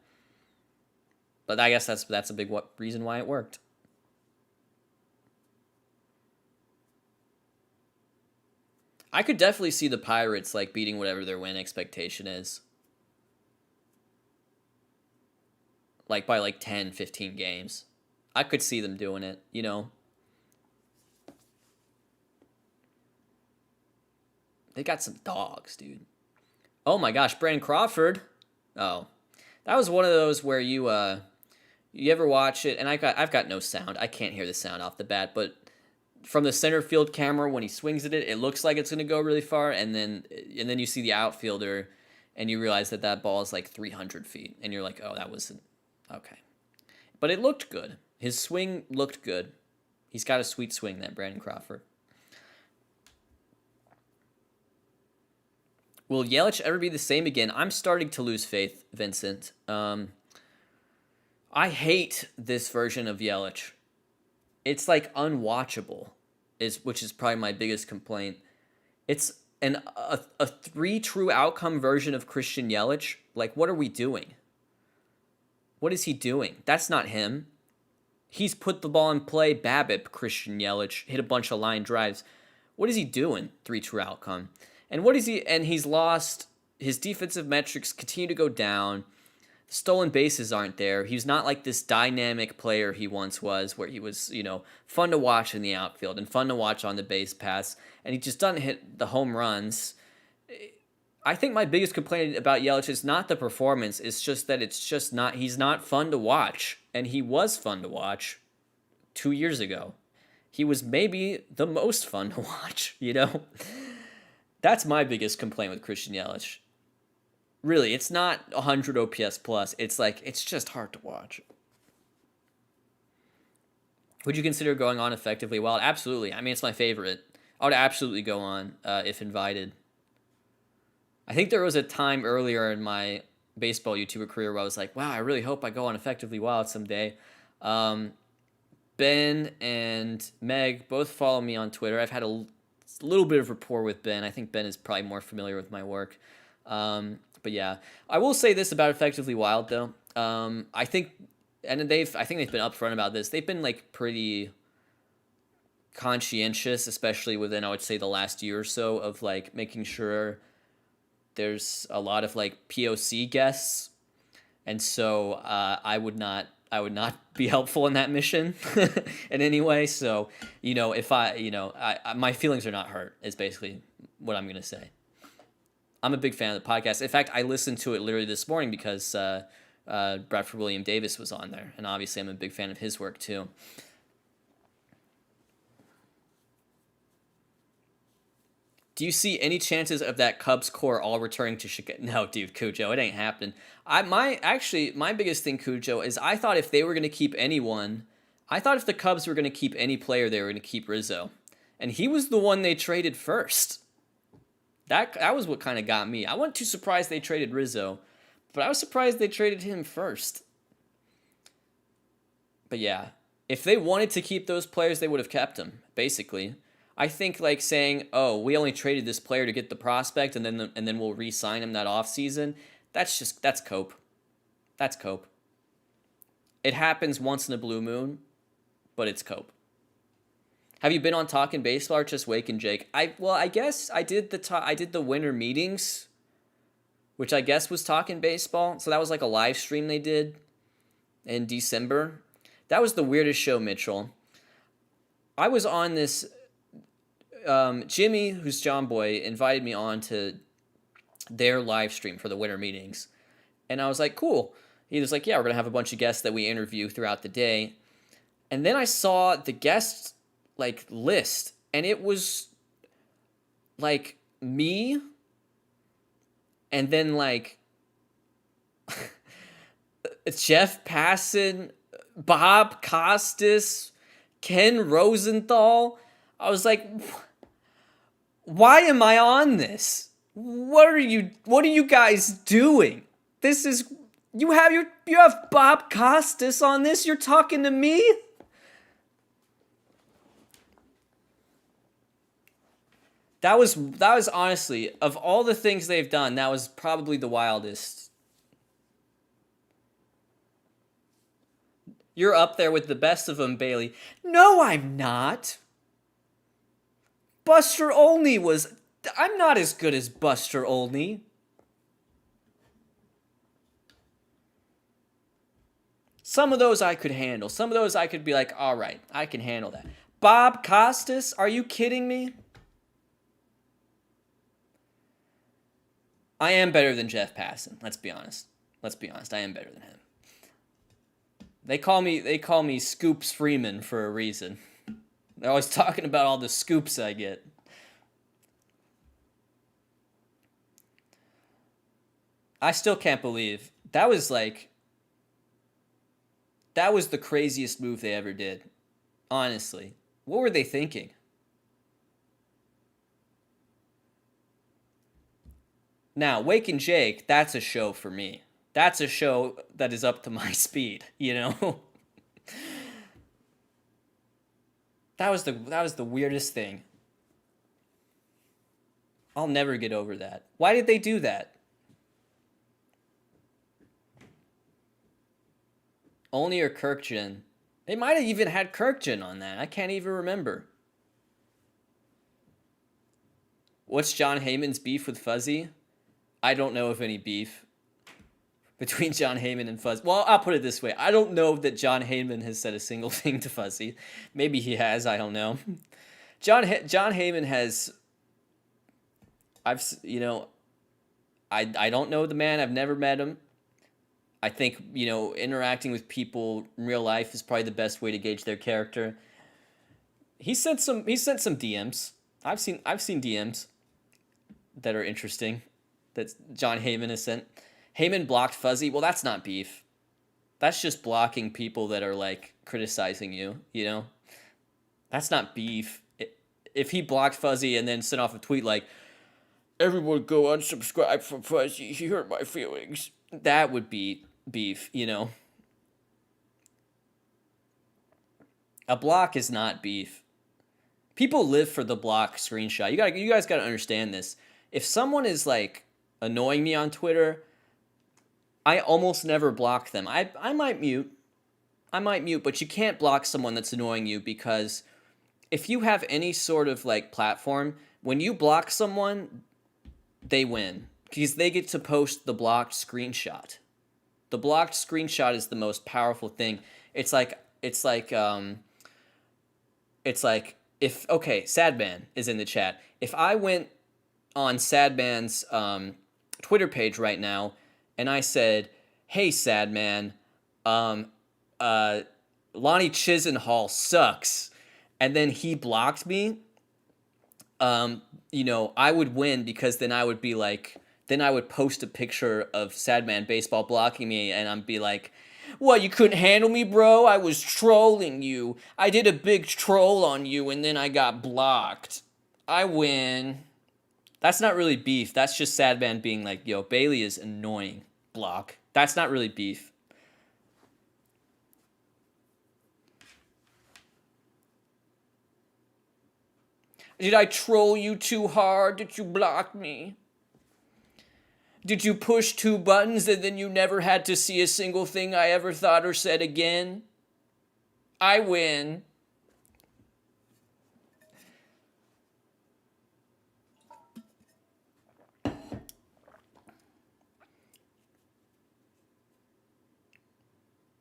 But I guess that's a big reason why it worked. I could definitely see the Pirates beating whatever their win expectation is. By 10, 15 games. I could see them doing it, They got some dogs, dude. Oh my gosh, Brandon Crawford. Oh. That was one of those where you ever watch it, and I've got no sound. I can't hear the sound off the bat, but from the center field camera when he swings at it, it looks like it's going to go really far, and then you see the outfielder and you realize that ball is 300 feet, and you're like, "Oh, that wasn't okay." But it looked good. His swing looked good. He's got a sweet swing, that Brandon Crawford. Will Yelich ever be the same again? I'm starting to lose faith, Vincent. I hate this version of Yelich. It's unwatchable, which is probably my biggest complaint. It's a 3 true outcome version of Christian Yelich. What are we doing? What is he doing? That's not him. He's put the ball in play. BABIP, Christian Yelich, hit a bunch of line drives. What is he doing? 3 true outcome. And he's lost. His defensive metrics continue to go down. Stolen bases aren't there. He's not this dynamic player he once was, where he was, fun to watch in the outfield and fun to watch on the base paths. And he just doesn't hit the home runs. I think my biggest complaint about Yelich is not the performance. It's just that he's not fun to watch. And he was fun to watch 2 years ago. He was maybe the most fun to watch, That's my biggest complaint with Christian Yelich. Really, it's not 100 OPS plus. It's it's just hard to watch. Would you consider going on Effectively Wild? Absolutely. I mean, it's my favorite. I would absolutely go on if invited. I think there was a time earlier in my baseball YouTuber career where I was like, wow, I really hope I go on Effectively Wild someday. Ben and Meg both follow me on Twitter. I've had a little bit of rapport with Ben. I think Ben is probably more familiar with my work. But yeah, I will say this about Effectively Wild though. I think they've been upfront about this. They've been like pretty conscientious, especially within, I would say, the last year or so, of like making sure there's a lot of like POC guests, and so I would not be helpful in that mission in any way. So if my feelings are not hurt is basically what I'm gonna say. I'm a big fan of the podcast. In fact, I listened to it literally this morning because Bradford William Davis was on there, and obviously I'm a big fan of his work too. Do you see any chances of that Cubs core all returning to Chicago? No, dude, Cujo, it ain't happening. My biggest thing, Cujo, is I thought if they were going to keep anyone, I thought if the Cubs were going to keep any player, they were going to keep Rizzo. And he was the one they traded first. That was what kind of got me. I wasn't too surprised they traded Rizzo, but I was surprised they traded him first. But yeah, if they wanted to keep those players, they would have kept them, basically. I think like saying, "Oh, we only traded this player to get the prospect, and then we'll re-sign him that offseason," that's cope. That's cope. It happens once in a blue moon, but it's cope. Have you been on Talking Baseball or just Wake and Jake? I guess I did the winter meetings, which I guess was Talking Baseball. So that was like a live stream they did in December. That was the weirdest show, Mitchell. I was on this. Jimmy, who's John Boy, invited me on to their live stream for the winter meetings. And I was like, cool. He was like, yeah, we're going to have a bunch of guests that we interview throughout the day. And then I saw the guest like list, and it was like me, and then like Jeff Passan, Bob Costas, Ken Rosenthal. I was like, why am I on this? What are you guys doing? This is you have Bob Costas on this? You're talking to me? That was honestly, of all the things they've done, that was probably the wildest. You're up there with the best of them, Bailey. No, I'm not. Buster Olney was... I'm not as good as Buster Olney. Some of those I could handle. Some of those I could be like, all right, I can handle that. Bob Costas? Are you kidding me? I am better than Jeff Passan. Let's be honest. I am better than him. They call me Scoops Freeman for a reason. They're always talking about all the scoops I get. I still can't believe that was the craziest move they ever did. Honestly, what were they thinking? Now, Wake and Jake, that's a show for me. That's a show that is up to my speed, you know? That was the weirdest thing. I'll never get over that. Why did they do that? Olney or Kirkjian? They might have even had Kirkjian on that. I can't even remember. What's John Heyman's beef with Fuzzy? I don't know of any beef between John Heyman and Fuzzy. Well, I'll put it this way. I don't know that John Heyman has said a single thing to Fuzzy. Maybe he has. I don't know. John Heyman has... I don't know the man. I've never met him. I think, interacting with people in real life is probably the best way to gauge their character. He sent some DMs. I've seen DMs that are interesting that John Heyman has sent. Heyman blocked Fuzzy. Well, that's not beef. That's just blocking people that are like criticizing you, That's not beef. If he blocked Fuzzy and then sent off a tweet like, "Everyone go unsubscribe from Fuzzy. He hurt my feelings." That would be beef, you know. A block is not beef. People live for the block screenshot. You guys got to understand this. If someone is like annoying me on Twitter, I almost never block them. I might mute. I might mute, but you can't block someone that's annoying you, because if you have any sort of like platform, when you block someone, they win because they get to post the blocked screenshot. The blocked screenshot is the most powerful thing. It's like if okay, Sadman is in the chat. If I went on Sadman's Twitter page right now and I said, "Hey Sadman, um, Lonnie Chisenhall sucks," and then he blocked me, I would win, because then I would be like, then I would post a picture of Sadman Baseball blocking me, and I'd be like, "What, you couldn't handle me, bro? I was trolling you. I did a big troll on you, and then I got blocked. I win." That's not really beef. That's just Sadman being like, "Yo, Bailey is annoying. Block." That's not really beef. Did I troll you too hard? Did you block me? Did you push two buttons and then you never had to see a single thing I ever thought or said again? I win.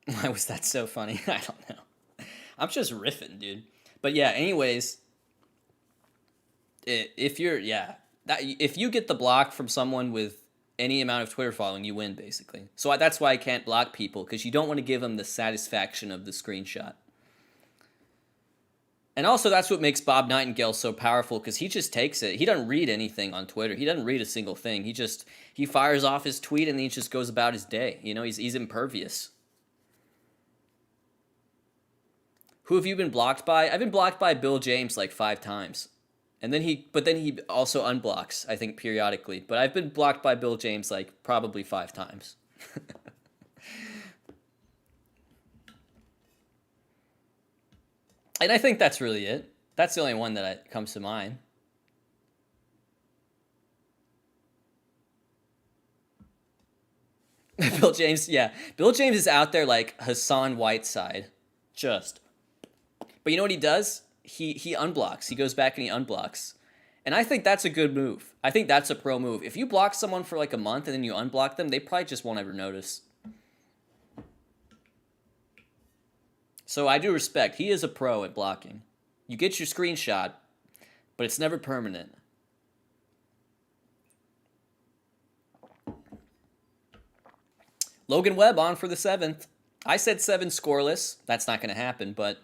Why was that so funny? I don't know. I'm just riffing, dude. But yeah, anyways, if you're if you get the block from someone with any amount of Twitter following, you win basically. So that's why I can't block people, because you don't want to give them the satisfaction of the screenshot. And also, that's what makes Bob Nightingale so powerful, because he just takes it. He doesn't read anything on Twitter. He doesn't read a single thing. He fires off his tweet and then he just goes about his day. You know, he's impervious. Who have you been blocked by? I've been blocked by Bill James like 5 times. And then he also unblocks, I think, periodically. But I've been blocked by Bill James like probably 5 times. And I think that's really it. That's the only one that comes to mind. Bill James, yeah. Bill James is out there like Hassan Whiteside. Just. But you know what he does? He unblocks. He goes back and he unblocks. And I think that's a good move. I think that's a pro move. If you block someone for like a month and then you unblock them, they probably just won't ever notice. So I do respect. He is a pro at blocking. You get your screenshot, but it's never permanent. Logan Webb on for the 7th. I said 7 scoreless. That's not going to happen, but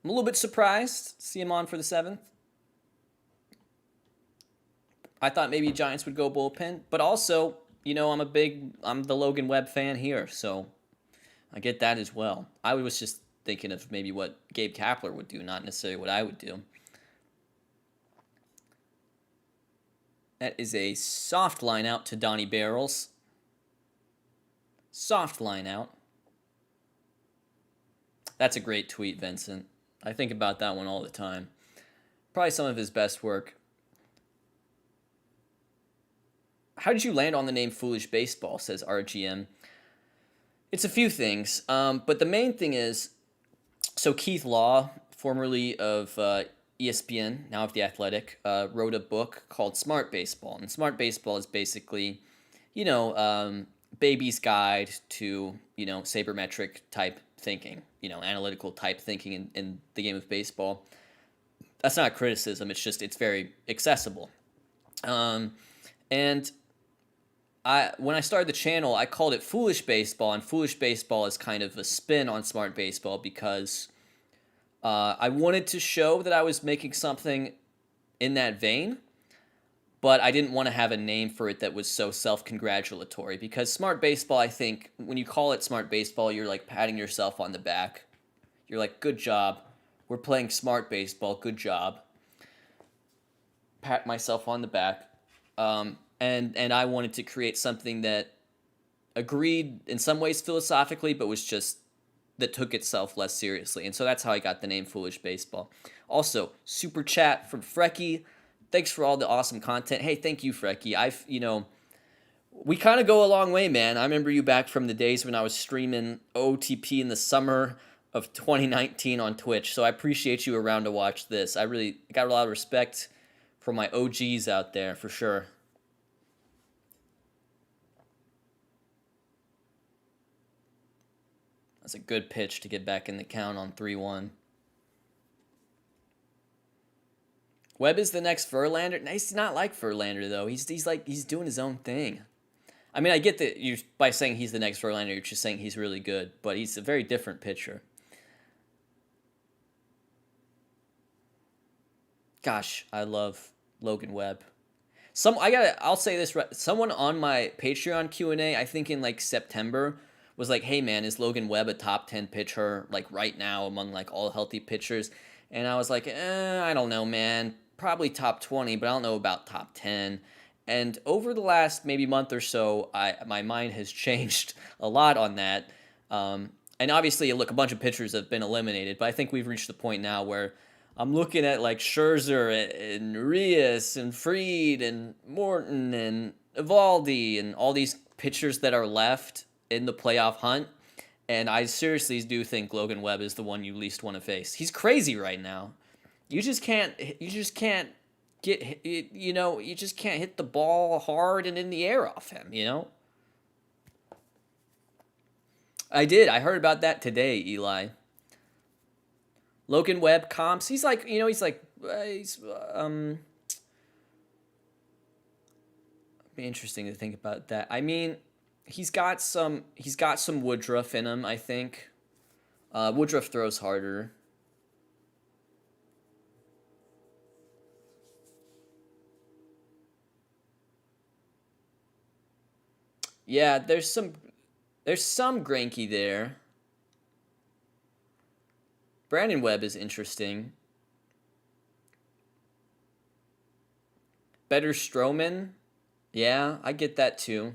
I'm a little bit surprised to see him on for the 7th. I thought maybe Giants would go bullpen, but also, I'm the Logan Webb fan here, so I get that as well. I was just thinking of maybe what Gabe Kapler would do, not necessarily what I would do. That is a soft line out to Donnie Barrels. Soft line out. That's a great tweet, Vincent. I think about that one all the time. Probably some of his best work. How did you land on the name Foolish Baseball, says RGM. It's a few things, but the main thing is, so Keith Law, formerly of ESPN, now of The Athletic, wrote a book called Smart Baseball. And Smart Baseball is basically, baby's guide to, sabermetric type thinking, analytical type thinking in the game of baseball. That's not criticism. It's very accessible. And when I started the channel, I called it Foolish Baseball, and Foolish Baseball is kind of a spin on Smart Baseball, because I wanted to show that I was making something in that vein, but I didn't want to have a name for it that was so self-congratulatory, because Smart Baseball, I think, when you call it Smart Baseball, you're like patting yourself on the back. You're like, good job. We're playing smart baseball. Good job. Pat myself on the back. And I wanted to create something that agreed in some ways philosophically, but was just that took itself less seriously. And so that's how I got the name Foolish Baseball. Also, super chat from Frecky. Thanks for all the awesome content. Hey, thank you, Frecky. We kind of go a long way, man. I remember you back from the days when I was streaming OTP in the summer of 2019 on Twitch. So I appreciate you around to watch this. I really got a lot of respect for my OGs out there, for sure. That's a good pitch to get back in the count on 3-1. Webb is the next Verlander. No, he's not like Verlander though. He's doing his own thing. I mean, I get that you by saying he's the next Verlander, you're just saying he's really good, but he's a very different pitcher. Gosh, I love Logan Webb. I'll say this, someone on my Patreon Q&A, I think in like September, was like, hey man, is Logan Webb a top 10 pitcher like right now among like all healthy pitchers? And I was like, I don't know, man. Probably top 20, but I don't know about top 10. And over the last maybe month or so, my mind has changed a lot on that. And obviously, look, a bunch of pitchers have been eliminated, but I think we've reached the point now where I'm looking at like Scherzer and Reyes and Fried and Morton and Evaldi and all these pitchers that are left in the playoff hunt. And I seriously do think Logan Webb is the one you least want to face. He's crazy right now. You just can't you just can't hit the ball hard and in the air off him, you know? I did. I heard about that today, Eli. Logan Webb comps. He's like, be interesting to think about that. I mean, he's got some Woodruff in him, I think. Woodruff throws harder. Yeah, there's some Greinke there. Brandon Webb is interesting. Better Stroman. Yeah, I get that too.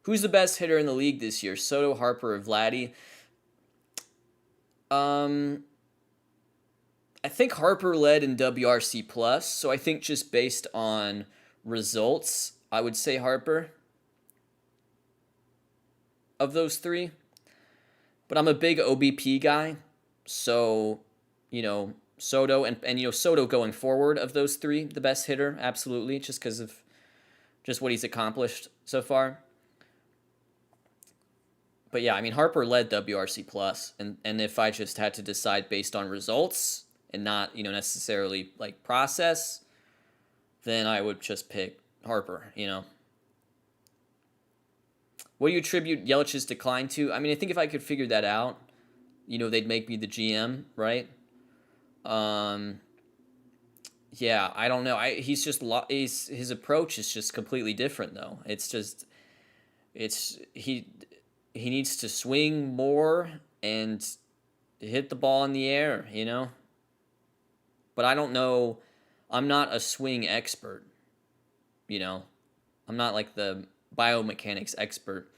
Who's the best hitter in the league this year? Soto, Harper, or Vladdy? I think Harper led in WRC plus, so I think just based on results, I would say Harper of those three. But I'm a big OBP guy, so Soto and Soto going forward of those three, the best hitter, absolutely, just because of just what he's accomplished so far. But yeah, I mean Harper led WRC plus, and if I just had to decide based on results and not necessarily like process, then I would just pick Harper. What do you attribute Yelich's decline to? I mean, I think if I could figure that out, they'd make me the GM, right? Yeah, I don't know. His approach is just completely different, though. He needs to swing more and hit the ball in the air, But I don't know. I'm not a swing expert, I'm not like the biomechanics expert.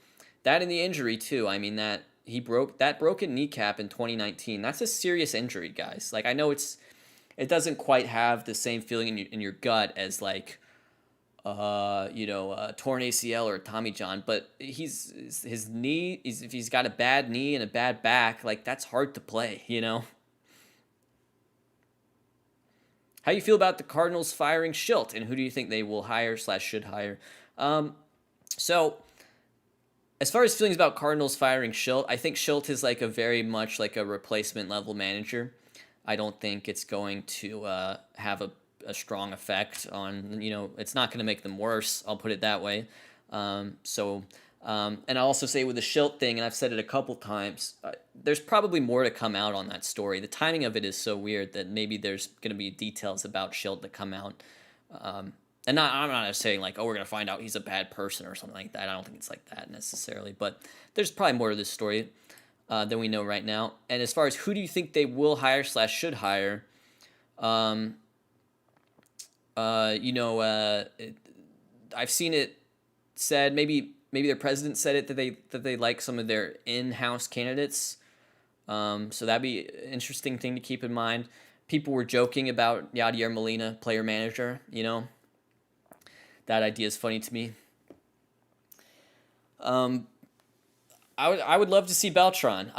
That and the injury too. I mean that he broke that broken kneecap in 2019. That's a serious injury, guys. Like I know it doesn't quite have the same feeling in your gut as like torn ACL or Tommy John, but his knee is, if he's got a bad knee and a bad back, like that's hard to play, How do you feel about the Cardinals firing Schilt, and who do you think they will hire / should hire? So as far as feelings about Cardinals firing Schilt, I think Schilt is like a very much like a replacement level manager. I don't think it's going to have a strong effect on, it's not going to make them worse. I'll put it that way. And I'll also say with the Schilt thing, and I've said it a couple times, there's probably more to come out on that story. The timing of it is so weird that maybe there's going to be details about Schilt that come out. I'm not saying like, oh, we're going to find out he's a bad person or something like that. I don't think it's like that necessarily, but there's probably more to this story. than we know right now. And as far as who do you think they will hire / should hire, um, you know, I've seen it said, maybe their president said it, that they like some of their in-house candidates. So that'd be an interesting thing to keep in mind. People were joking about Yadier Molina, player manager. You know, that idea is funny to me. I would love to see Beltran.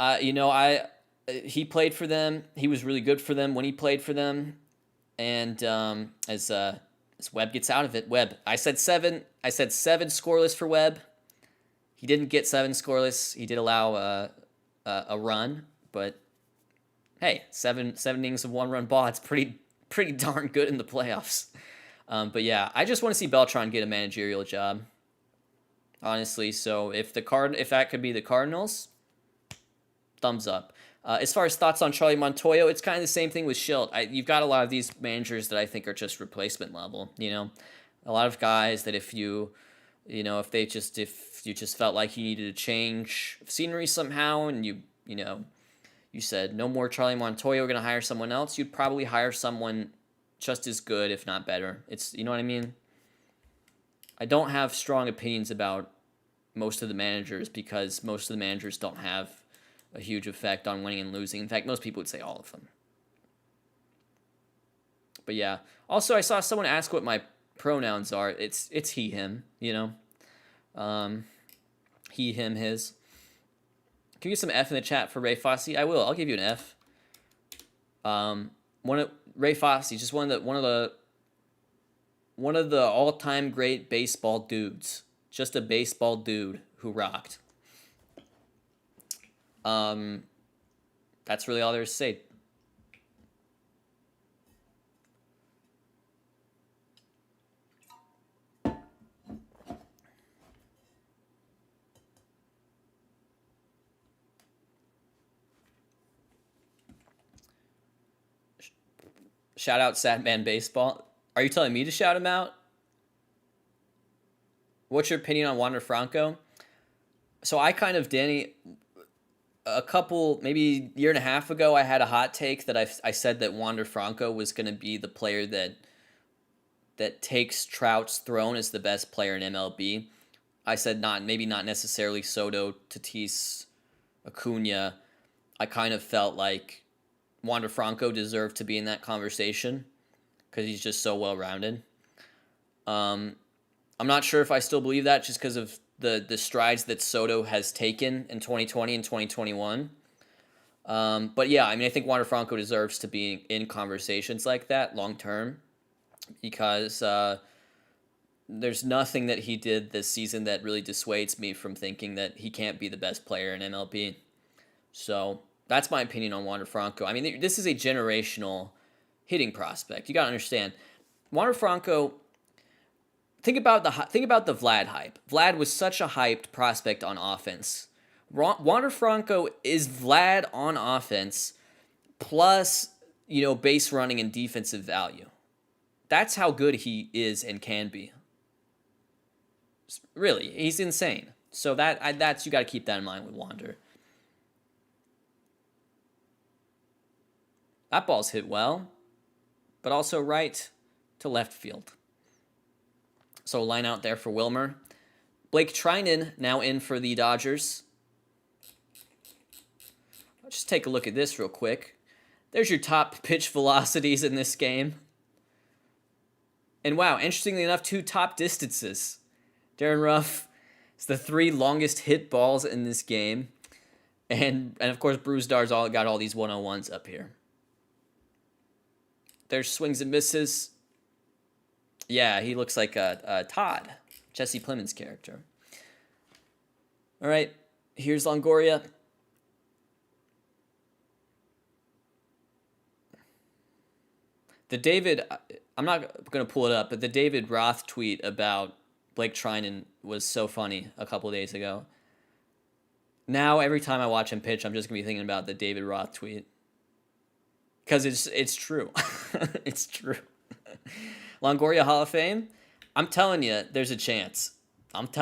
He played for them. He was really good for them when he played for them. And as Webb gets out of it, Webb. I said seven scoreless for Webb. He didn't get 7 scoreless. He did allow a run, but hey, seven innings of 1-run ball. It's pretty darn good in the playoffs. But yeah, I just want to see Beltran get a managerial job, honestly. So if that could be the Cardinals, thumbs up. As far as thoughts on Charlie Montoyo, it's kind of the same thing with Schilt. You've got a lot of these managers that I think are just replacement level. You know, a lot of guys that if you just felt like you needed to change scenery somehow, and you said no more Charlie Montoyo, we're gonna hire someone else, you'd probably hire someone just as good, if not better. It's, you know what I mean? I don't have strong opinions about most of the managers because most of the managers don't have a huge effect on winning and losing. In fact, most people would say all of them. But yeah. Also, I saw someone ask what my pronouns are. It's he, him, you know. He, him, his. Can you get some F in the chat for Ray Fosse? I will. I'll give you an F. Ray Fosse, just one of the all-time great baseball dudes. Just a baseball dude who rocked. That's really all there is to say. Shout out Sad Man Baseball. Are you telling me to shout him out? What's your opinion on Wander Franco? So I kind of, Danny, maybe a year and a half ago, I had a hot take that I said that Wander Franco was going to be the player that takes Trout's throne as the best player in MLB. I said maybe not necessarily Soto, Tatis, Acuna. I kind of felt like Wander Franco deserved to be in that conversation because he's just so well-rounded. I'm not sure if I still believe that just because of the strides that Soto has taken in 2020 and 2021. But yeah, I mean, I think Wander Franco deserves to be in conversations like that long-term because there's nothing that he did this season that really dissuades me from thinking that he can't be the best player in MLB. So that's my opinion on Wander Franco. I mean, this is a generational hitting prospect. You got to understand, Wander Franco. Think about the Vlad hype. Vlad was such a hyped prospect on offense. Wander Franco is Vlad on offense, plus base running and defensive value. That's how good he is and can be. Really, he's insane. So that's you got to keep that in mind with Wander. That ball's hit well, but also right to left field. So line out there for Wilmer. Blake Trinan now in for the Dodgers. Let's just take a look at this real quick. There's your top pitch velocities in this game. And wow, interestingly enough, 2 top distances. Darren Ruff is the 3 longest hit balls in this game. And of course, Brewster's got all these 101s up here. There's swings and misses. Yeah, he looks like a Todd, Jesse Plemons' character. All right, here's Longoria. I'm not going to pull it up, but the David Roth tweet about Blake Trinan was so funny a couple of days ago. Now, every time I watch him pitch, I'm just going to be thinking about the David Roth tweet. Because it's true. It's true. Longoria Hall of Fame? I'm telling you, there's a chance. And I've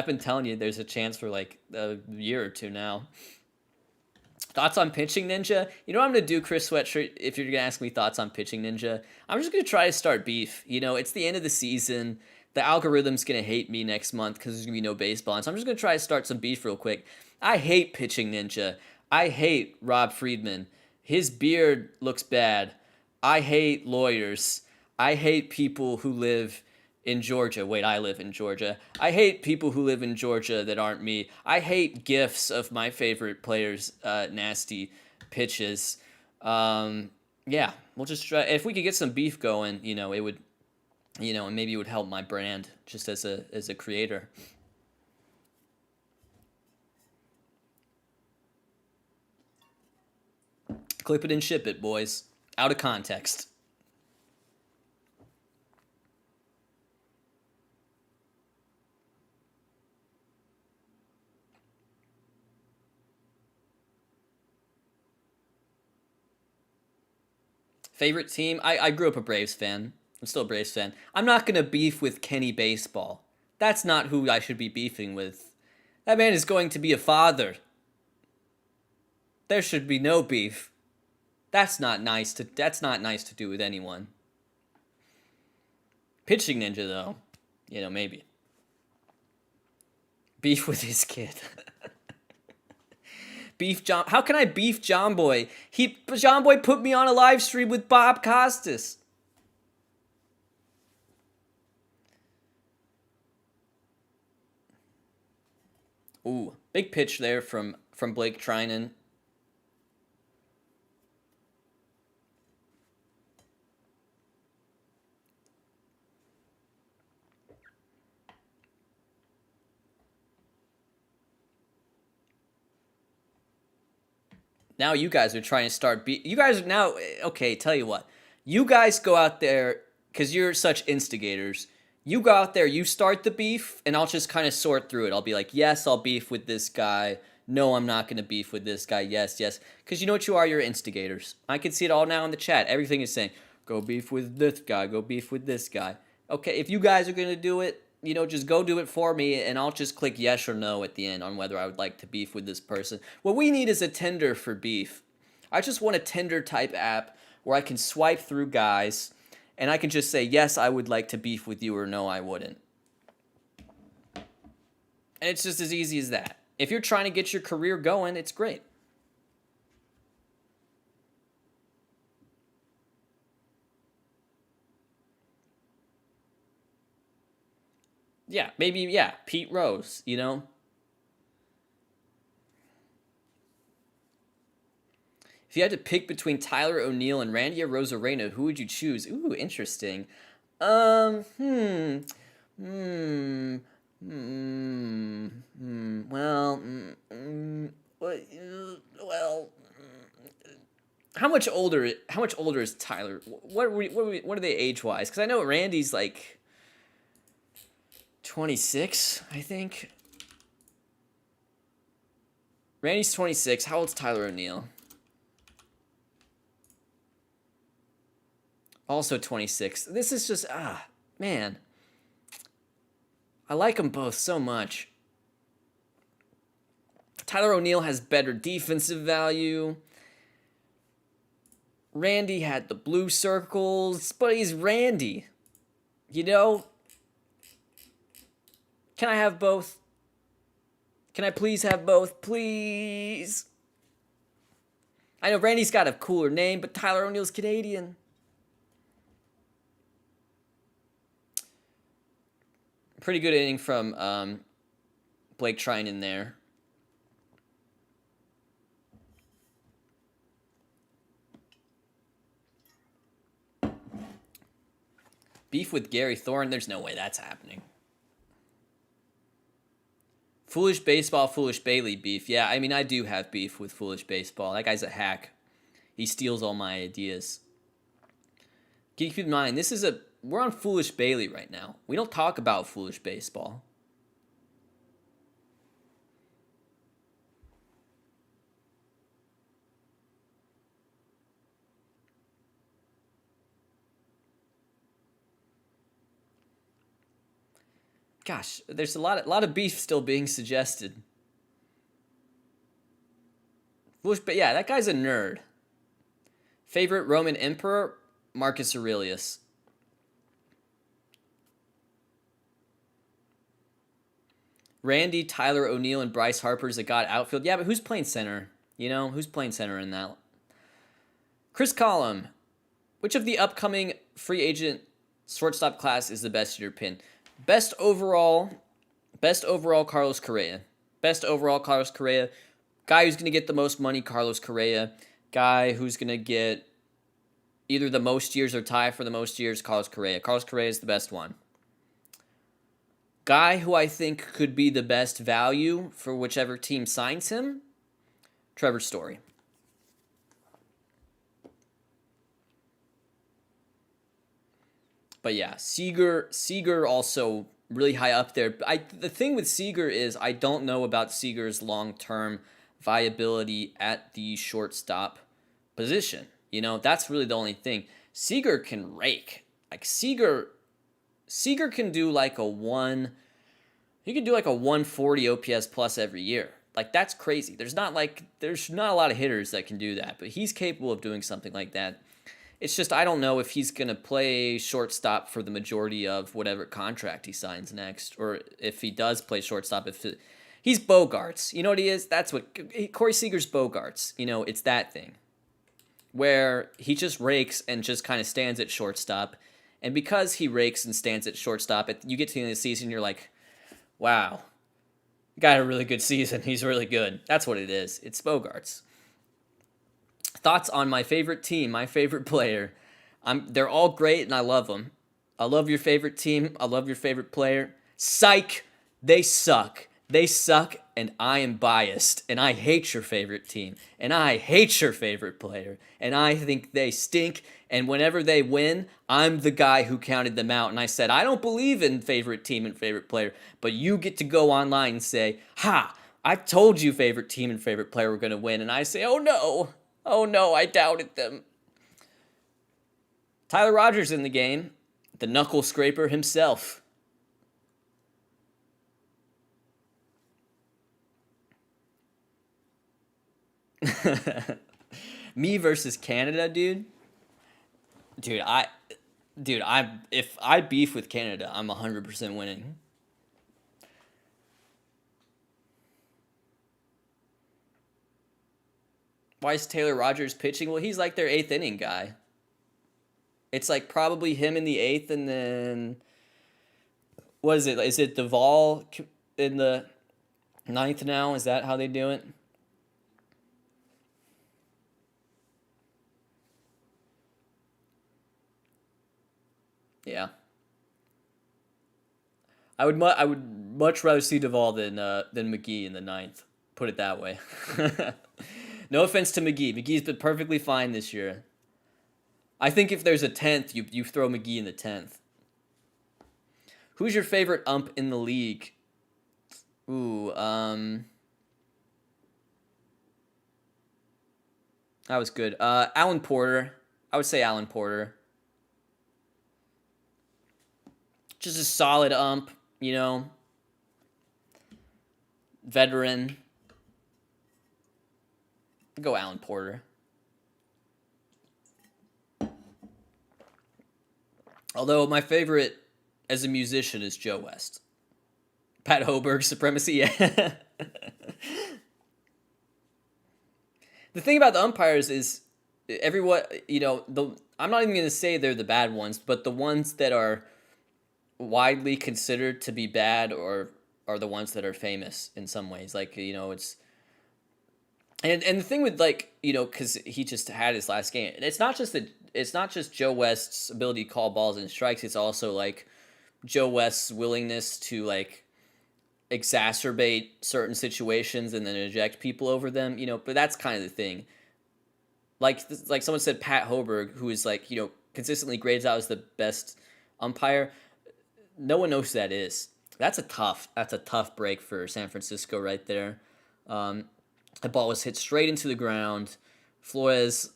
been telling you there's a chance for like a year or two now. Thoughts on Pitching Ninja? You know what I'm going to do, Chris Sweatshirt, if you're going to ask me thoughts on Pitching Ninja? I'm just going to try to start beef. You know, it's the end of the season. The algorithm's going to hate me next month because there's going to be no baseball. So I'm just going to try to start some beef real quick. I hate Pitching Ninja. I hate Rob Friedman. His beard looks bad. I hate lawyers. I hate people who live in Georgia. Wait, I live in Georgia. I hate people who live in Georgia that aren't me. I hate gifs of my favorite players' nasty pitches. Yeah, we'll just try. If we could get some beef going, you know, it would, you know, and maybe it would help my brand just as a creator. Clip it and ship it, boys. Out of context. Favorite team? I grew up a Braves fan. I'm still a Braves fan. I'm not going to beef with Kenny Baseball. That's not who I should be beefing with. That man is going to be a father. There should be no beef. That's not nice to do with anyone. Pitching Ninja though, you know, maybe. Beef with his kid. Beef John. How can I beef John Boy? John Boy put me on a live stream with Bob Costas. Ooh, big pitch there from Blake Trinan. Now you guys are trying to start you guys are now okay, tell you what. You guys go out there cuz you're such instigators. You go out there, you start the beef and I'll just kind of sort through it. I'll be like, "Yes, I'll beef with this guy. No, I'm not going to beef with this guy. Yes, yes." Cuz you know what you are? You're instigators. I can see it all now in the chat. Everything is saying, "Go beef with this guy. Go beef with this guy." Okay, if you guys are going to do it, you know, just go do it for me, and I'll just click yes or no at the end on whether I would like to beef with this person. What we need is a Tinder for beef. I just want a Tinder type app where I can swipe through guys, and I can just say, yes, I would like to beef with you, or no, I wouldn't. And it's just as easy as that. If you're trying to get your career going, it's great. Yeah, maybe, yeah, Pete Rose, you know? If you had to pick between Tyler O'Neill and Randy Arozarena, who would you choose? Ooh, interesting. Hmm. Hmm. Well, well, how much older is Tyler? What are they age wise? Because I know Randy's like 26, I think. Randy's 26. How old's Tyler O'Neill? Also 26. This is just, man. I like them both so much. Tyler O'Neill has better defensive value. Randy had the blue circles, but he's Randy. You know? Can I have both? Can I please have both? Please? I know Randy's got a cooler name, but Tyler O'Neill's Canadian. Pretty good inning from Blake Trinan there. Beef with Gary Thorne? There's no way that's happening. Foolish Baseball, Foolish Bailey beef. Yeah, I mean, I do have beef with Foolish Baseball. That guy's a hack. He steals all my ideas. Keep in mind, we're on Foolish Bailey right now. We don't talk about Foolish Baseball. Gosh, there's a lot of beef still being suggested. But yeah, that guy's a nerd. Favorite Roman emperor? Marcus Aurelius. Randy, Tyler O'Neill, and Bryce Harper's a god outfield. Yeah, but who's playing center? You know, who's playing center in that? Chris Collum. Which of the upcoming free agent shortstop class is the best in your opinion? Best overall, Carlos Correa. Best overall, Carlos Correa. Guy who's going to get the most money, Carlos Correa. Guy who's going to get either the most years or tie for the most years, Carlos Correa. Carlos Correa is the best one. Guy who I think could be the best value for whichever team signs him, Trevor Story. But yeah, Seager also really high up there. The thing with Seager is I don't know about Seager's long-term viability at the shortstop position. You know, that's really the only thing. Seager can rake. Like Seager can do like he can do like a 140 OPS plus every year. Like that's crazy. There's not a lot of hitters that can do that, but he's capable of doing something like that. It's just I don't know if he's going to play shortstop for the majority of whatever contract he signs next, or if he does play shortstop. He's Bogarts. You know what he is? That's what Corey Seager's Bogarts. You know, it's that thing where he just rakes and just kind of stands at shortstop. And because he rakes and stands at shortstop, you get to the end of the season, you're like, wow, got a really good season. He's really good. That's what it is. It's Bogarts. Thoughts on my favorite team, my favorite player. They're all great, and I love them. I love your favorite team. I love your favorite player. Psych! They suck. They suck, and I am biased, and I hate your favorite team, and I hate your favorite player, and I think they stink, and whenever they win, I'm the guy who counted them out, and I said, I don't believe in favorite team and favorite player, but you get to go online and say, ha, I told you favorite team and favorite player were going to win, and I say, oh no, I doubted them. Tyler Rogers in the game, the knuckle scraper himself. Me versus Canada, dude. If I beef with Canada, I'm 100% winning. Why is Taylor Rogers pitching? Well, he's like their 8th inning guy. It's like probably him in the 8th, and then what is it? Is it Duvall in the 9th now? Is that how they do it? Yeah. I would much rather see Duvall than McGee in the 9th. Put it that way. No offense to McGee. McGee's been perfectly fine this year. I think if there's a 10th, you throw McGee in the 10th. Who's your favorite ump in the league? Ooh, that was good. Alan Porter. I would say Alan Porter. Just a solid ump, you know. Veteran. Go Alan Porter. Although my favorite as a musician is Joe West. Pat Hoberg supremacy, yeah. The thing about the umpires is everyone, you know, I'm not even going to say they're the bad ones, but the ones that are widely considered to be bad or are the ones that are famous in some ways. Like, you know, it's and the thing with, like, you know, because he just had his last game. It's not just Joe West's ability to call balls and strikes. It's also like Joe West's willingness to like exacerbate certain situations and then eject people over them. You know, but that's kind of the thing. Like someone said, Pat Hoberg, who is like, you know, consistently grades out as the best umpire. No one knows who that is. That's a tough break for San Francisco right there. The ball was hit straight into the ground. Flores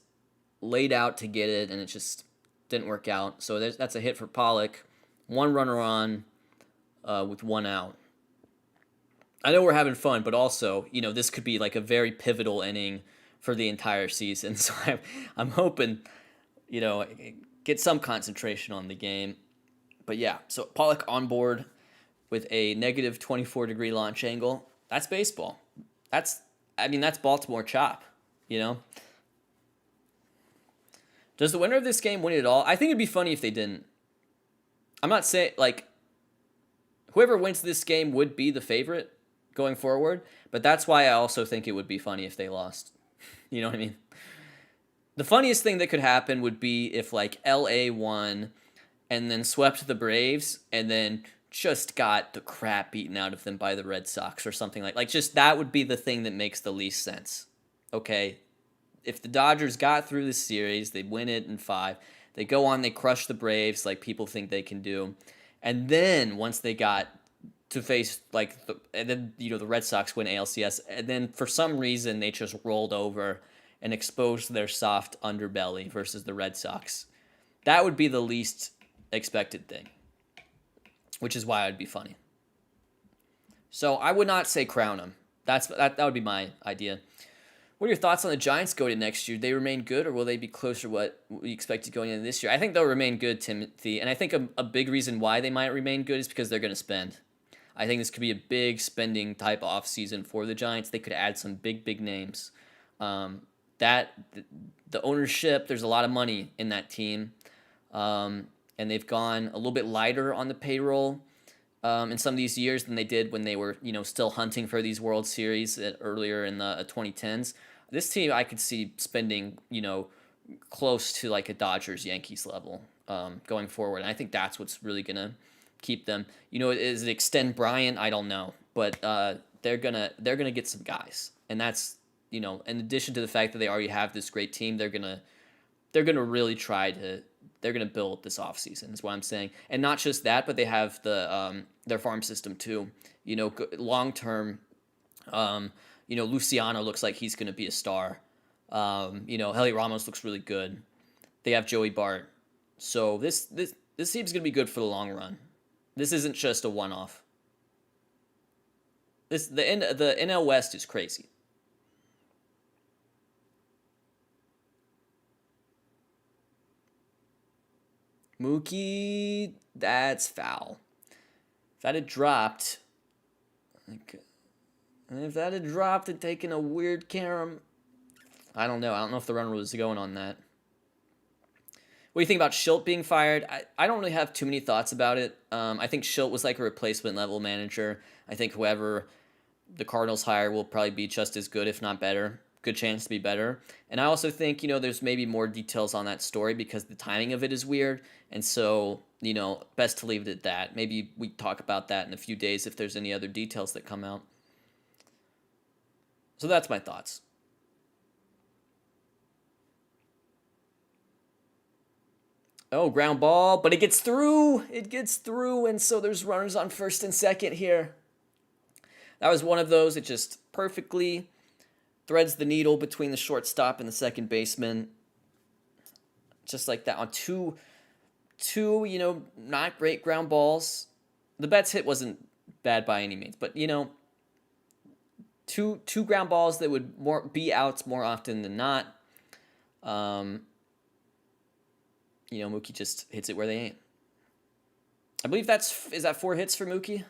laid out to get it, and it just didn't work out. So that's a hit for Pollock. One runner on with one out. I know we're having fun, but also, you know, this could be like a very pivotal inning for the entire season. So I'm hoping, get some concentration on the game. But yeah, so Pollock on board with a negative 24-degree launch angle. That's baseball. That's Baltimore chop, you know? Does the winner of this game win it all? I think it'd be funny if they didn't. I'm not saying, whoever wins this game would be the favorite going forward, but that's why I also think it would be funny if they lost. You know what I mean? The funniest thing that could happen would be if, LA won and then swept the Braves and then just got the crap beaten out of them by the Red Sox or something just that would be the thing that makes the least sense. Okay, if the Dodgers got through the series, they win it in 5. They go on, they crush the Braves like people think they can do. And then once they got to face the Red Sox win ALCS, and then for some reason they just rolled over and exposed their soft underbelly versus the Red Sox. That would be the least expected thing, which is why it would be funny. So I would not say crown them. That would be my idea. What are your thoughts on the Giants going into next year? Do they remain good, or will they be closer to what we expected going into this year? I think they'll remain good, Timothy, and I think a big reason why they might remain good is because they're going to spend. I think this could be a big spending type offseason for the Giants. They could add some big names. The ownership, there's a lot of money in that team, and they've gone a little bit lighter on the payroll in some of these years than they did when they were, still hunting for these World Series earlier in the 2010s. This team, I could see spending, close to a Dodgers-Yankees level going forward. And I think that's what's really going to keep them. Is it extend Bryant? I don't know. But they're gonna get some guys. And that's, in addition to the fact that they already have this great team, they're gonna really they're going to build this offseason, is what I'm saying. And not just that, but they have their farm system too. Long-term, Luciano looks like he's going to be a star. Heli Ramos looks really good. They have Joey Bart. So this team's going to be good for the long run. This isn't just a one-off. The NL West is crazy. Mookie, that's foul. If that had dropped, and taken a weird carom, I don't know. I don't know if the runner was going on that. What do you think about Schilt being fired? I don't really have too many thoughts about it. I think Schilt was like a replacement level manager. I think whoever the Cardinals hire will probably be just as good, if not better. Good chance to be better. And I also think, there's maybe more details on that story because the timing of it is weird. And so, best to leave it at that. Maybe we talk about that in a few days if there's any other details that come out. So that's my thoughts. Oh, ground ball, but it gets through. And so there's runners on first and second here. That was one of those. It just perfectly threads the needle between the shortstop and the second baseman. Just like that on two, not great ground balls. The Betts hit wasn't bad by any means, but, two ground balls that would be outs more often than not. Mookie just hits it where they ain't. I believe is that 4 hits for Mookie?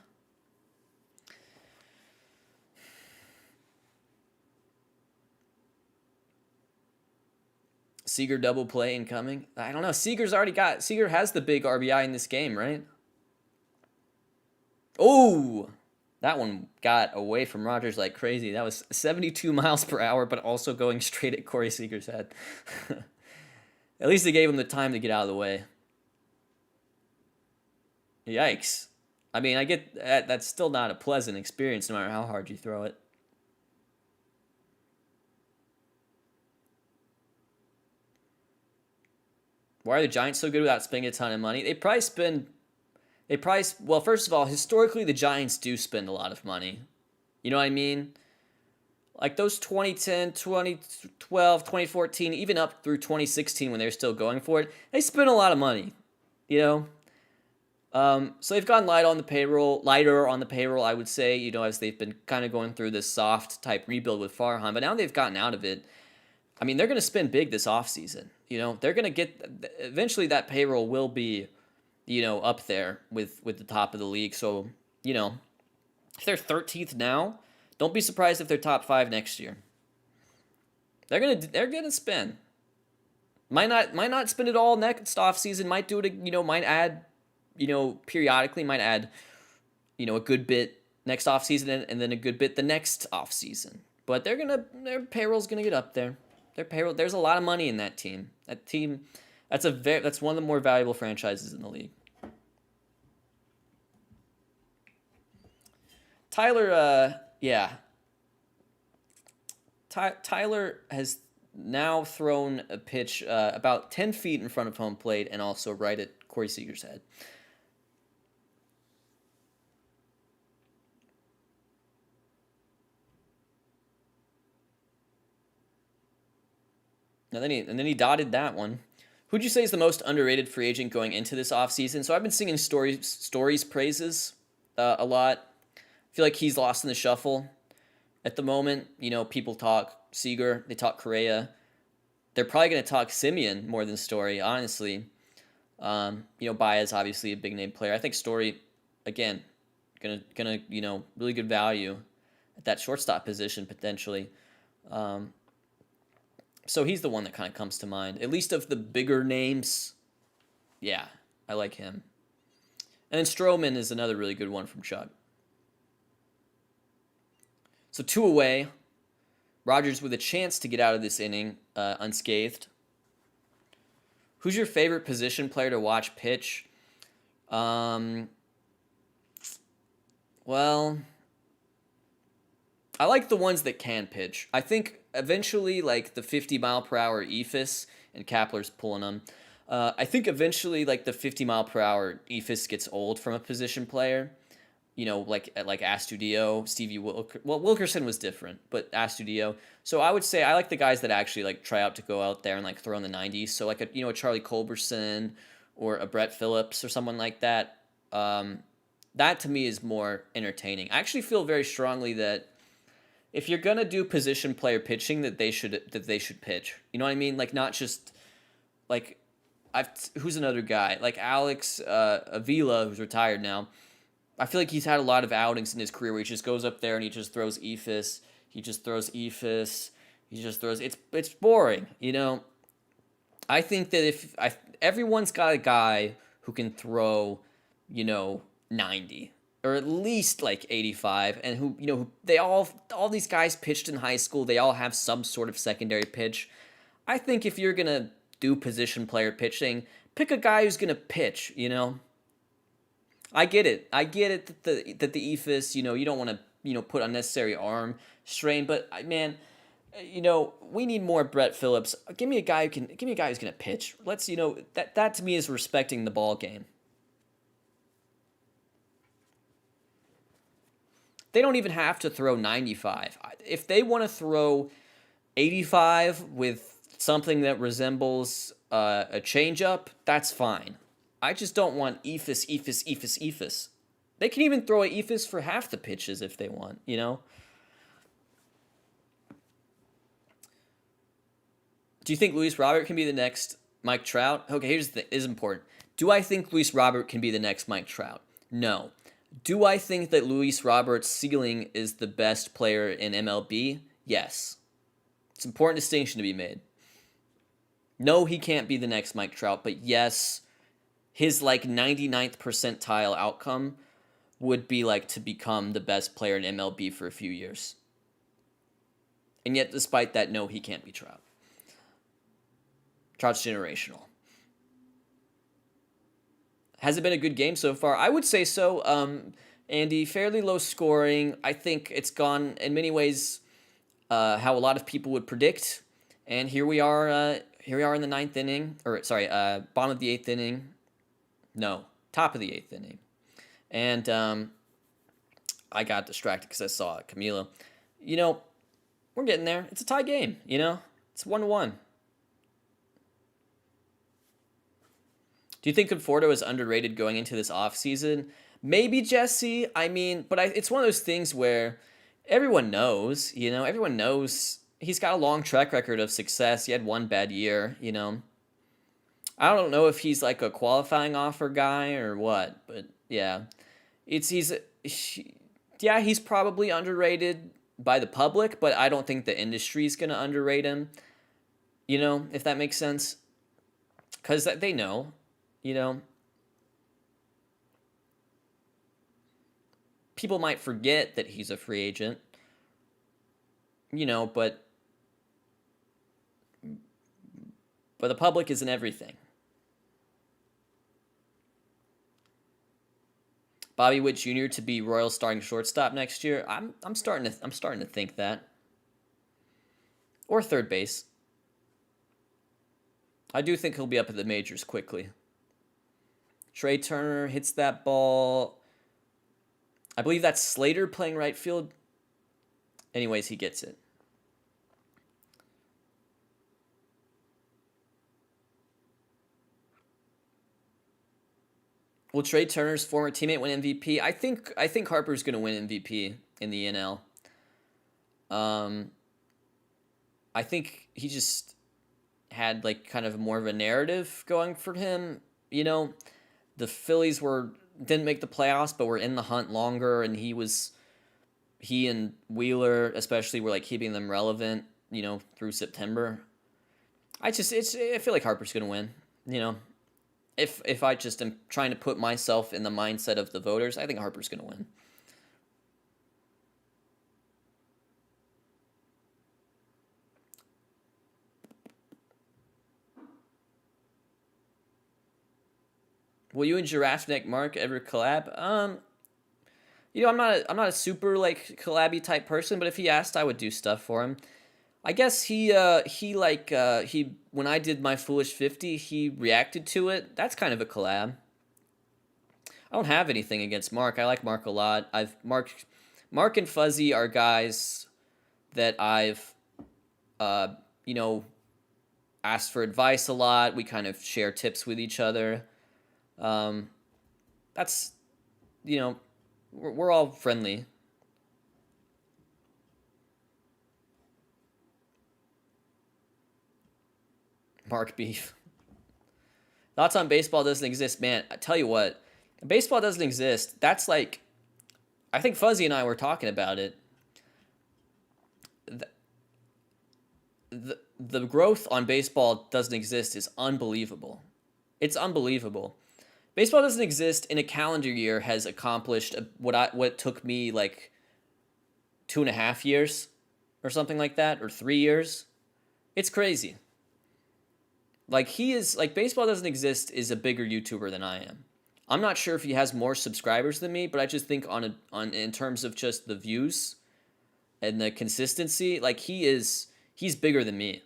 Seager double play incoming. I don't know. Seager has the big RBI in this game, right? Oh, that one got away from Rogers like crazy. That was 72 miles per hour, but also going straight at Corey Seager's head. At least they gave him the time to get out of the way. Yikes. I mean, I get that's still not a pleasant experience no matter how hard you throw it. Why are the Giants so good without spending a ton of money? Well, first of all, historically, the Giants do spend a lot of money. You know what I mean? Like those 2010, 2012, 2014, even up through 2016 when they were still going for it, they spent a lot of money, So they've gone lighter on the payroll, I would say, as they've been kind of going through this soft type rebuild with Farhan. But now they've gotten out of it. I mean, they're going to spend big this offseason. They're going to get eventually that payroll will be, up there with the top of the league. So, if they're 13th now, don't be surprised if they're top 5 next year. They're gonna spend. Might not spend it all next offseason. Might do it, might add, periodically, might add, a good bit next offseason and then a good bit the next offseason. But their payroll's gonna get up there. Their payroll, there's a lot of money in that team. That's one of the more valuable franchises in the league. Tyler, yeah. Tyler has now thrown a pitch about 10 feet in front of home plate and also right at Corey Seager's head. And then he dotted that one. Who'd you say is the most underrated free agent going into this offseason? So I've been singing Stories praises a lot. I feel like he's lost in the shuffle at the moment. People talk Seager, they talk Correa. They're probably going to talk Simeon more than Story, honestly. Baez, obviously a big name player. I think Story, again, gonna really good value at that shortstop position potentially. So he's the one that kind of comes to mind, at least of the bigger names. Yeah, I like him. And then Stroman is another really good one from Chuck. So 2 away. Rogers with a chance to get out of this inning unscathed. Who's your favorite position player to watch pitch? Well, I like the ones that can pitch. I think eventually, like the 50-mile-per-hour Ephus, and Kapler's pulling them. I think eventually, like the 50-mile-per-hour Ephus gets old from a position player. Like Astudillo, Stevie Wilkerson. Well, Wilkerson was different, but Astudillo. So I would say I like the guys that actually like try out to go out there and like throw in the 90s. So like a Charlie Culberson or a Brett Phillips or someone like that. That to me is more entertaining. I actually feel very strongly that if you're gonna do position player pitching, that they should pitch. You know what I mean? Like not just like who's another guy like Alex Avila, who's retired now. I feel like he's had a lot of outings in his career where he just goes up there and he just throws Ephus. He just throws Ephus. He just throws. It's boring, I think that if everyone's got a guy who can throw, 90 or at least like 85, and who they all these guys pitched in high school. They all have some sort of secondary pitch. I think if you're gonna do position player pitching, pick a guy who's gonna pitch. I get it. That the Ephus, you don't want to, put unnecessary arm strain, but man, we need more Brett Phillips. Give me a guy who's going to pitch. Let's, that to me is respecting the ball game. They don't even have to throw 95. If they want to throw 85 with something that resembles a changeup, that's fine. I just don't want Ephus. They can even throw an Ephus for half the pitches if they want, Do you think Luis Robert can be the next Mike Trout? Okay, here's the thing. This is important. Do I think Luis Robert can be the next Mike Trout? No. Do I think that Luis Robert's ceiling is the best player in MLB? Yes. It's an important distinction to be made. No, he can't be the next Mike Trout, but yes, his like 99th percentile outcome would be like to become the best player in MLB for a few years. And yet, despite that, no, he can't be Trout. Trout's generational. Has it been a good game so far? I would say so. Andy, fairly low scoring. I think it's gone in many ways how a lot of people would predict. And here we are. Here we are in the ninth inning, bottom of the eighth inning. No, top of the eighth inning. And I got distracted because I saw Camilo. We're getting there. It's a tie game, It's 1-1. Do you think Conforto is underrated going into this offseason? Maybe, Jesse. I mean, but it's one of those things where everyone knows, everyone knows he's got a long track record of success. He had one bad year, you know. I don't know if he's like a qualifying offer guy or what, but yeah, it's he, yeah, he's probably underrated by the public, but I don't think the industry's gonna underrate him. You know, if that makes sense, because they know, you know, people might forget that he's a free agent, you know, but the public isn't everything. Bobby Witt Jr. to be Royals starting shortstop next year. I'm starting to think that, or third base. I do think he'll be up at the majors quickly. Trey Turner hits that ball. I believe that's Slater playing right field. Anyways, he gets it. Will Trey Turner's former teammate win MVP? I think Harper's going to win MVP in the NL. Um, I think he just had like kind of more of a narrative going for him. You know, the Phillies were didn't make the playoffs, but were in the hunt longer, and he and Wheeler especially were like keeping them relevant. You know, through September. I feel like Harper's gonna win. You know, if I just am trying to put myself in the mindset of the voters, I think Harper's gonna win. Will you and Giraffe Neck Mark ever collab? You know, I'm not a super like collabby type person, but if he asked, I would do stuff for him. I guess he when I did my Foolish 50, he reacted to it. That's kind of a collab. I don't have anything against Mark. I like Mark a lot. I've Mark and Fuzzy are guys that I've uh you know asked for advice a lot. We kind of share tips with each other. Um, that's you know we're all friendly. Mark Beef. Thoughts on baseball doesn't exist, man. I tell you what, baseball doesn't exist. That's like I think Fuzzy and I were talking about it. The, the growth on baseball doesn't exist is unbelievable. It's unbelievable. Baseball doesn't exist in a calendar year has accomplished what took me like 2.5 years or something like that, or 3 years. It's crazy. Like he is like baseball doesn't exist is a bigger YouTuber than I am. I'm not sure if he has more subscribers than me, but I just think on in terms of just the views and the consistency, like he's bigger than me.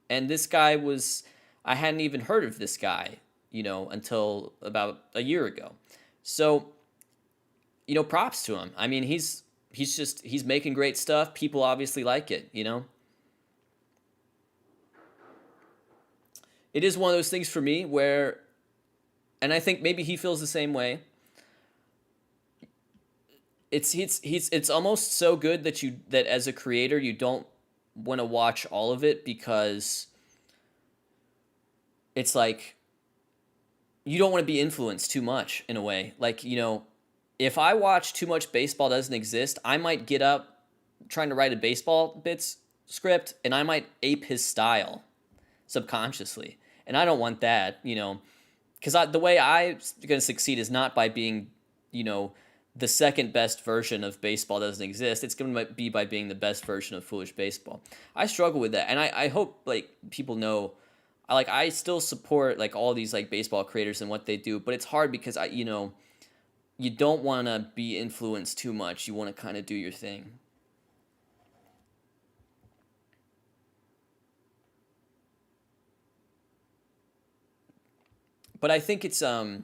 And this guy was I hadn't even heard of this guy, you know, until about a year ago. So, you know, props to him. I mean, he's making great stuff. People obviously like it, you know. It is one of those things for me where and I think maybe he feels the same way. It's almost so good that that as a creator you don't want to watch all of it because it's like you don't want to be influenced too much in a way. Like, you know, if I watch too much baseball doesn't exist, I might get up trying to write a baseball bits script and I might ape his style subconsciously. And I don't want that, you know, because the way I'm going to succeed is not by being, you know, the second best version of baseball doesn't exist. It's going to be by being the best version of Foolish Baseball. I struggle with that. And I hope like people know I still support like all these like baseball creators and what they do, but it's hard because you know, you don't want to be influenced too much. You want to kind of do your thing. But I think it's but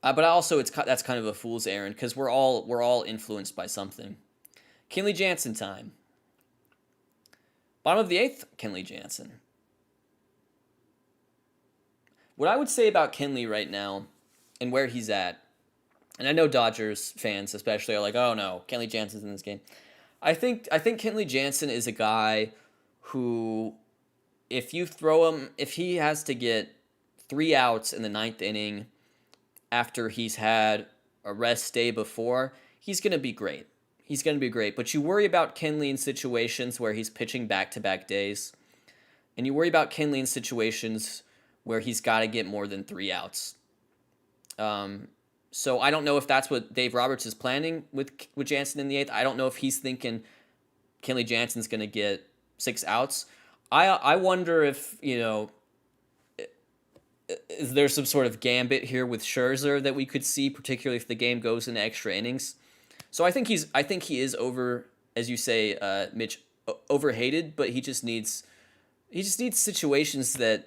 also that's kind of a fool's errand because we're all influenced by something. Kenley Jansen time. Bottom of the eighth, Kenley Jansen. What I would say about Kenley right now and where he's at, and I know Dodgers fans especially are like, oh no, Kenley Jansen's in this game. I think Kenley Jansen is a guy who, if you throw him, if he has to get 3 outs in the ninth inning after he's had a rest day before, he's gonna be great. He's gonna be great. But you worry about Kenley in situations where he's pitching back to back days, and you worry about Kenley in situations where he's got to get more than 3 outs. So I don't know if that's what Dave Roberts is planning with Jansen in the eighth. I don't know if he's thinking Kenley Jansen's going to get 6 outs. I wonder if, is there some sort of gambit here with Scherzer that we could see, particularly if the game goes into extra innings. So I think he is over, as you say, Mitch, overhated, but he just needs situations that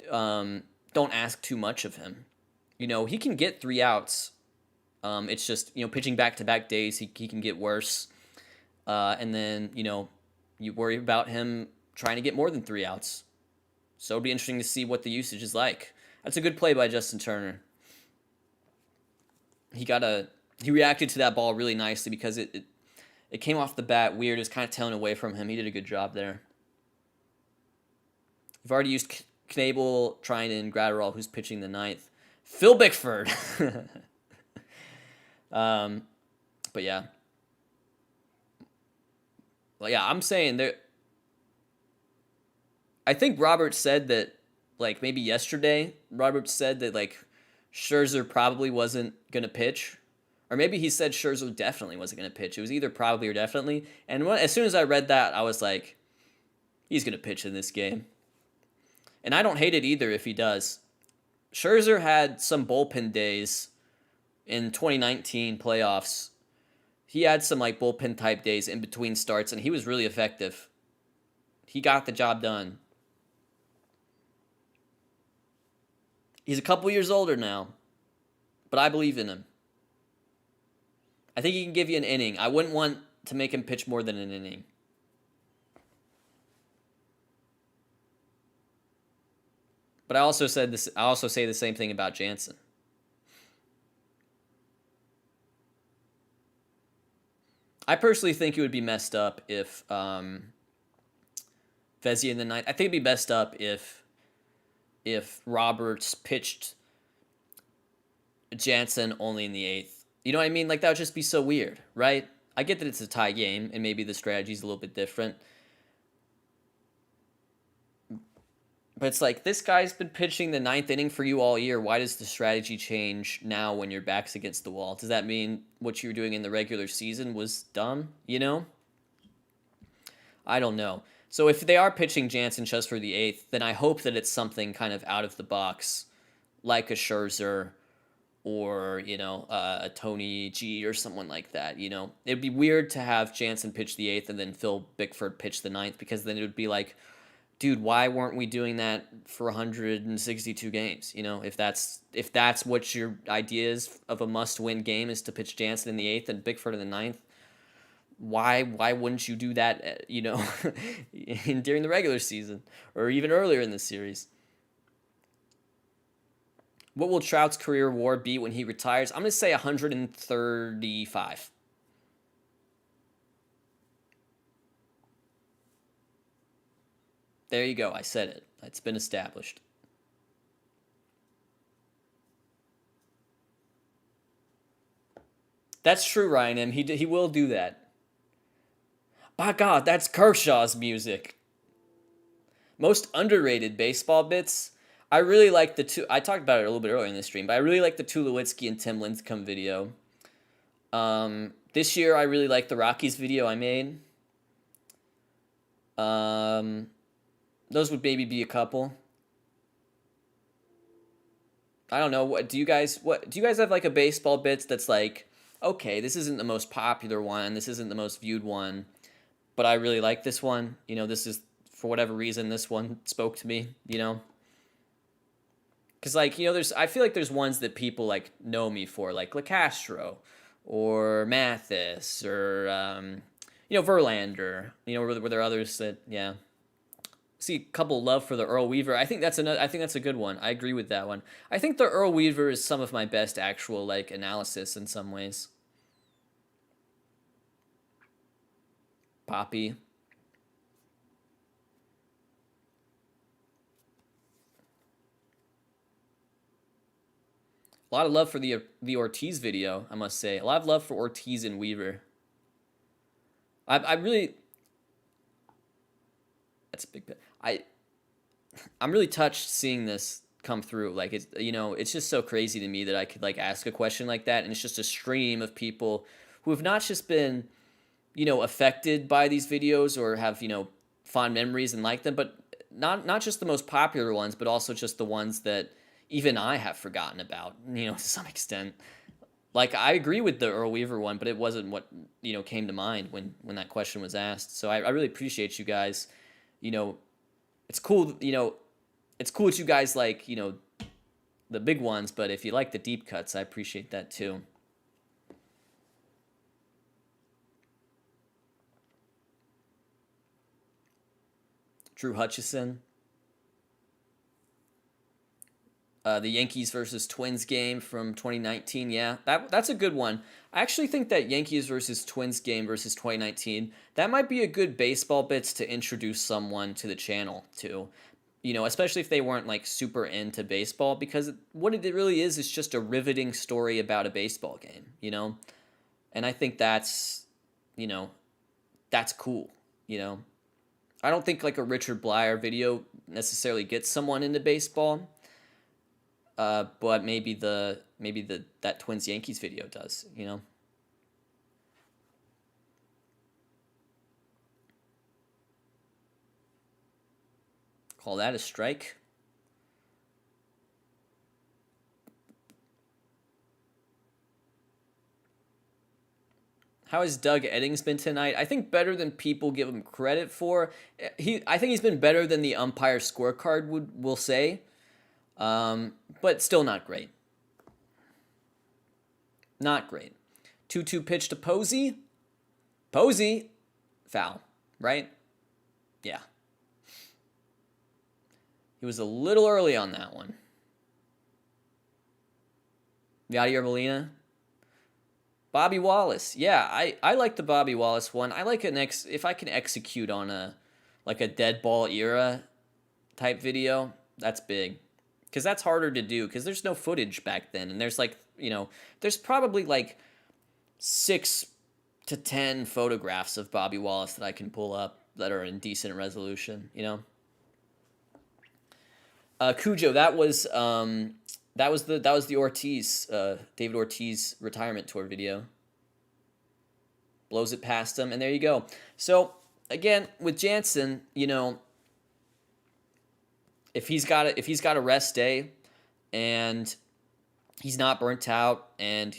don't ask too much of him. He can get 3 outs. It's just pitching back to back days, he can get worse, and then you worry about him trying to get more than 3 outs. So it'll be interesting to see what the usage is like. That's a good play by Justin Turner. He reacted to that ball really nicely because it came off the bat weird. It was kind of tailing away from him. He did a good job there. We've already used Knable, Trinan, Gratterall, who's pitching the ninth. Phil Bickford. But yeah. Well, yeah, I'm saying there. I think Robert said that, maybe yesterday, Robert said that, Scherzer probably wasn't going to pitch. Or maybe he said Scherzer definitely wasn't going to pitch. It was either probably or definitely. And as soon as I read that, I was like, he's going to pitch in this game. And I don't hate it either if he does. Scherzer had some bullpen days in 2019 playoffs. He had some bullpen type days in between starts, and he was really effective. He got the job done. He's a couple years older now, but I believe in him. I think he can give you an inning. I wouldn't want to make him pitch more than an inning. But I also say the same thing about Jansen. I personally think it would be messed up if Vezina in the ninth. I think it'd be messed up if Roberts pitched Jansen only in the eighth. You know what I mean? That would just be so weird, right? I get that it's a tie game and maybe the strategy's a little bit different. But it's this guy's been pitching the ninth inning for you all year. Why does the strategy change now when your back's against the wall? Does that mean what you were doing in the regular season was dumb? I don't know. So if they are pitching Jansen just for the eighth, then I hope that it's something kind of out of the box, like a Scherzer or, a Tony G or someone like that, It'd be weird to have Jansen pitch the eighth and then Phil Bickford pitch the ninth, because then it would be dude, why weren't we doing that for 162 games? If that's what your idea is of a must-win game, is to pitch Jansen in the eighth and Bickford in the ninth, why wouldn't you do that, during the regular season or even earlier in the series? What will Trout's career WAR be when he retires? I'm going to say 135. There you go. I said it. It's been established. That's true, Ryan M. He will do that. By God, that's Kershaw's music. Most underrated baseball bits. I really like the two. I talked about it a little bit earlier in the stream, but I really like the Tulowitzki and Tim Lincecum video. This year, I really like the Rockies video I made. Those would maybe be a couple. I don't know. What do you guys have a baseball bits that's okay, this isn't the most popular one, this isn't the most viewed one, but I really like this one. This is, for whatever reason, this one spoke to me, Because, I feel like there's ones that people, know me for, like LeCastro or Mathis or, Verlander. Were there others that, yeah. See a couple love for the Earl Weaver. I think that's a good one. I agree with that one. I think the Earl Weaver is some of my best actual, analysis in some ways. Poppy. A lot of love for the Ortiz video, I must say. A lot of love for Ortiz and Weaver. I really, that's a big bit. I'm really touched seeing this come through. Like, it's, you know, it's just so crazy to me that I could like ask a question like that, and it's just a stream of people who have not just been, you know, affected by these videos or have, you know, fond memories and like them, but not just the most popular ones, but also just the ones that even I have forgotten about, you know, to some extent. Like, I agree with the Earl Weaver one, but it wasn't what, you know, came to mind when that question was asked. So I really appreciate you guys. You know, it's cool, you know, it's cool that you guys like, you know, the big ones, but if you like the deep cuts, I appreciate that too. Drew Hutchison. The Yankees versus Twins game from 2019. Yeah, that's a good one. I actually think that Yankees versus Twins game versus 2019, that might be a good baseball bits to introduce someone to the channel to. You know, especially if they weren't like super into baseball, because what it really is just a riveting story about a baseball game, you know? And I think that's, you know, that's cool, you know? I don't think like a Richard Blyer video necessarily gets someone into baseball. But maybe the that Twins Yankees video does, you know. Call that a strike. How has Doug Eddings been tonight? I think better than people give him credit for. I think he's been better than the umpire scorecard will say, but still not great. Not great. 2-2 pitch to Posey. Posey, foul, right? Yeah. He was a little early on that one. Yadier Molina. Bobby Wallace. Yeah, I like the Bobby Wallace one. I like it if I can execute on a dead ball era type video, that's big. Because that's harder to do because there's no footage back then. And there's like, you know, there's probably like 6 to 10 photographs of Bobby Wallace that I can pull up that are in decent resolution, you know. Cujo, that was the Ortiz, David Ortiz retirement tour video. Blows it past him, and there you go. So again, with Jansen, you know, if he's got a rest day, and he's not burnt out, and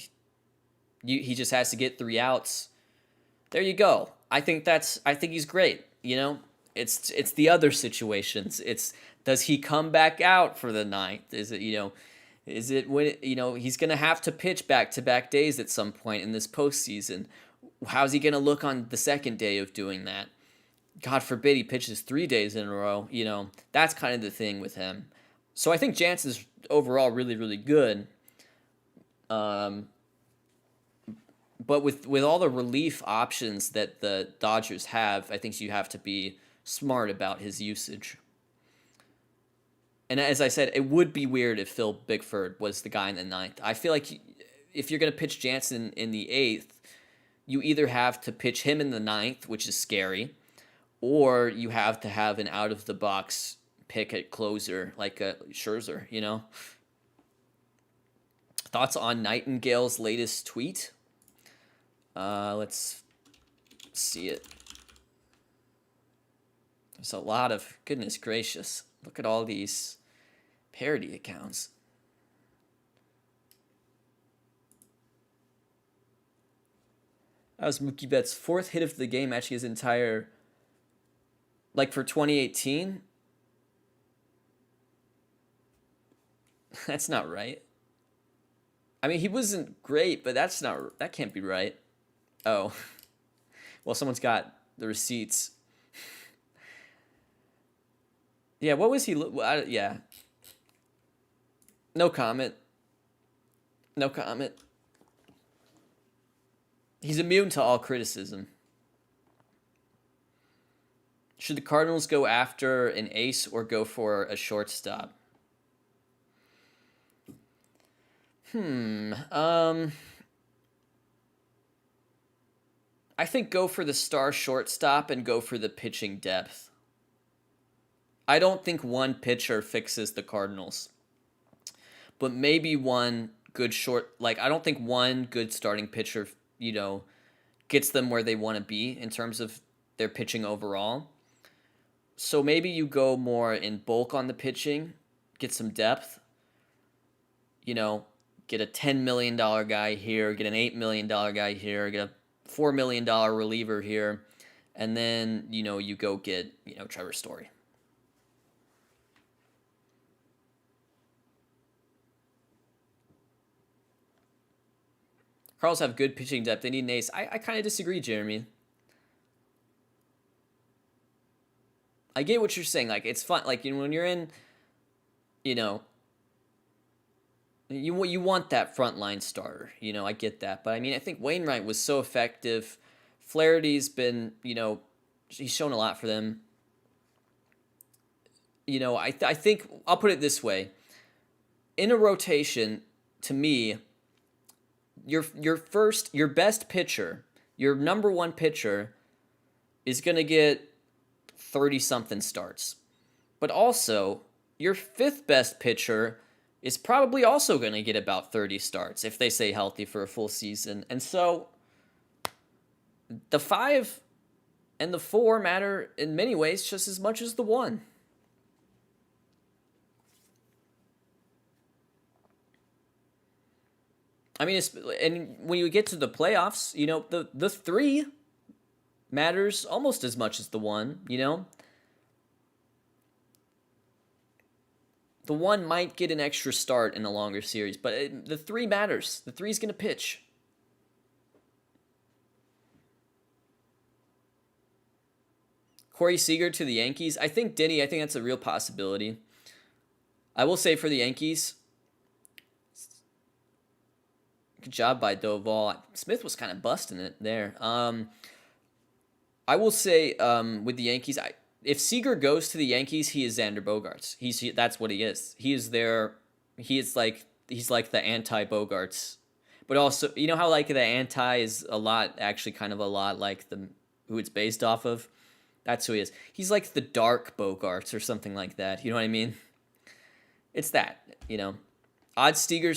he just has to get 3 outs, there you go. I think he's great. You know, it's the other situations. Does he come back out for the 9th? Is it when, you know, he's going to have to pitch back-to-back days at some point in this postseason? How's he going to look on the second day of doing that? God forbid he pitches 3 days in a row. You know, that's kind of the thing with him. So I think Jansen's overall really, really good. But with all the relief options that the Dodgers have, I think you have to be smart about his usage. And as I said, it would be weird if Phil Bickford was the guy in the 9th. I feel like if you're going to pitch Jansen in the 8th, you either have to pitch him in the 9th, which is scary, or you have to have an out-of-the-box pick at closer, like a Scherzer, you know? Thoughts on Nightingale's latest tweet? Let's see it. There's a lot of, goodness gracious, look at all these parody accounts. That was Mookie Betts' 4th hit of the game, actually his entire, like for 2018. That's not right. I mean, he wasn't great, but that can't be right. Oh. Well, someone's got the receipts. Yeah, what was he? Yeah. No comment. No comment. He's immune to all criticism. Should the Cardinals go after an ace or go for a shortstop? I think go for the star shortstop and go for the pitching depth. I don't think one pitcher fixes the Cardinals, but maybe one good I don't think one good starting pitcher, gets them where they want to be in terms of their pitching overall. So maybe you go more in bulk on the pitching, get some depth, get a $10 million guy here, get an $8 million guy here, get a $4 million reliever here, and then, you go get, Trevor Story. Cardinals have good pitching depth. They need an ace. I kind of disagree, Jeremy. I get what you're saying. Like, it's fun. Like, when you're in, you want that frontline starter. I get that. But, I think Wainwright was so effective. Flaherty's been, he's shown a lot for them. I think, I'll put it this way. In a rotation, to me, your best pitcher, your number one pitcher, is going to get 30-something starts. But also, your fifth best pitcher is probably also going to get about 30 starts if they stay healthy for a full season. And so, the 5 and the 4 matter in many ways just as much as the 1. And when you get to the playoffs, the 3 matters almost as much as the 1, The 1 might get an extra start in a longer series, but the 3 matters. The 3 is going to pitch. Corey Seager to the Yankees. I think that's a real possibility. I will say for the Yankees, good job by Doval. Smith was kind of busting it there. I will say with the Yankees, if Seager goes to the Yankees, he is Xander Bogaerts. That's what he is. He is there. He's like the anti-Bogaerts, but also how like the anti is kind of a lot like who it's based off of. That's who he is. He's like the dark Bogaerts or something like that. You know what I mean? It's that. Odds Seager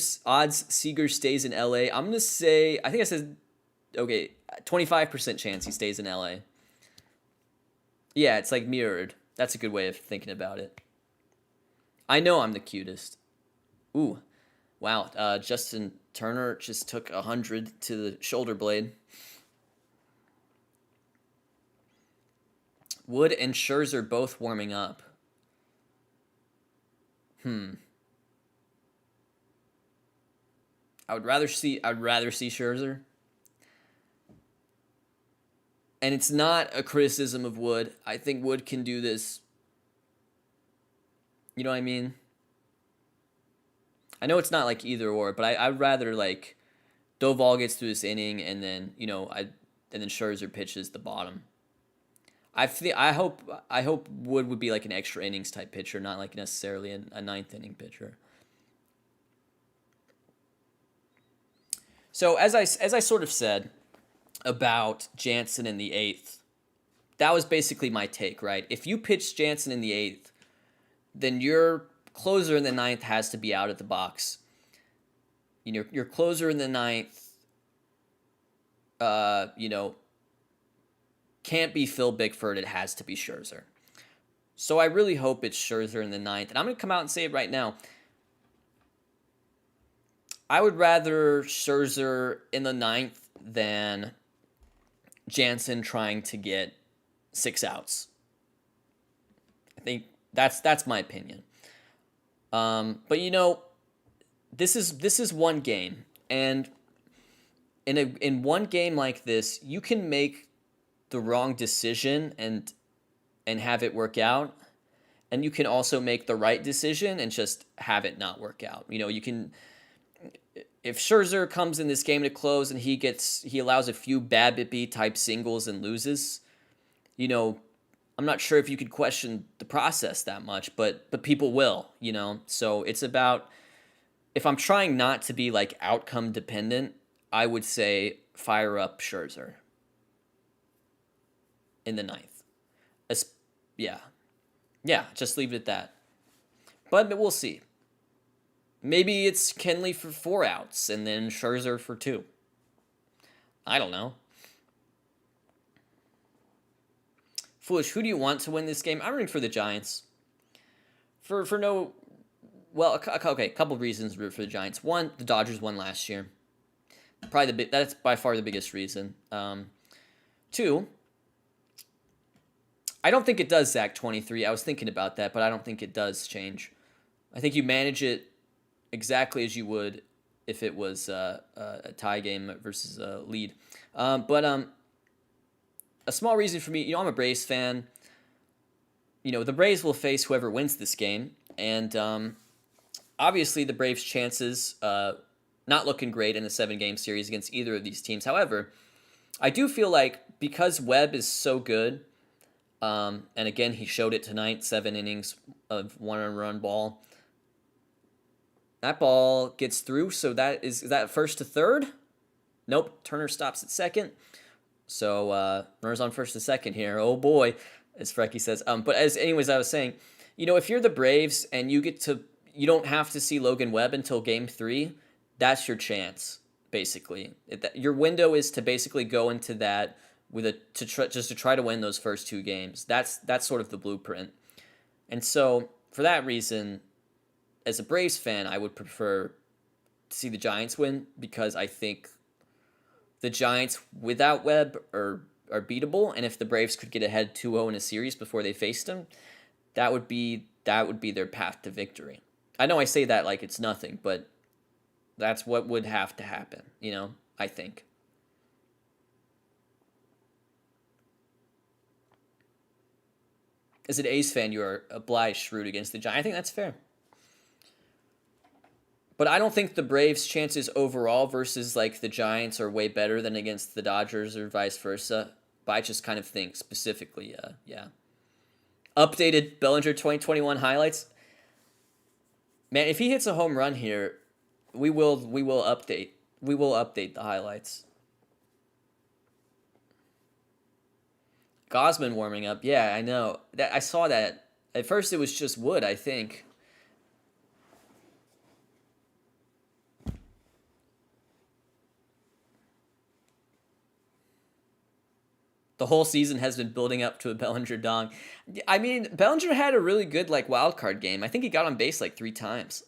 stays in LA. I'm gonna say I think I said 25% chance he stays in LA. Yeah, it's like mirrored. That's a good way of thinking about it. I know I'm the cutest. Ooh, wow. Justin Turner just took 100 to the shoulder blade. Wood and Scherzer both warming up. I'd rather see Scherzer. And it's not a criticism of Wood. I think Wood can do this. You know what I mean? I know it's not like either or, but I'd rather like Doval gets through this inning and then, and then Scherzer pitches the bottom. I hope Wood would be like an extra innings type pitcher, not like necessarily a ninth inning pitcher. So as I sort of said about Jansen in the 8th, that was basically my take, right? If you pitch Jansen in the 8th, then your closer in the 9th has to be out at the box. Your closer in the 9th, can't be Phil Bickford. It has to be Scherzer. So I really hope it's Scherzer in the 9th. And I'm going to come out and say it right now. I would rather Scherzer in the 9th than Jansen trying to get 6 outs. I think that's my opinion. But this is one game, and in one game like this, you can make the wrong decision and have it work out, and you can also make the right decision and just have it not work out. You can. If Scherzer comes in this game to close and he allows a few BABIP type singles and loses, I'm not sure if you could question the process that much, but people will, you know. So it's about, if I'm trying not to be like outcome dependent, I would say fire up Scherzer in the ninth. As, yeah, yeah, just leave it at that. But we'll see. Maybe it's Kenley for 4 outs and then Scherzer for 2. I don't know. Foolish, who do you want to win this game? I'm rooting for the Giants. For no, well, okay, a couple of reasons to root for the Giants. One, the Dodgers won last year. Probably that's by far the biggest reason. Two, I don't think it does, Zach 23. I was thinking about that, but I don't think it does change. I think you manage it exactly as you would if it was a tie game versus a lead. But a small reason for me, you know, I'm a Braves fan. You know, the Braves will face whoever wins this game, and obviously the Braves' chances not looking great in a 7-game series against either of these teams. However, I do feel like because Webb is so good, and again he showed it tonight, 7 innings of 1-run ball. That ball gets through, so is that first to third? Nope, Turner stops at second. So runners on first to second here. Oh boy, as Frecky says. But anyways, I was saying, you know, if you're the Braves and you don't have to see Logan Webb until Game 3, that's your chance, basically. Your window is to basically go into that just to try to win those first 2 games. That's sort of the blueprint. And so for that reason, as a Braves fan, I would prefer to see the Giants win, because I think the Giants without Webb are beatable, and if the Braves could get ahead 2-0 in a series before they faced them, that would be their path to victory. I know I say that like it's nothing, but that's what would have to happen, you know, I think. As an A's fan, you are obliged to root against the Giants. I think that's fair. But I don't think the Braves' chances overall versus like the Giants are way better than against the Dodgers or vice versa. But I just kind of think specifically, yeah. Updated Bellinger 2021 highlights. Man, if he hits a home run here, we will update. We will update the highlights. Gosman warming up. Yeah, I know. I saw that. At first it was just Wood, I think. The whole season has been building up to a Bellinger dong. I mean, Bellinger had a really good like wild card game. I think he got on base like 3 times.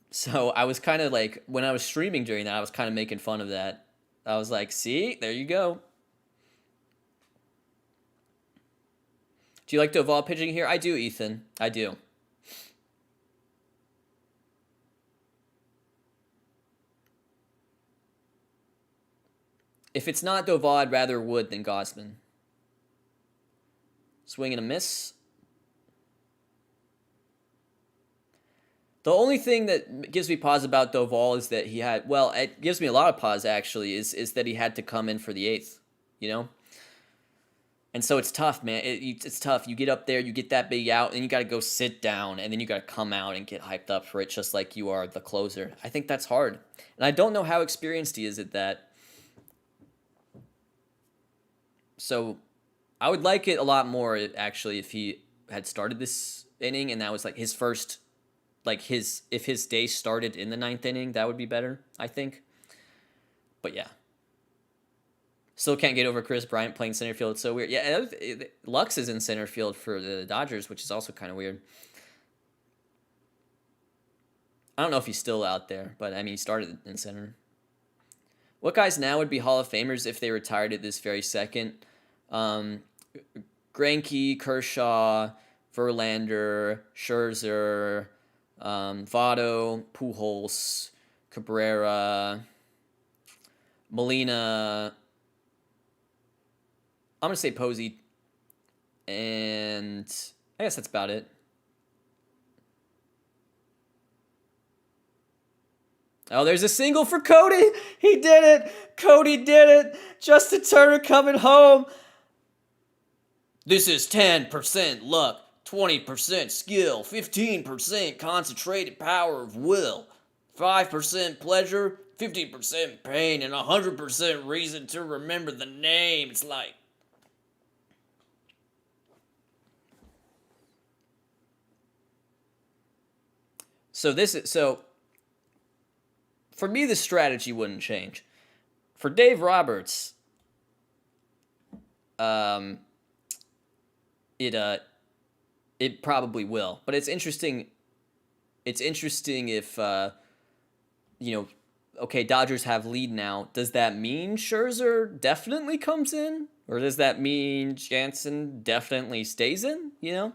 So I was kind of like, when I was streaming during that, I was kind of making fun of that. I was like, see, there you go. Do you like Doval pitching here? I do, Ethan. I do. If it's not Doval, I'd rather Wood than Gosman. Swing and a miss. The only thing that gives me pause about Doval is that he had, well, it gives me a lot of pause actually, is that he had to come in for the 8th, you know? And so it's tough, man. It's tough. You get up there, you get that big out, and you got to go sit down, and then you got to come out and get hyped up for it just like you are the closer. I think that's hard. And I don't know how experienced he is at that. So I would like it a lot more, actually, if he had started this inning and that was like his first, like if his day started in the 9th inning, that would be better, I think. But yeah. Still can't get over Chris Bryant playing center field. It's so weird. Yeah, Lux is in center field for the Dodgers, which is also kind of weird. I don't know if he's still out there, but I mean, he started in center. What guys now would be Hall of Famers if they retired at this very second? Greinke, Kershaw, Verlander, Scherzer, Votto, Pujols, Cabrera, Molina. I'm going to say Posey, and I guess that's about it. Oh, there's a single for Cody. He did it. Cody did it. Justin Turner coming home. This is 10% luck, 20% skill, 15% concentrated power of will, 5% pleasure, 50% pain, and 100% reason to remember the name. It's like, so for me the strategy wouldn't change. For Dave Roberts, um it it probably will. But it's interesting. It's interesting if you know, okay, Dodgers have lead now. Does that mean Scherzer definitely comes in, or does that mean Jansen definitely stays in? You know,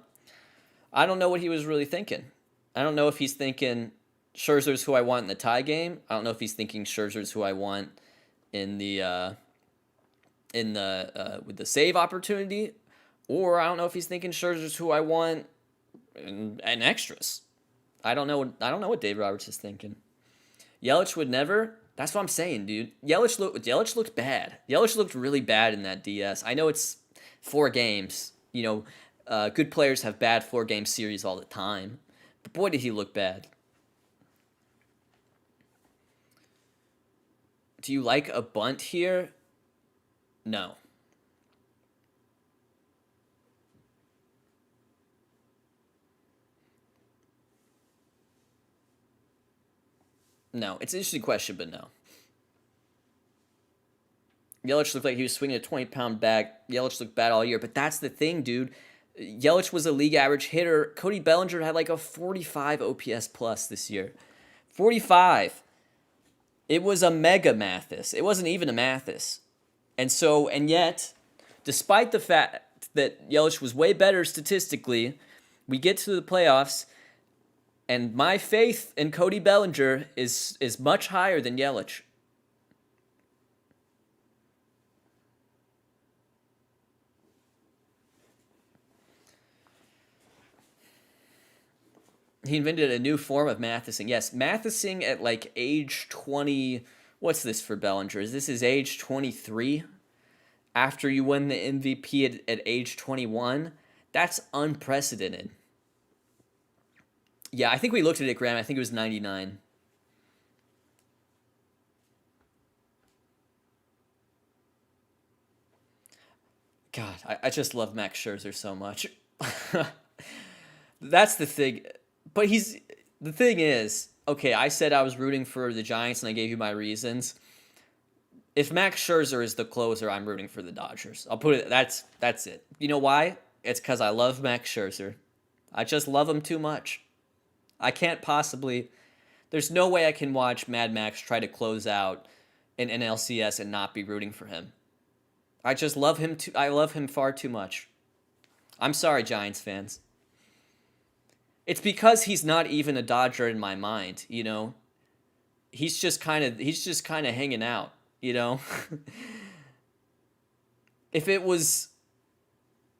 I don't know what he was really thinking. I don't know if he's thinking Scherzer's who I want in the tie game. I don't know if he's thinking Scherzer's who I want in the with the save opportunity, or I don't know if he's thinking Scherzer's who I want in extras. I don't know. I don't know what Dave Roberts is thinking. Yelich would never. That's what I'm saying, dude. Yelich looked bad. Yelich looked really bad in that DS. I know it's 4 games. You know, good players have bad 4-game series all the time. But boy, did he look bad. Do you like a bunt here? No. No. It's an interesting question, but no. Yelich looked like he was swinging a 20-pound bag. Yelich looked bad all year, but that's the thing, dude. Yelich was a league average hitter. Cody Bellinger had like a 45 OPS plus this year. 45. It was a mega Mathis. It wasn't even a Mathis. And yet, despite the fact that Yelich was way better statistically, we get to the playoffs, and my faith in Cody Bellinger is much higher than Yelich. He invented a new form of Mathesing. Yes, Mathesing at like age 20. What's this for Bellinger? Is this his age 23? After you win the MVP at age 21? That's unprecedented. Yeah, I think we looked at it, Graham. I think it was 99. God, I just love Max Scherzer so much. That's the thing. But the thing is, okay, I said I was rooting for the Giants and I gave you my reasons. If Max Scherzer is the closer, I'm rooting for the Dodgers. I'll put it that's it. You know why? It's cuz I love Max Scherzer. I just love him too much. I can't possibly there's no way I can watch Mad Max try to close out an NLCS and not be rooting for him. I just love him too I love him far too much. I'm sorry, Giants fans. It's because he's not even a Dodger in my mind, you know. He's just kind of hanging out, you know. if it was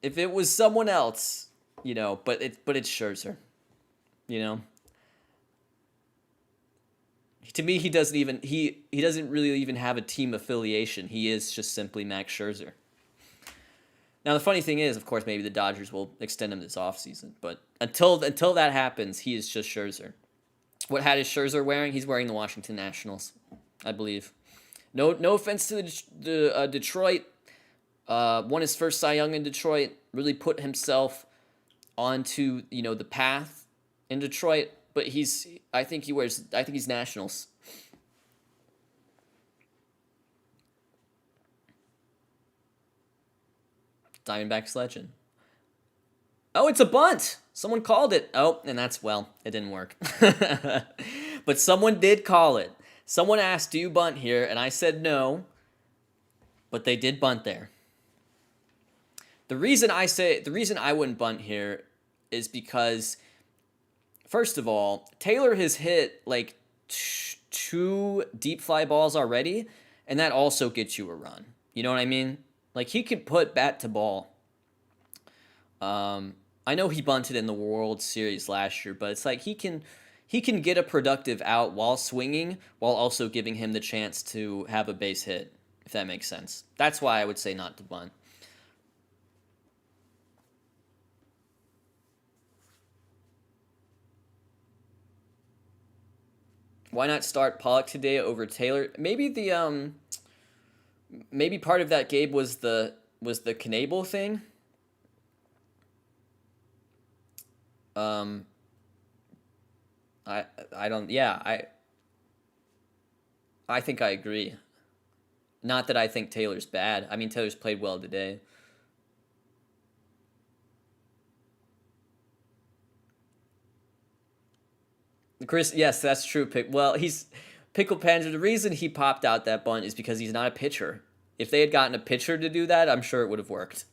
if it was someone else, you know, but it's Scherzer, you know. To me, he doesn't really even have a team affiliation. He is just simply Max Scherzer. Now the funny thing is, of course, maybe the Dodgers will extend him this offseason, but until that happens, he is just Scherzer. What hat is Scherzer wearing? He's wearing the Washington Nationals, I believe. No offense to the Detroit. Won his first Cy Young in Detroit. Really put himself onto the path in Detroit. But I think he's Nationals. Diamondbacks legend. Oh, it's a bunt. Someone called it. Oh, and it didn't work. But someone did call it. Someone asked, "Do you bunt here?" And I said no. But they did bunt there. The reason I wouldn't bunt here is because, first of all, Taylor has hit like 2 deep fly balls already, and that also gets you a run. You know what I mean? Like, he could put bat to ball. I know he bunted in the World Series last year, but it's like he can get a productive out while swinging, while also giving him the chance to have a base hit, if that makes sense. That's why I would say not to bunt. Why not start Pollock today over Taylor? Maybe part of that, Gabe, was the Knable thing. Um, I I don't. Yeah, I think I agree. Not that I think Taylor's bad. I mean, Taylor's played well today. Chris, yes, that's true. Well, he's Pickle Panda. The reason he popped out that bunt is because he's not a pitcher. If they had gotten a pitcher to do that, I'm sure it would have worked.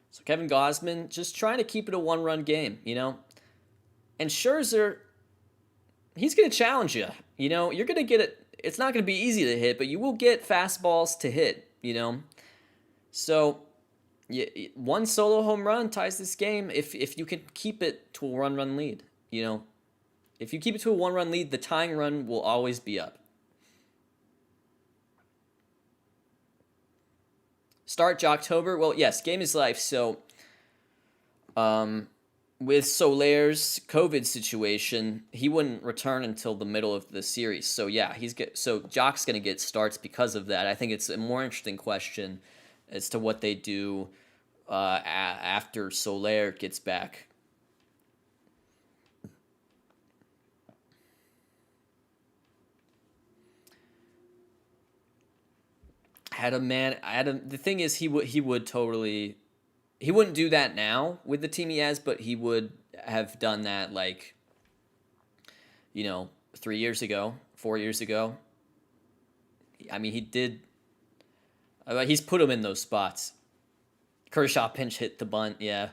So Kevin Gosman just trying to keep it a one-run game, And Scherzer, he's going to challenge you. You're going to get it. It's not going to be easy to hit, but you will get fastballs to hit. So yeah, one solo home run ties this game if you can keep it to a one-run lead. If you keep it to a one-run lead, the tying run will always be up. Start Jocktober. Well, yes, game is life. So, with Solaire's COVID situation, he wouldn't return until the middle of the series. So yeah, Jock's gonna get starts because of that. I think it's a more interesting question as to what they do after Solaire gets back. The thing is, he would totally, he wouldn't do that now with the team he has, but he would have done that 3 years ago, 4 years ago. I mean, he did. He's put him in those spots. Kershaw pinch hit the bunt, yeah.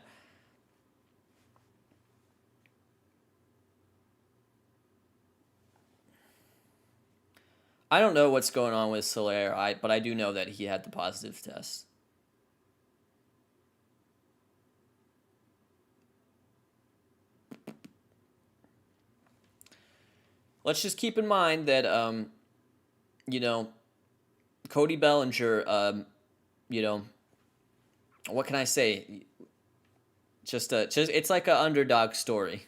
I don't know what's going on with Soler, but I do know that he had the positive test. Let's just keep in mind that Cody Bellinger, what can I say? Just it's like an underdog story.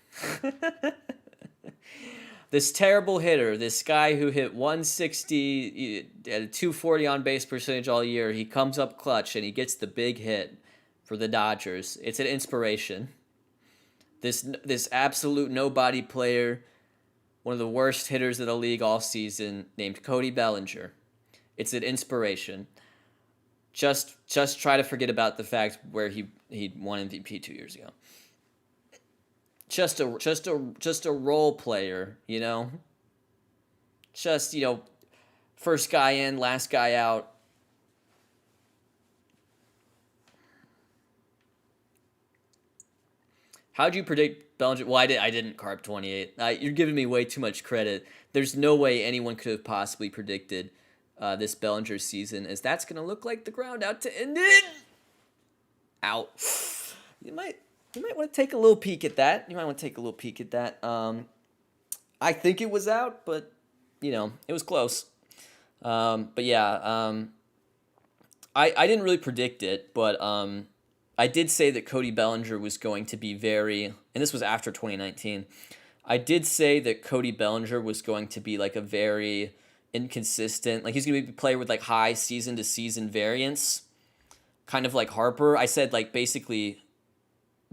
This terrible hitter, this guy who hit 160 at a 240 on base percentage all year, he comes up clutch and he gets the big hit for the Dodgers. It's an inspiration. This absolute nobody player, one of the worst hitters of the league all season, named Cody Bellinger. It's an inspiration. Just try to forget about the fact where he won MVP 2 years ago. Just a role player, Just, first guy in, last guy out. How'd you predict Bellinger? Well, I didn't, Carp 28. You're giving me way too much credit. There's no way anyone could have possibly predicted this Bellinger season, as that's going to look like the ground out to end it. Out. You might want to take a little peek at that. I think it was out, but, it was close. But yeah, I didn't really predict it, but I did say that Cody Bellinger was going to be and this was after 2019. I did say that Cody Bellinger was going to be a very inconsistent, he's going to be a player with high season to season variance, kind of like Harper. I said basically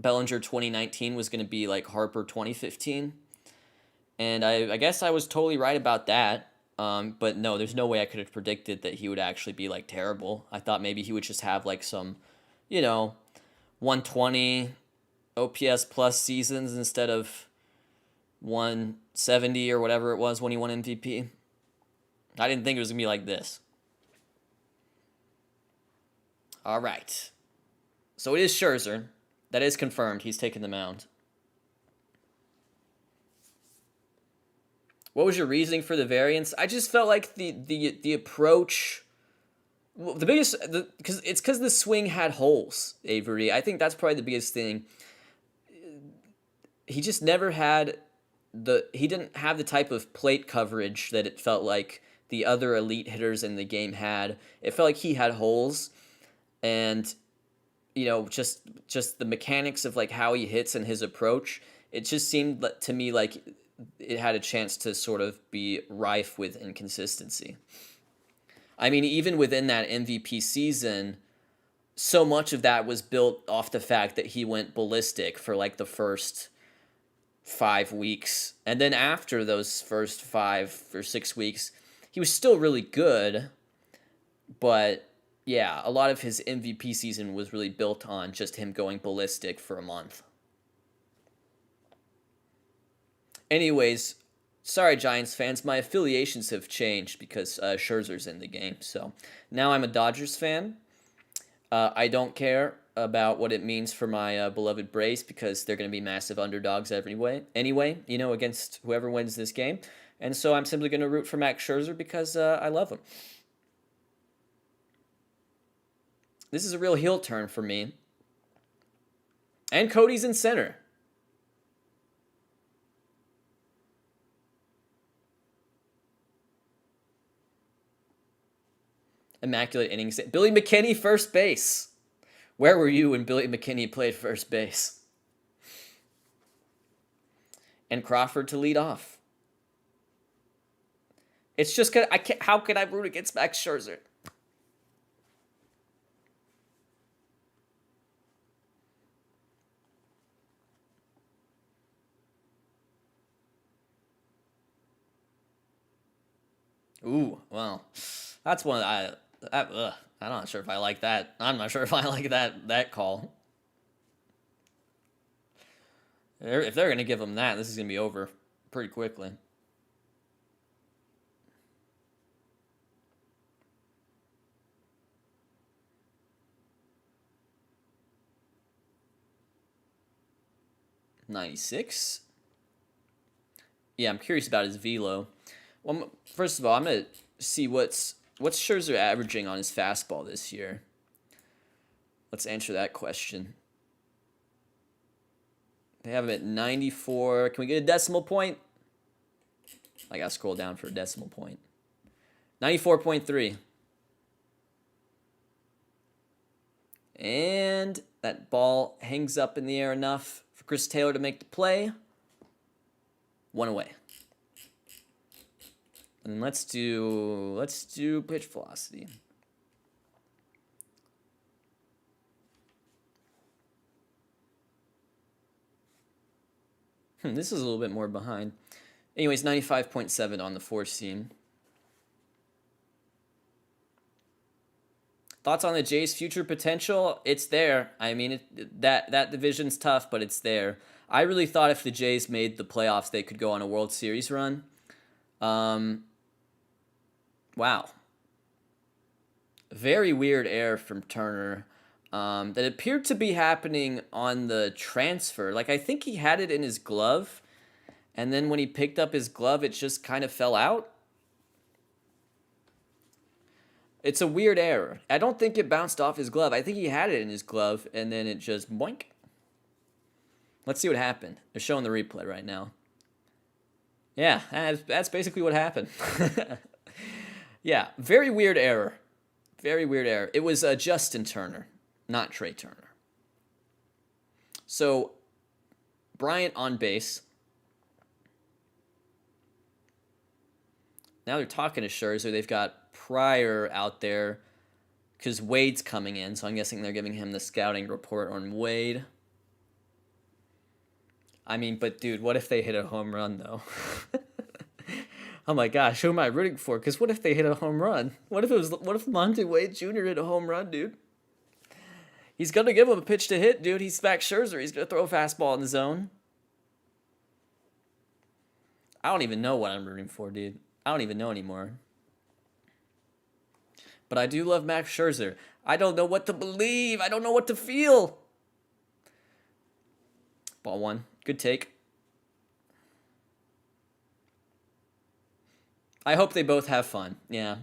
Bellinger 2019 was going to be like Harper 2015. And I guess I was totally right about that. But no, there's no way I could have predicted that he would actually be terrible. I thought maybe he would just have some, 120 OPS plus seasons instead of 170 or whatever it was when he won MVP. I didn't think it was going to be like this. All right. So it is Scherzer. That is confirmed. He's taking the mound. What was your reasoning for the variance? I just felt like the approach, because the swing had holes, Avery. I think that's probably the biggest thing. He just never had he didn't have the type of plate coverage that it felt like the other elite hitters in the game had. It felt like he had holes, and just the mechanics of like how he hits and his approach. It just seemed to me like it had a chance to sort of be rife with inconsistency. I mean, even within that MVP season, so much of that was built off the fact that he went ballistic for like the first 5 weeks. And then after those first 5 or 6 weeks, he was still really good. But yeah, a lot of his MVP season was really built on just him going ballistic for a month. Anyways, sorry, Giants fans, my affiliations have changed because Scherzer's in the game. So now I'm a Dodgers fan. I don't care about what it means for my beloved Braves because they're going to be massive underdogs anyway, against whoever wins this game. And so I'm simply going to root for Max Scherzer because I love him. This is a real heel turn for me. And Cody's in center. Immaculate innings. Billy McKinney, first base. Where were you when Billy McKinney played first base? And Crawford to lead off. It's just how can I root against Max Scherzer? Ooh, well, that's one I'm not sure if I like that. I'm not sure if I like that call. If they're gonna give him that, this is gonna be over pretty quickly. '96. Yeah, I'm curious about his velo. Well, first of all, I'm gonna see what's Scherzer averaging on his fastball this year. Let's answer that question. They have him at 94. Can we get a decimal point? I gotta scroll down for a decimal point. 94.3. And that ball hangs up in the air enough for Chris Taylor to make the play. One away. And let's do pitch velocity. This is a little bit more behind. Anyways, 95.7 on the 4-seam. Thoughts on the Jays' future potential? It's there. I mean, that division's tough, but it's there. I really thought if the Jays made the playoffs, they could go on a World Series run. Wow. Very weird error from Turner. That appeared to be happening on the transfer. Like, I think he had it in his glove, and then when he picked up his glove, it just kind of fell out. It's a weird error. I don't think it bounced off his glove. I think he had it in his glove, and then it just boink. Let's see what happened. They're showing the replay right now. Yeah, that's basically what happened. Yeah, very weird error. Very weird error. It was Justin Turner, not Trey Turner. So, Bryant on base. Now they're talking to Scherzer. They've got Pryor out there because Wade's coming in, so I'm guessing they're giving him the scouting report on Wade. I mean, but dude, what if they hit a home run, though? Oh my gosh, who am I rooting for? Because what if they hit a home run? What if Monty Wade Jr. hit a home run, dude? He's gonna give him a pitch to hit, dude. He's Max Scherzer. He's gonna throw a fastball in the zone. I don't even know what I'm rooting for, dude. I don't even know anymore. But I do love Max Scherzer. I don't know what to believe. I don't know what to feel. Ball one. Good take. I hope they both have fun. Yeah.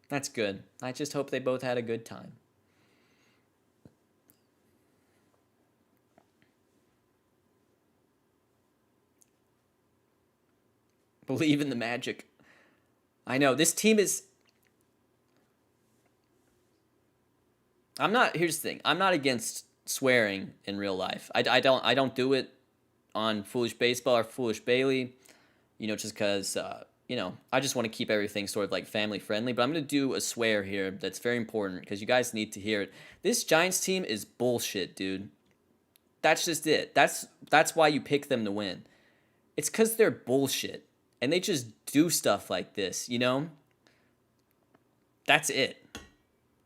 That's good. I just hope they both had a good time. Believe in the magic. I know. This team is... I'm not. Here's the thing. I'm not against swearing in real life. I don't do it on Foolish Baseball or Foolish Bailey. Just because I just want to keep everything sort of like family friendly. But I'm gonna do a swear here that's very important because you guys need to hear it. This Giants team is bullshit, dude. That's just it. That's why you pick them to win. It's because they're bullshit and they just do stuff like this. That's it.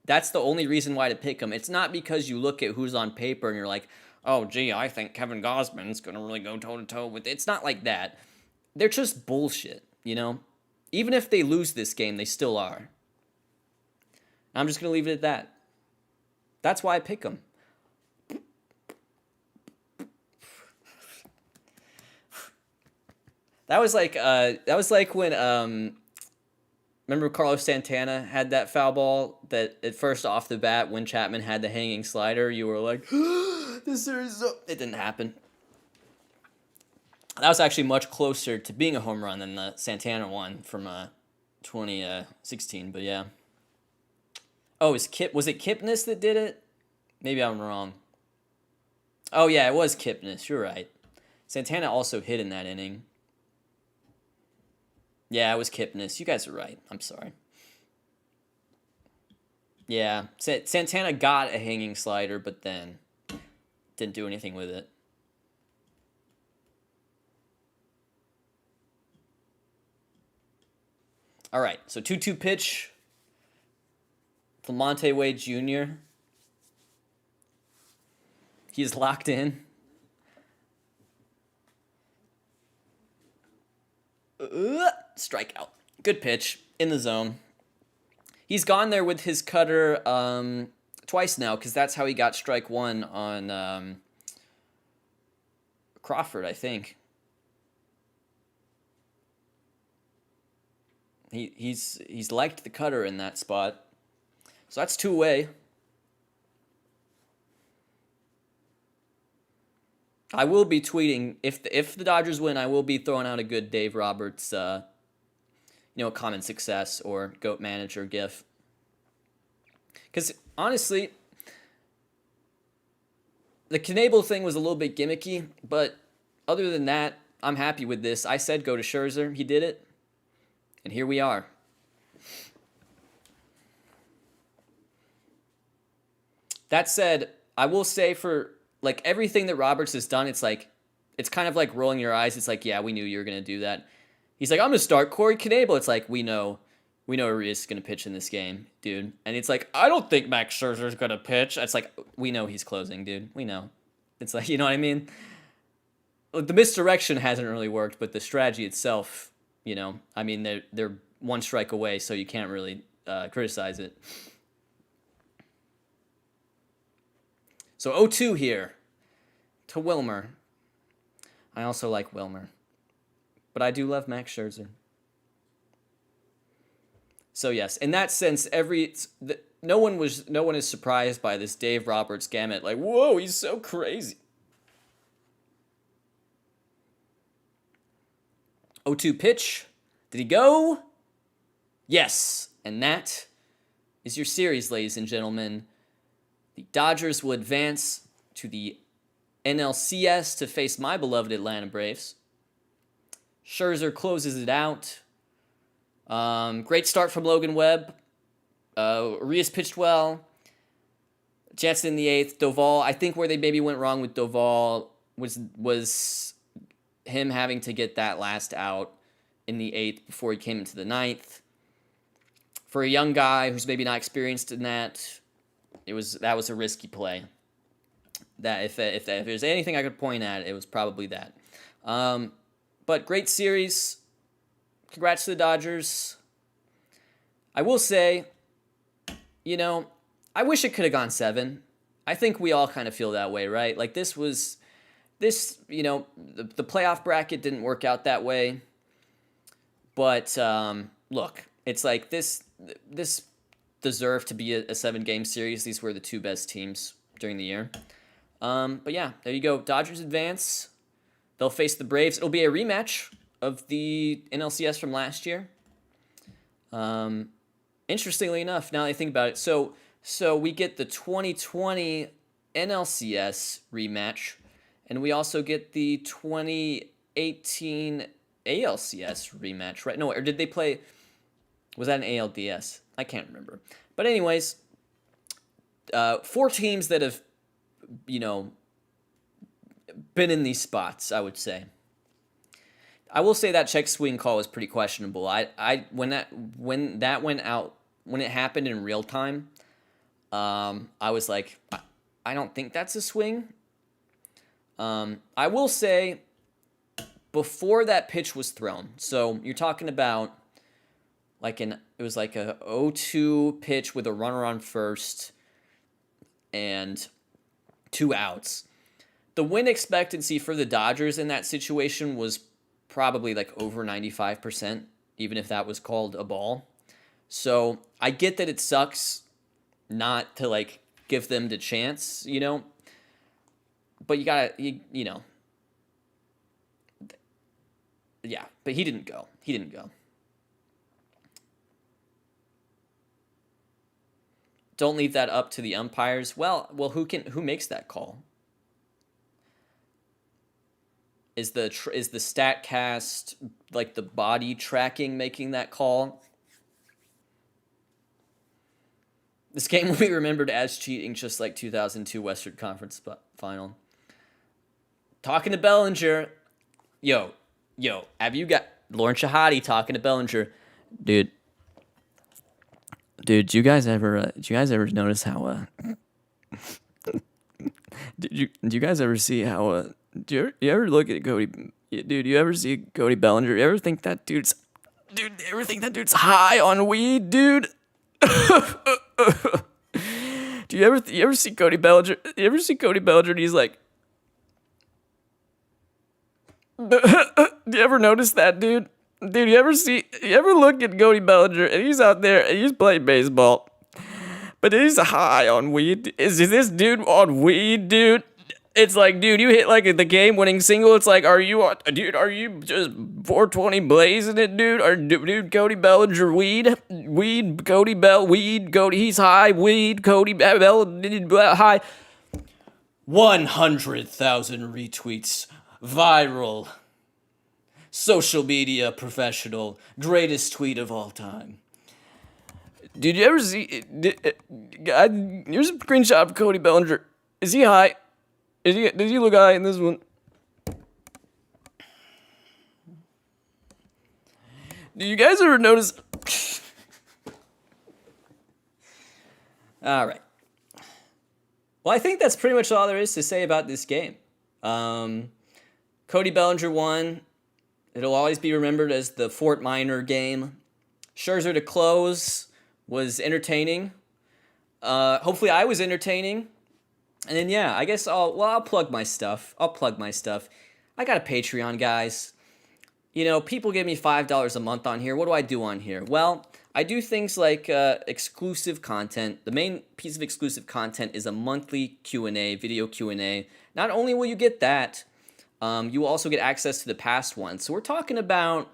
That's the only reason why to pick them. It's not because you look at who's on paper and you're like, oh, gee, I think Kevin Gosman's going to really go toe-to-toe with it. It's not like that. They're just bullshit. Even if they lose this game, they still are. I'm just going to leave it at that. That's why I pick them. That was like when remember Carlos Santana had that foul ball that at first off the bat when Chapman had the hanging slider, you were like, this is it didn't happen. That was actually much closer to being a home run than the Santana one from 2016, but yeah. Oh, was it Kipnis that did it? Maybe I'm wrong. Oh yeah, it was Kipnis, you're right. Santana also hit in that inning. Yeah, it was Kipnis. You guys are right. I'm sorry. Yeah, Santana got a hanging slider, but then didn't do anything with it. All right, so 2-2 pitch. Lamonte Wade Jr. He's locked in. Strikeout. Good pitch. In the zone. He's gone there with his cutter twice now because that's how he got strike one on Crawford, I think. He's liked the cutter in that spot. So that's 2-way. I will be tweeting if the Dodgers win. I will be throwing out a good Dave Roberts, common success or GOAT manager gif. Because honestly, the Knebel thing was a little bit gimmicky, but other than that, I'm happy with this. I said go to Scherzer. He did it, and here we are. That said, I will say for like everything that Roberts has done, it's kind of like rolling your eyes. It's like, yeah, we knew you were going to do that. He's like, I'm going to start Corey Knebel. It's like, we know Arias is going to pitch in this game, dude. And it's like, I don't think Max Scherzer's going to pitch. It's like, we know he's closing, dude. We know. It's like, you know what I mean? The misdirection hasn't really worked, but the strategy itself, I mean, they're one strike away, so you can't really criticize it. So 0-2 here to Wilmer. I also like Wilmer. But I do love Max Scherzer. So yes, in that sense, no one is surprised by this Dave Roberts gamut. Like, whoa, he's so crazy. 0-2 pitch. Did he go? Yes. And that is your series, ladies and gentlemen. The Dodgers will advance to the NLCS to face my beloved Atlanta Braves. Scherzer closes it out. Great start from Logan Webb. Arias pitched well. Jets in the 8th. Doval, I think where they maybe went wrong with Doval was him having to get that last out in the 8th before he came into the 9th. For a young guy who's maybe not experienced in that, that was a risky play. That if there's anything I could point at, it was probably that. But great series. Congrats to the Dodgers. I will say, I wish it could have gone 7. I think we all kind of feel that way, right? Like the playoff bracket didn't work out that way. But look, it's like this deserved to be a 7-game series. These were the 2 best teams during the year. But yeah, there you go. Dodgers advance. They'll face the Braves. It'll be a rematch of the NLCS from last year. Interestingly enough, now that I think about it, so So we get the 2020 NLCS rematch, and we also get the 2018 ALCS rematch, right? No, or did they play? Was that an ALDS? I can't remember. But anyways, 4 teams that have, you know, been in these spots, I would say. I will say that check swing call was pretty questionable. When that went out, when it happened in real time, I was like, I don't think that's a swing. I will say, before that pitch was thrown, so you're talking about it was like a 0-2 pitch with a runner on first and 2 outs. The win expectancy for the Dodgers in that situation was probably like over 95%, even if that was called a ball. So I get that it sucks not to like give them the chance, you know, but you gotta, you know, yeah, but he didn't go. He didn't go. Don't leave that up to the umpires. Well, who makes that call? Is the StatCast, like the body tracking, making that call? This game will be remembered as cheating, just like 2002 Western Conference Final. Talking to Bellinger, yo, have you got Lauren Shahadi talking to Bellinger, dude? Dude, do you guys ever notice how did you guys ever see how you ever look at Cody, dude, you ever see Cody Bellinger? You ever think that dude's high on weed, dude? Do you ever see Cody Bellinger? You ever see Cody Bellinger and he's like, do you ever notice that, dude? Dude, you ever look at Cody Bellinger and he's out there and he's playing baseball, but he's high on weed? Is this dude on weed, dude? It's like, dude, you hit like the game-winning single. It's like, are you just 420 blazing it, dude? Or dude, Cody Bellinger, weed, Cody Bell, weed, Cody, he's high, weed, Cody Bell, high. 100,000 retweets, viral. Social media professional, greatest tweet of all time. Did you ever see? Here's a screenshot of Cody Bellinger. Is he high? Does he look high in this one? Do you guys ever notice? All right. Well, I think that's pretty much all there is to say about this game. Cody Bellinger won. It'll always be remembered as the Fort Minor game. Scherzer to close was entertaining. Hopefully I was entertaining. And then, yeah, I guess I'll plug my stuff. I got a Patreon, guys. You know, people give me $5 a month on here. What do I do on here? Well, I do things like exclusive content. The main piece of exclusive content is a monthly Q&A, video Q&A. Not only will you get that, you will also get access to the past ones. So we're talking about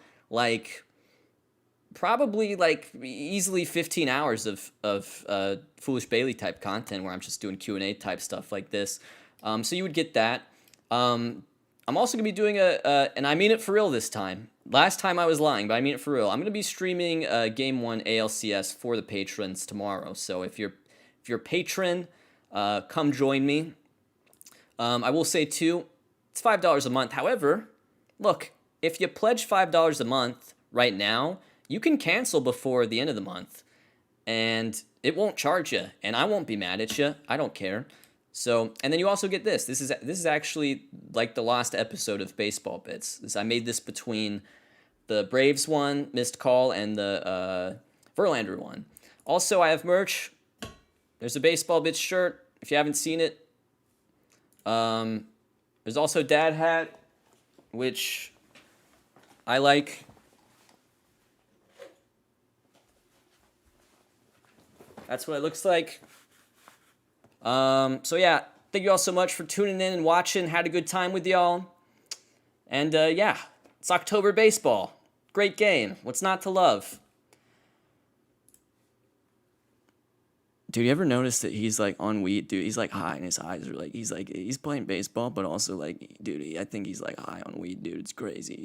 probably easily 15 hours of Foolish Bailey type content where I'm just doing Q&A type stuff like this. So you would get that. I'm also going to be doing and I mean it for real this time. Last time I was lying, but I mean it for real. I'm going to be streaming Game 1 ALCS for the patrons tomorrow. So if you're a patron, come join me. I will say too, it's $5 a month. However, look, if you pledge $5 a month right now, you can cancel before the end of the month, and it won't charge you, and I won't be mad at you. I don't care. So, and then you also get this. This is actually like the last episode of Baseball Bits. I made this between the Braves one, Missed Call, and the Verlander one. Also, I have merch. There's a Baseball Bits shirt, if you haven't seen it. There's also Dad Hat, which I like. That's what it looks like. So yeah, thank you all so much for tuning in and watching. Had a good time with y'all. And yeah, it's October baseball. Great game. What's not to love? Dude, you ever notice that he's like on weed, dude? He's like high and his eyes are like he's playing baseball, but also like, dude, I think he's like high on weed, dude. It's crazy.